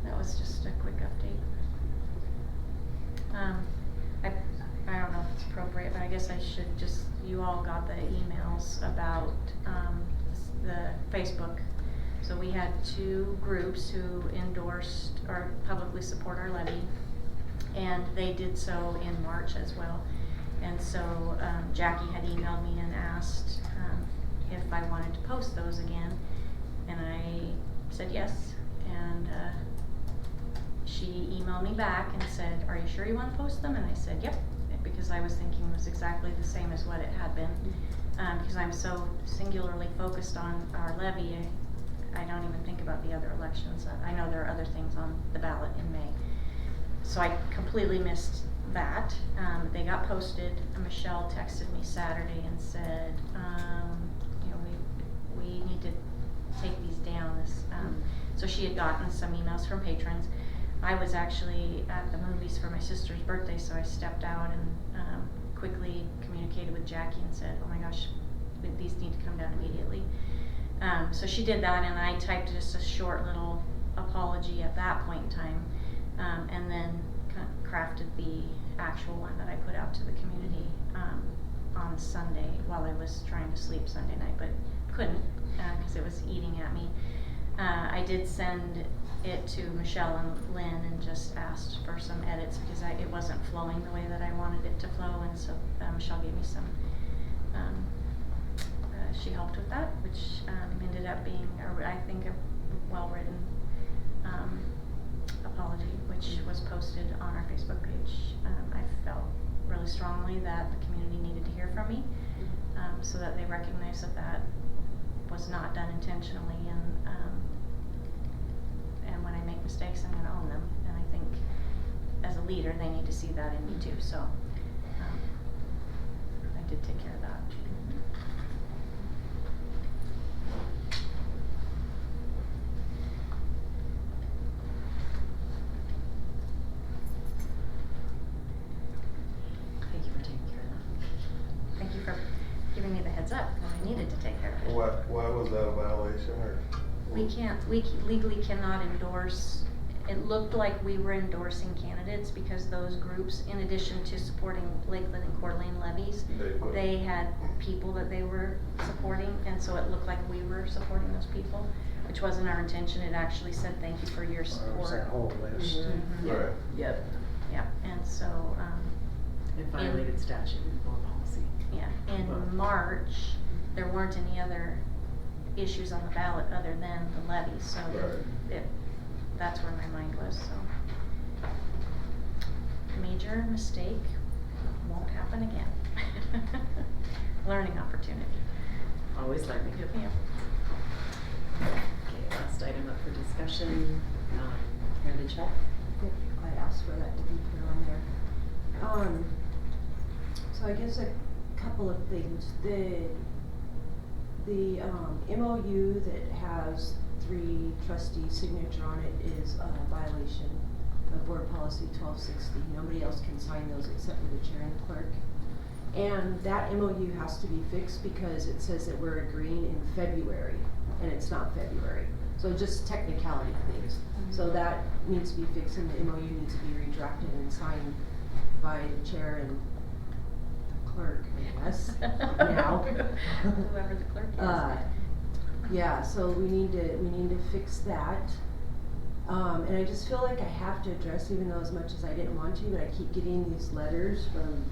that was just a quick update. I don't know if it's appropriate, but I guess I should just, you all got the emails about the Facebook. So we had 2 groups who endorsed or publicly support our levy, and they did so in March as well. And so Jackie had emailed me and asked if I wanted to post those again, and I said yes. And she emailed me back and said, "Are you sure you want to post them?" And I said, "Yep," because I was thinking it was exactly the same as what it had been. Because I'm so singularly focused on our levy, I don't even think about the other elections. I know there are other things on the ballot in May. So I completely missed that. They got posted. Michelle texted me Saturday and said, we need to take these down. So she had gotten some emails from patrons. I was actually at the movies for my sister's birthday, so I stepped out and quickly communicated with Jackie and said, "Oh my gosh, these need to come down immediately." So she did that, and I typed just a short little apology at that point in time, and then crafted the actual one that I put out to the community on Sunday while I was trying to sleep Sunday night, but couldn't because it was eating at me. I did send it to Michelle and Lynn and just asked for some edits because it wasn't flowing the way that I wanted it to flow, and so Michelle gave me some, she helped with that, which ended up being, I think, a well-written apology, which was posted on our Facebook page. I felt really strongly that the community needed to hear from me, so that they recognize that that was not done intentionally, and when I make mistakes, I'm going to own them. And I think as a leader, they need to see that in me too. So I did take care of that. Thank you for taking care of that. Thank you for giving me the heads up when I needed to take care of it. Why was that a violation, or? We legally cannot endorse. It looked like we were endorsing candidates because those groups, in addition to supporting Lakeland and Coeur d'Alene levies, they had people that they were supporting, and so it looked like we were supporting those people, which wasn't our intention. It actually said thank you for your support. It was that whole list. Mm-hmm. Right. Yep. Yeah, and so It violated statute and board policy. yeah, in March there weren't any other issues on the ballot other than the levy, so Right. that's where my mind was, so. Major mistake, won't happen again. Learning opportunity. Always learning. Yeah. Okay, last item up for discussion, Heritage Health. I asked for that to be put on there. So I guess a couple of things. The MOU that has 3 trustees' signature on it is a violation of Board Policy 1260. Nobody else can sign those except for the chair and the clerk. And that MOU has to be fixed because it says that we're agreeing in February, and it's not February. So just technicality things. So that needs to be fixed, and the MOU needs to be redrafted and signed by the chair and the clerk, I guess, now. Whoever the clerk is. Yeah, so we need to fix that. And I just feel like I have to address, even though as much as I didn't want to, but I keep getting these letters from,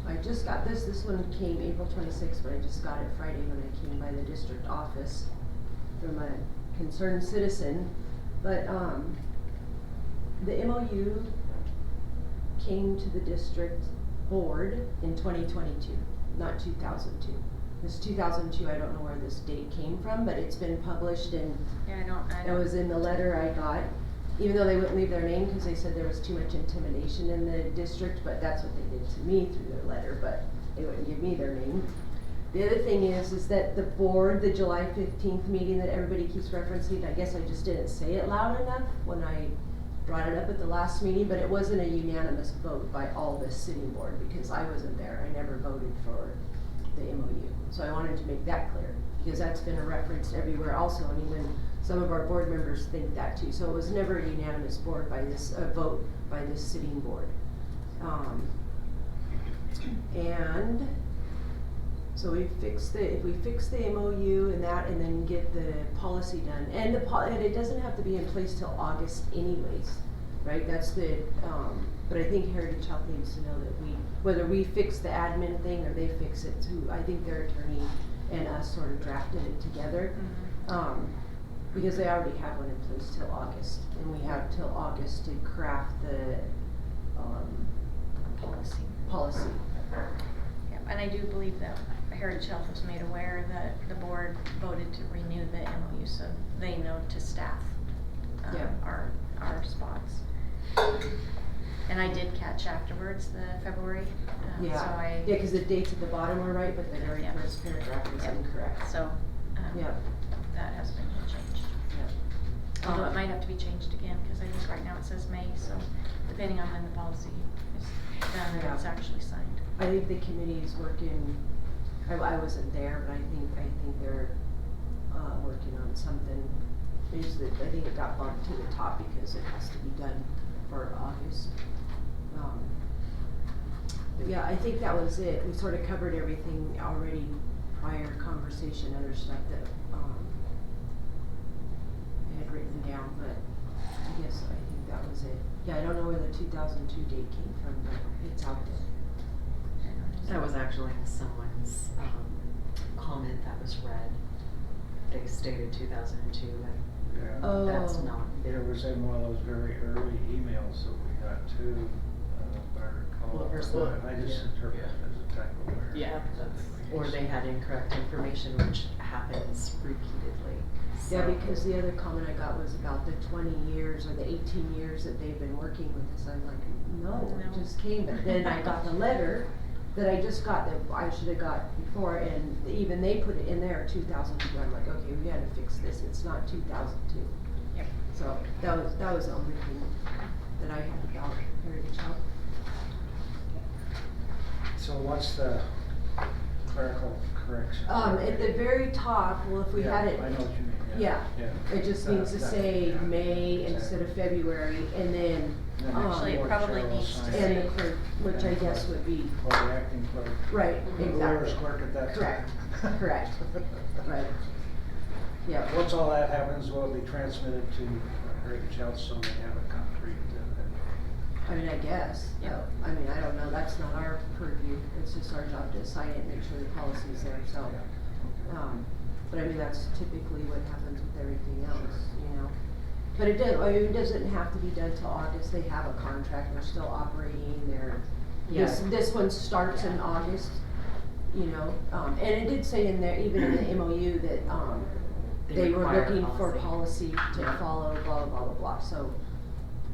I just got this one came April 26th, but I just got it Friday when I came by the district office from a concerned citizen. But, the MOU came to the district board in 2022, not 2002. This 2002, I don't know where this date came from, but it's been published, and Yeah, I it don't. was in the letter I got, even though they wouldn't leave their name because they said there was too much intimidation in the district, but that's what they did to me through their letter, but they wouldn't give me their name. The other thing is that the board, the July 15th meeting that everybody keeps referencing, I guess I just didn't say it loud enough when I brought it up at the last meeting, but it wasn't a unanimous vote by all the sitting board because I wasn't there. I never voted for the MOU. So I wanted to make that clear because that's been a reference everywhere also, and even some of our board members think that too. So it was never a unanimous board by this, vote by this sitting board. And so if we fix the MOU and that, and then get the policy done, and and it doesn't have to be in place till August anyways, right? That's the, but I think Heritage Health needs to know that whether we fix the admin thing or they fix it too, I think their attorney and us sort of drafted it together. Because they already have one in place till August, and we have till August to craft the, policy. Yeah, and I do believe that Heritage Health was made aware that the board voted to renew the MOU, so they know to staff Yeah. our spots. And I did catch afterwards the February, so I. Yeah, cause the dates at the bottom are right, but the very Yeah. first paragraph is Yeah. incorrect. So, Yep. that has been changed. Yep. Although it might have to be changed again, cause I think right now it says May, so depending on when the policy is done and it's actually signed. I think the committee is working, I wasn't there, but I think they're, working on something. I think it got bumped to the top because it has to be done for August. But yeah, I think that was it. We sort of covered everything already, prior conversation, other stuff that, I had written down, but I guess I think that was it. Yeah, I don't know where the 2002 date came from, but it's out there. That was actually someone's, comment that was read. They stated 2002, Yeah. Oh. that's not. It was in one of those very early emails that we got too, if I recall. Well, I just yeah. interpreted it as a typo error. Yeah, or they had incorrect information, which happens repeatedly. Yeah, So- because the other comment I got was about the 20 years or the 18 years that they've been working with this. I'm like, no, it No. just came. But then I got the letter that I just got that I should have got before, and even they put it in there, 2002. I'm like, okay, we gotta fix this. It's not 2002. Yep. So that was the only thing that I had about Heritage Health. So what's the clerical correction? At the very top, well, if we had it. I know what you mean, Yeah, it just needs to That- say yeah. May instead of February, and then, And then Actually, it board probably chair will needs to sign and it. the clerk, which I guess would be, Or the acting clerk. right, Whoever's exactly. clerk at that time. Correct, correct, right. Yeah, Once all that happens, will it be transmitted to Heritage Health so they have a concrete, I mean, I guess, Yeah. I mean, I don't know, that's not our purview, it's just our job to sign it and make sure the policy's there, so. But I mean, that's typically what happens with everything else, you know? But it doesn't have to be done till August, they have a contract, they're still operating, this one starts in August, you know, and it did say in there, even in the MOU, that, they were require looking for policy. policy to follow, blah, blah, blah, blah, so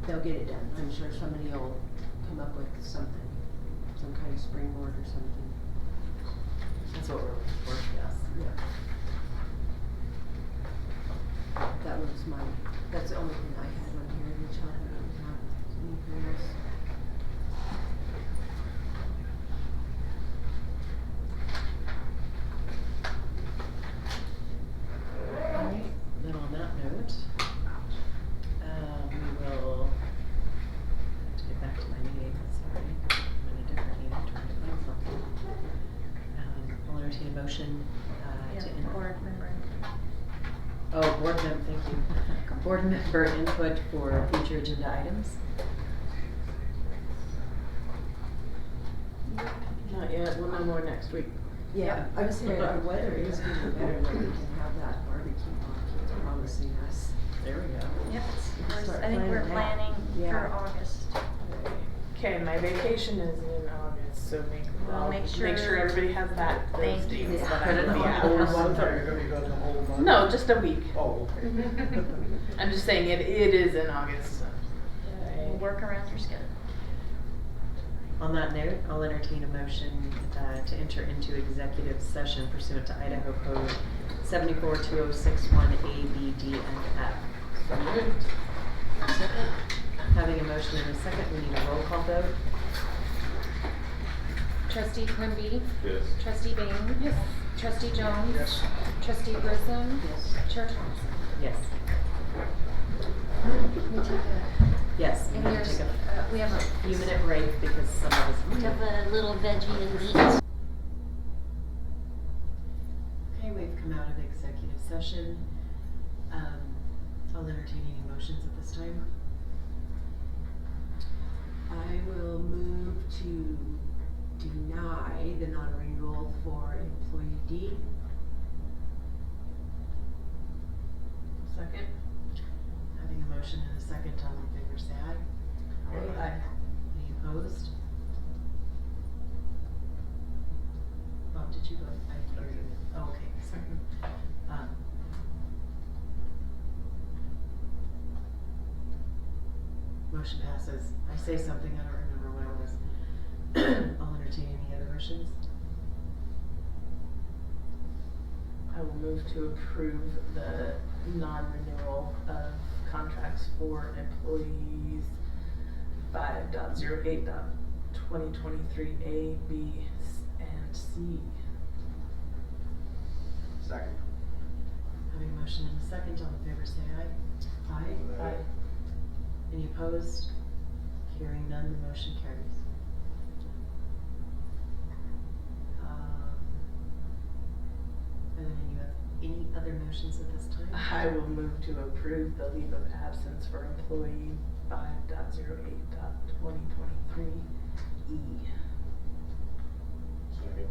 they'll get it done. I'm sure somebody will come up with something, some kind of springboard or something. That's what we're looking for, yes. Yeah. That was that's the only thing I had on here, which I don't have anything else. Alright, then on that note, we will have to get back to my meeting, sorry, I'm in a different meeting trying to find something. I'll entertain a motion, to Yeah, board member. Oh, board member, thank you. Board member input for future agenda items. Not yet, we'll know more next week. Yeah, I was saying our weather is getting better, that we can have that barbecue on, it's promising us. There we go. Yep, Start I think we're planning planning that. for Yeah. August. Okay, my vacation is in August, so We'll I'll make sure- everybody has that, those Thank you. dates that Put I it will be on out. the whole Month, are you gonna be gone the whole month? No, just a week. Oh, okay. I'm just saying it is in August, so. We'll work around your schedule. On that note, I'll entertain a motion to enter into executive session pursuant to Idaho Code 742061 A, B, D, and F. So moved. Second. Having a motion and a second, we need a roll call vote. Trustee Quimby. Yes. Trustee Bain. Yes. Trustee Jones. Yes. Trustee Grissom. Yes. Chair Thompson. Yes. We take a, Yes, we and need to there's, take a we have a, few minute break because some of us. we have a little veggie and meat. Okay, we've come out of executive session. I'll entertain any motions at this time. I will move to deny the non-renewal for employee D. Second. Having a motion and a second, all in favor say aye. Aye. Any opposed? Bob, did you vote? I hear you. Oh, okay, sorry. Motion passes. I say something, I don't remember what it was. I'll entertain any other motions. I will move to approve the non-renewal of contracts for employees 5.08.2023 A, B, and C. Second. Having a motion and a second, all in favor say aye. Aye. Aye. Any opposed? Hearing none, the motion carries. Are there any other motions at this time? I will move to approve the leave of absence for employee 5.08.2023 E. Second.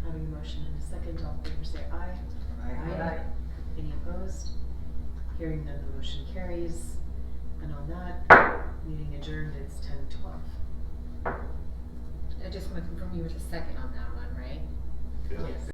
Having a motion and a second, all in favor say aye. Aye. Any opposed? Hearing none, the motion carries. And on that, meeting adjourned, it's 10:12. I just want to confirm you were the second on that one, right? Yes. Yes.